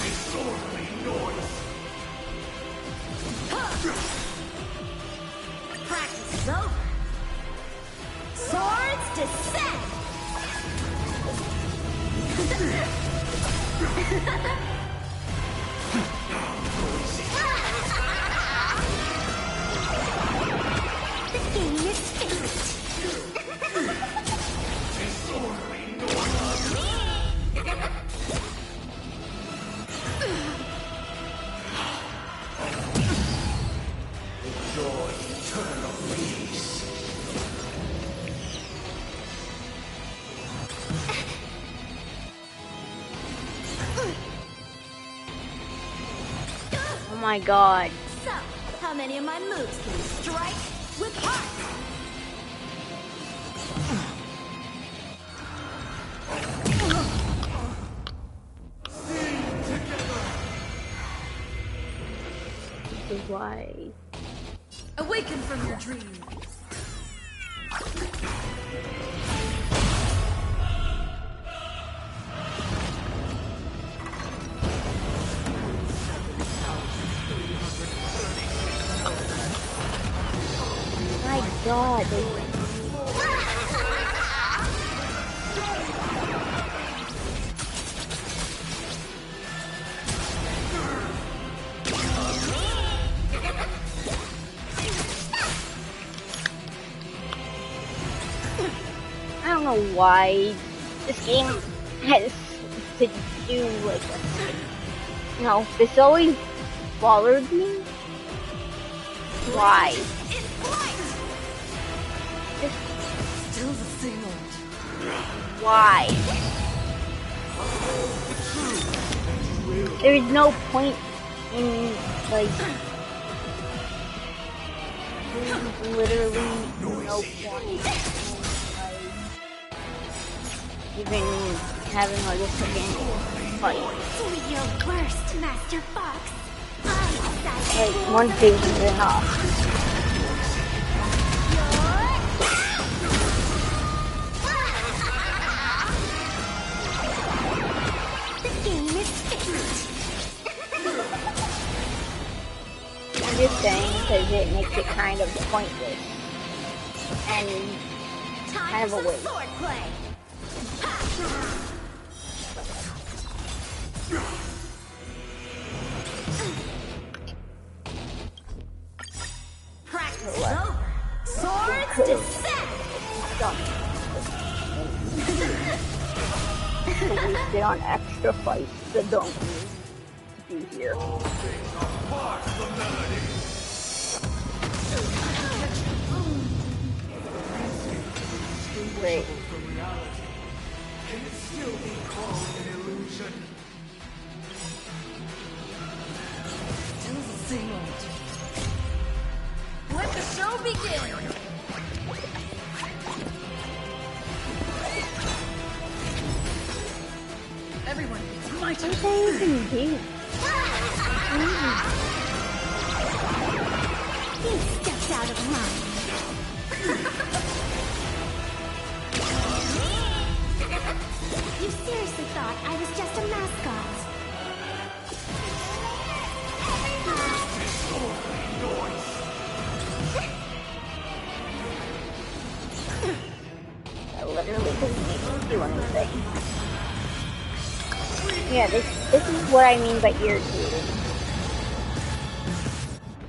Disorderly noise! Practice is over. Swords descend. The game is fixed. Disorderly noise! Enjoy eternal peace. Oh my god. So, how many of my moves can you strike with heart? This is why. Awaken from your dream. My god. I don't know why this game has to do like, no, this always bothered me. Why? Still the same old. Why? There's no point in, like, there's literally no point in, like, even having, like, a second fight. Do your worst, Master Fox. Like, one phase is enough. I'm just saying because it makes it kind of pointless and kind of a waste. Practice over. Swords descend. Wasted on extra fights that don't need to be here. Wait. Can it still be called an illusion? Still the same old. Let the show begin. Everyone, it's my turn. What do you even do? He steps out of line. You seriously thought I was just a mascot? I literally couldn't do anything. Yeah, this is what I mean by irritating.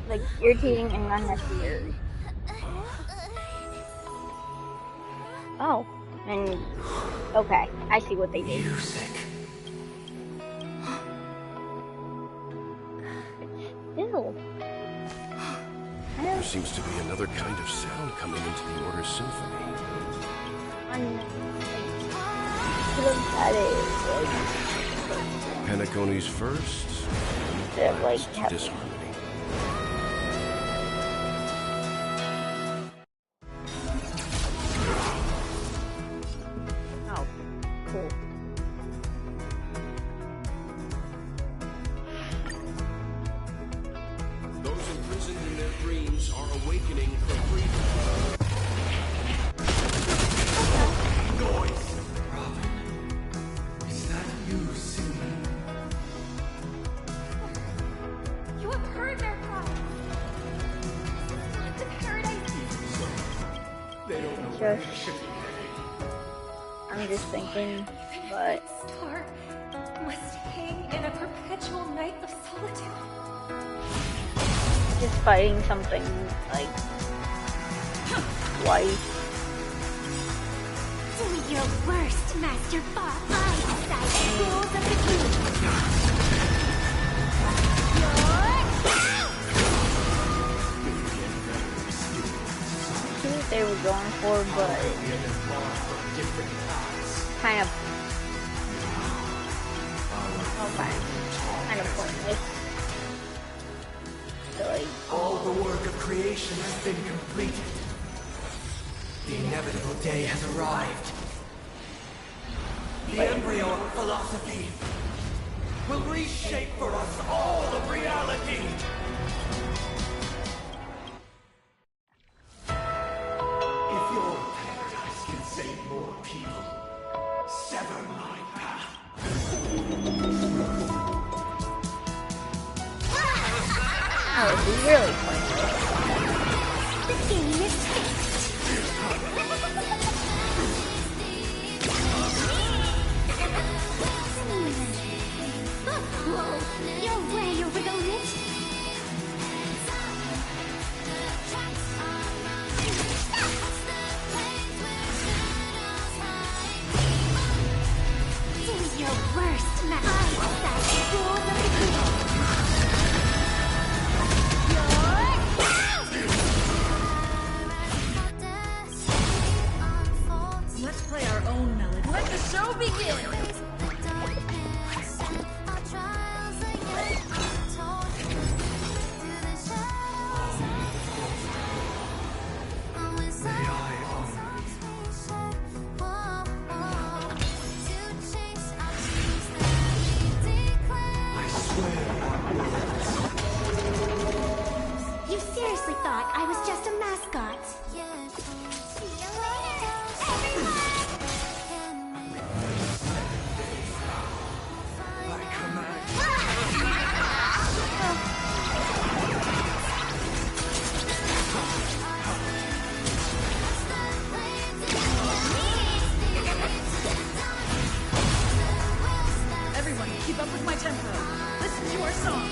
Like, irritating and unnecessary. Oh, and okay, I see what they did. Music. Ew. There seems to be another kind of sound coming into the Order's symphony. Penacony's first? Like, Disharmony. oh, cool. Those imprisoned in their dreams are awakening for freedom. Noise! Robin, is that you singing? You have heard their cries. This is not the paradise. They don't know Just- where they should be heading. I'm just thinking, but Star must hang in a perpetual night of solitude. just fighting something like twice. Do your worst, Master Fox. I decide the rules of the game. I see what they were going for, but kind of okay, kind of pointless. So, like, All the work of creation has been completed. The inevitable day has arrived. The embryo of philosophy will reshape for us all of reality. If your paradise can save more people, sever my path. oh, this is really pointless. The game is fixed. Whoa, you're way over the limit. Do Let's play our own melody. Let the show begin! You seriously thought I was just a mascot? See you later, Everyone, keep up with my tempo. Listen to our song.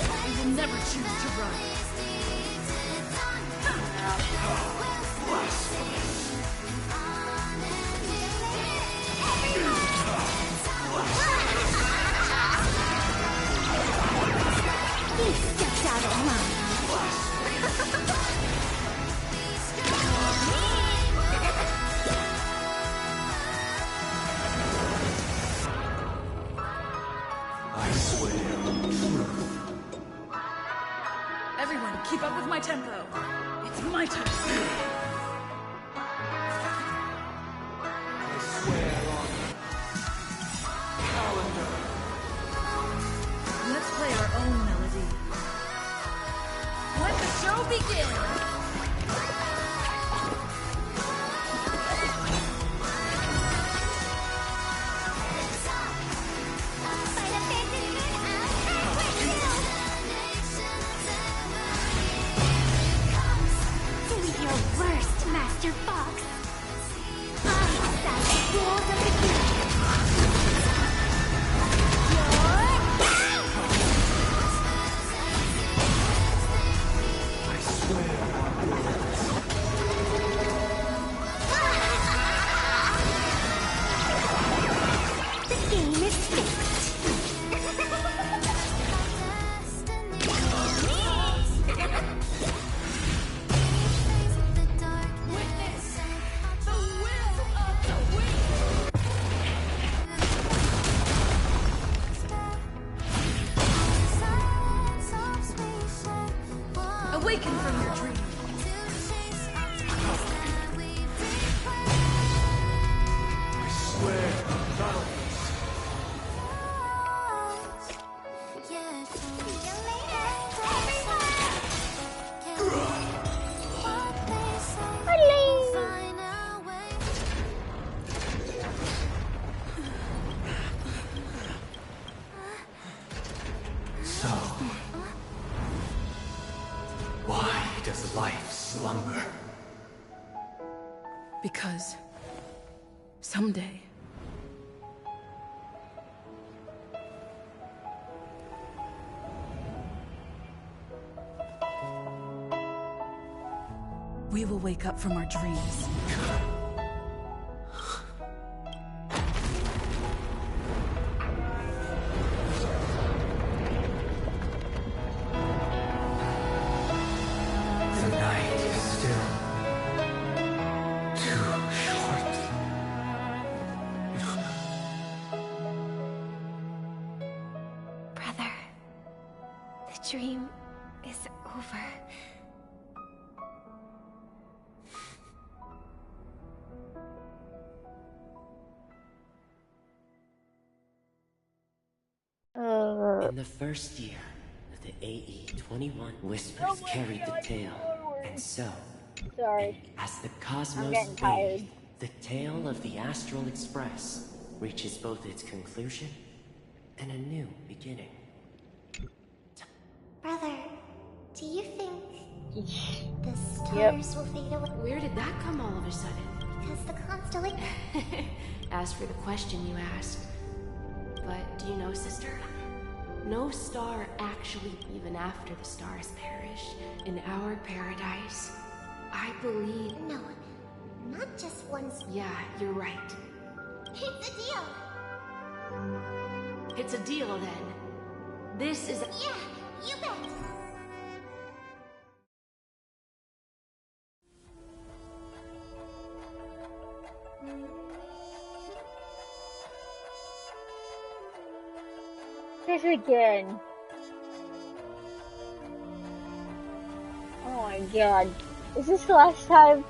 I will never choose to run. He stepped out of line. I swear truth. Everyone, keep up with my tempo. It's my turn. I swear on calendar. Let's play our own melody. Let the show begin! Do your worst, Master Fox. I decide the rules of the game. I swear on words. The game is fixed. Awaken from your dream. I swear on balance. So, why does life slumber? Because someday we will wake up from our dreams. The night is still too short. Brother, the dream is over. In the first year of the AE-21, Whispers carried the tale, and so, as the cosmos fades, the tale of the Astral Express reaches both its conclusion and a new beginning. Brother, do you think the stars will fade away? Where did that come all of a sudden? Because the constellation... As for the question you asked, but do you know, sister? No star actually, even after the stars perish, in our paradise, I believe... No, not just one... Yeah, you're right. It's a deal! It's a deal, then. This is a... Yeah, you bet! This again. Oh my god. Is this the last time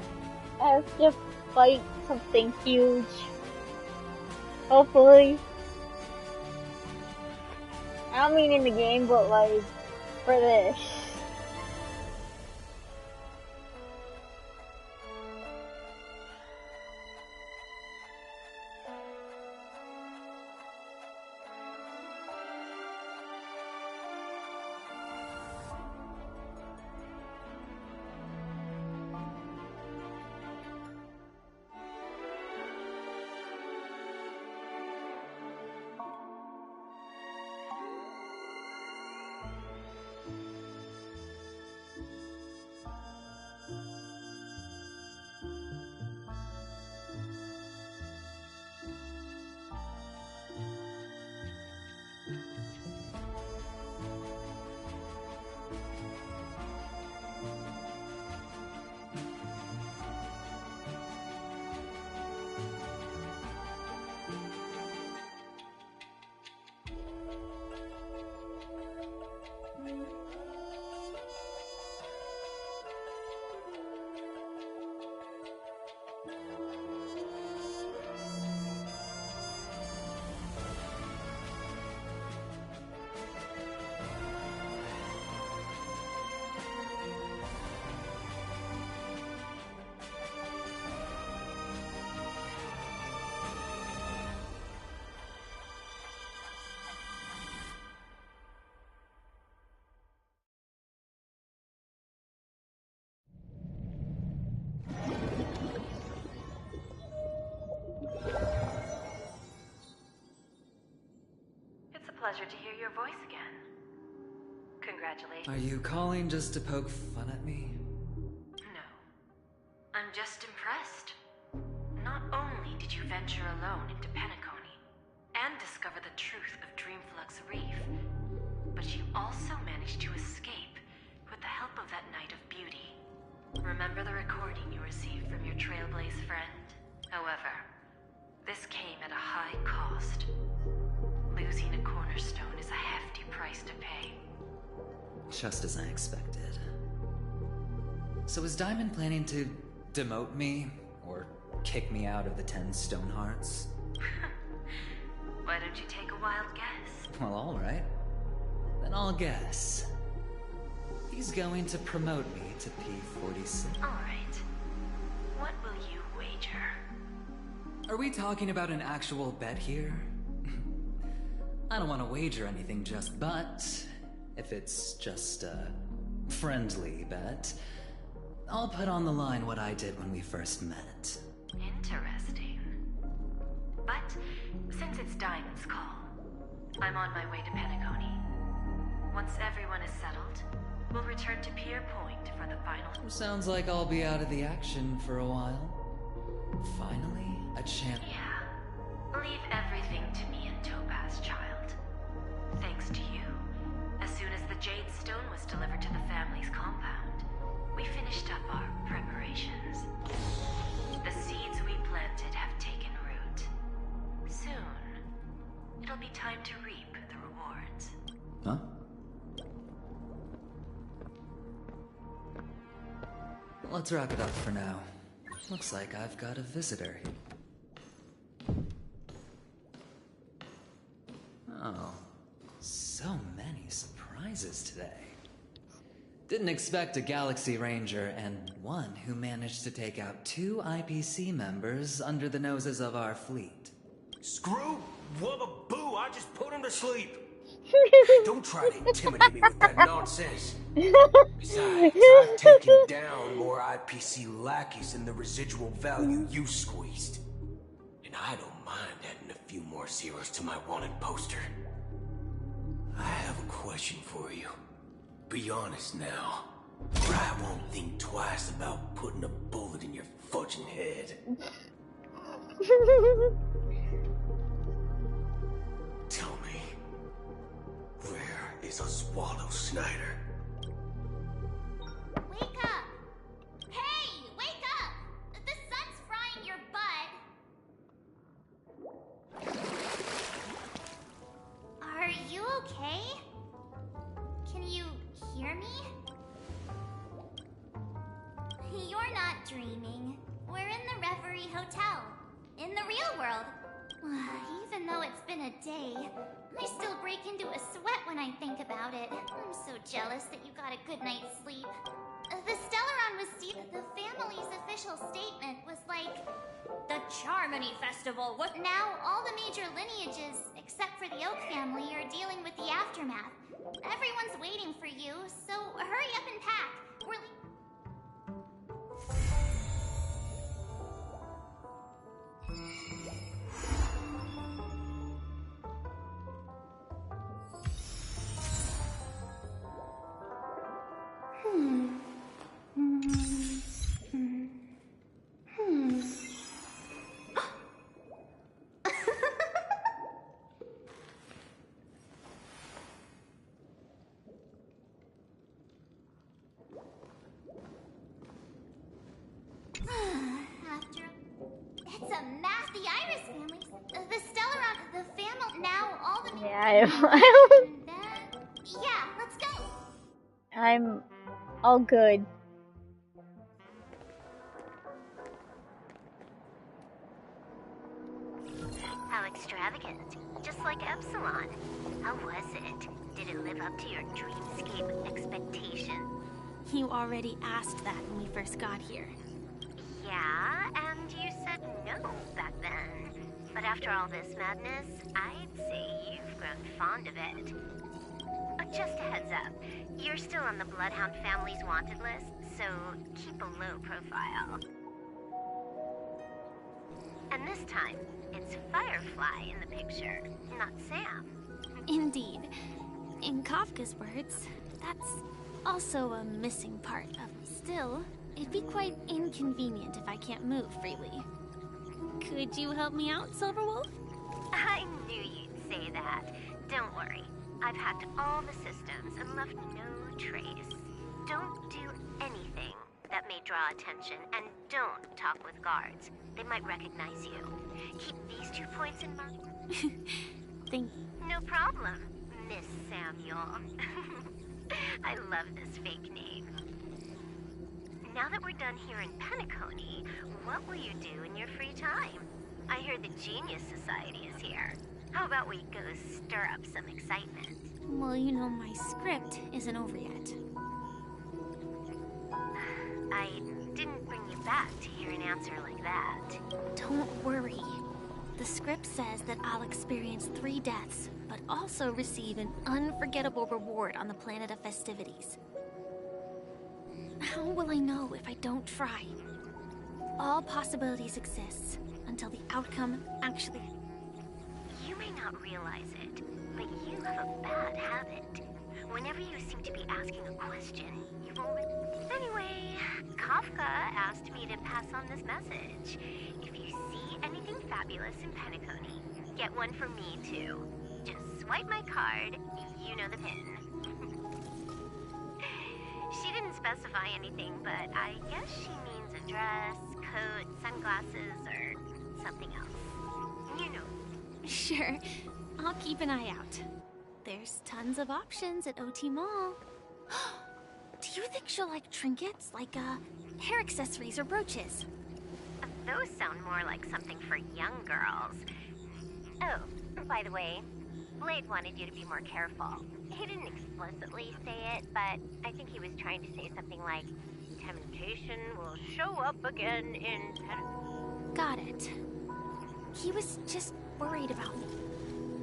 I have to fight something huge? Hopefully. I don't mean in the game, but like, for this. Pleasure to hear your voice again. Congratulations. Are you calling just to poke fun at me? No. I'm just impressed. Not only did you venture alone into Penacony and discover the truth of Dreamflux Reef, but you also managed to escape with the help of that Night of Beauty. Remember the recording you received from your Trailblaze friend? However, this came at a high cost. Losing a cornerstone is a hefty price to pay. Just as I expected. So is Diamond planning to demote me? Or kick me out of the 10 Stonehearts? Why don't you take a wild guess? Well, alright. Then I'll guess. He's going to promote me to P46. Alright. What will you wager? Are we talking about an actual bet here? I don't want to wager anything but if it's just a friendly bet, I'll put on the line what I did when we first met. Interesting. But since it's Diamond's call, I'm on my way to Penacony. Once everyone is settled, we'll return to Pier Point for the final... Sounds like I'll be out of the action for a while. Finally, a chance... Yeah. Leave everything to me and Topaz, child. Thanks to you, as soon as the Jade Stone was delivered to the family's compound, we finished up our preparations. The seeds we planted have taken root. Soon, it'll be time to reap the rewards. Huh? Let's wrap it up for now. Looks like I've got a visitor. Oh, so many. Didn't expect a Galaxy Ranger and one who managed to take out 2 IPC members under the noses of our fleet. Screw wubba boo, I just put him to sleep. Don't try to intimidate me with that nonsense. Besides, I've taken down more IPC lackeys than the residual value you squeezed. And I don't mind adding a few more zeros to my wanted poster. I have a question for you. Be honest now, or I won't think twice about putting a bullet in your fudging head. Tell me, where is Oswaldo Snyder? Wake up! Hey, wake up! The sun's frying your butt. Are you okay? Can you hear me? You're not dreaming. We're in the Reverie Hotel. In the real world. Even though it's been a day, I still break into a sweat when I think about it. I'm so jealous that you got a good night's sleep. The Stellaron was the family's official statement was like, the Charmony Festival. What now? All the major lineages, except for the Oak family, are dealing with the aftermath. Everyone's waiting for you, so hurry up and pack. We're It's a math, the Iris family, the Stellaron, the family, now all the... Yeah, let's go! I'm all good. How extravagant. Just like Epsilon. How was it? Did it live up to your dreamscape expectation? You already asked that when we first got here. Yeah, and you said no back then. But after all this madness, I'd say you've grown fond of it. Just a heads up, you're still on the Bloodhound family's wanted list, so keep a low profile. And this time, it's Firefly in the picture, not Sam. Indeed. In Kafka's words, that's also a missing part of me. Still, it'd be quite inconvenient if I can't move freely. Could you help me out, Silverwolf? I knew you'd say that. Don't worry. I've hacked all the systems and left no trace. Don't do anything that may draw attention, and don't talk with guards. They might recognize you. Keep these 2 points in mind. Thank you. No problem, Miss Samuel. I love this fake name. Now that we're done here in Penacony, what will you do in your free time? I hear the Genius Society is here. How about we go stir up some excitement? Well, you know, my script isn't over yet. I didn't bring you back to hear an answer like that. Don't worry. The script says that I'll experience 3 deaths, but also receive an unforgettable reward on the planet of festivities. How will I know if I don't try? All possibilities exist until the outcome actually... You may not realize it, but you have a bad habit. Whenever you seem to be asking a question, you've always... Anyway, Kafka asked me to pass on this message. If you see anything fabulous in Penacony, get one for me too. Just swipe my card, you know the pin. She didn't specify anything, but I guess she means a dress, coat, sunglasses, or something else. You know. Sure, I'll keep an eye out. There's tons of options at OT Mall. Do you think she'll like trinkets, like hair accessories or brooches? Those sound more like something for young girls. Oh, by the way, Blade wanted you to be more careful. He didn't explicitly say it, but I think he was trying to say something like, temptation will show up again in Got it. He was just worried about me.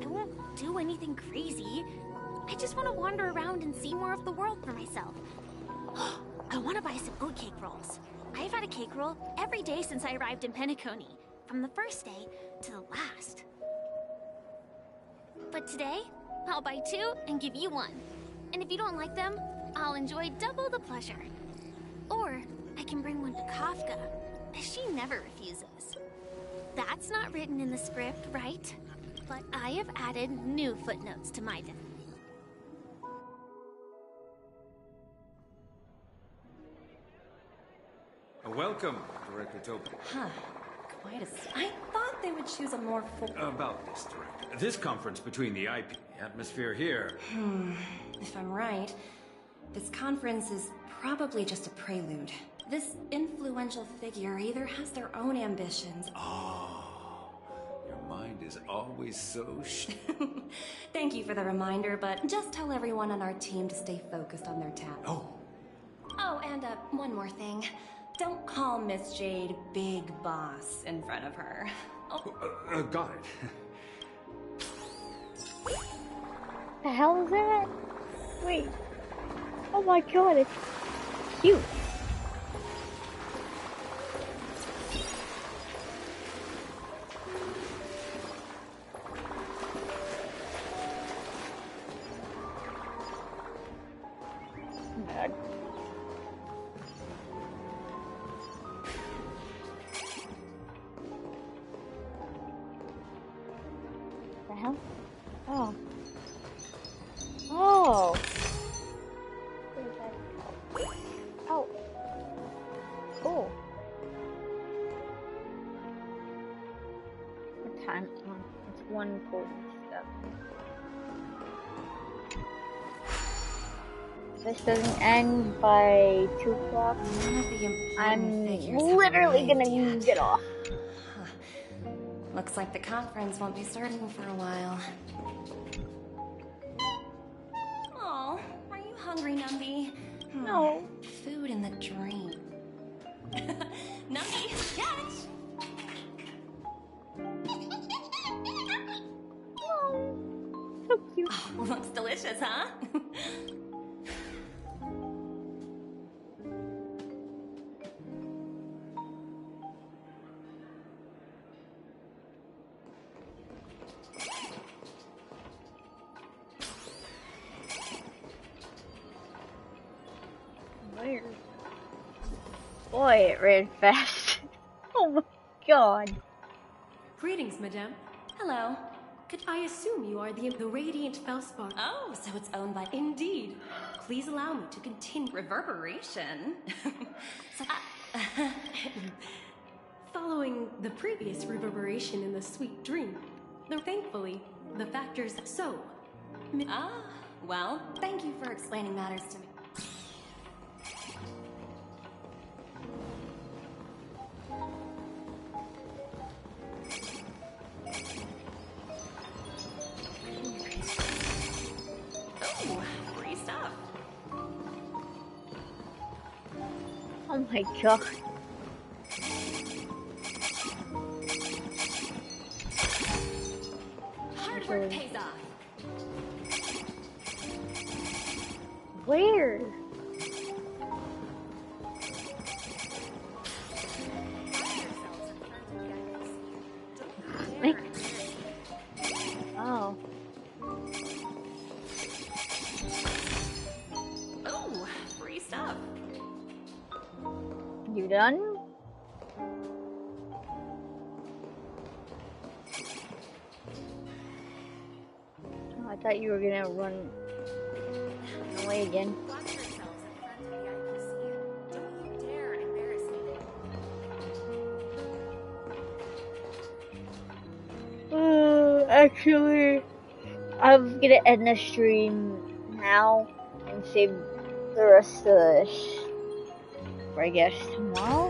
I won't do anything crazy. I just want to wander around and see more of the world for myself. I want to buy some oatcake rolls. I've had a cake roll every day since I arrived in Penacony, from the first day to the last. But today, I'll buy 2 and give you 1. And if you don't like them, I'll enjoy double the pleasure. Or I can bring one to Kafka, as she never refuses. That's not written in the script, right? But I have added new footnotes to my deck. Welcome, Director Toby. Huh. Quite a... I thought they would choose a more full... About this, Director. This conference between the IP atmosphere here... If I'm right, this conference is probably just a prelude. This influential figure either has their own ambitions... Oh, your mind is always so Thank you for the reminder, but just tell everyone on our team to stay focused on their task. Oh, and one more thing. Don't call Miss Jade Big Boss in front of her. Oh. Got it. The hell is that? Wait. Oh my god, it's cute. God. The hell? Oh. Oh. Oh. Cool. What time? It's 1:40 stuff. This doesn't end by 2 o'clock. I'm literally gonna get off. Looks like the conference won't be starting for a while. Oh, are you hungry, Numby? No. Food in the dream. Numby, catch! Oh, so cute. Oh, looks delicious, huh? Boy, it ran fast. Oh my god. Greetings, madame. Hello. Could I assume you are the Radiant Felspar? Oh, so it's owned by... Indeed. Please allow me to continue. Reverberation? Following the previous reverberation in the sweet dream, though thankfully, the factors so... well, thank you for explaining matters to me. Free stuff. Oh my god. Hard work pays off. Where? Oh. Oh, free stuff. You done? Oh, I thought you were gonna run away again. Actually, I'm gonna end the stream now and save the rest of this for, I guess, tomorrow.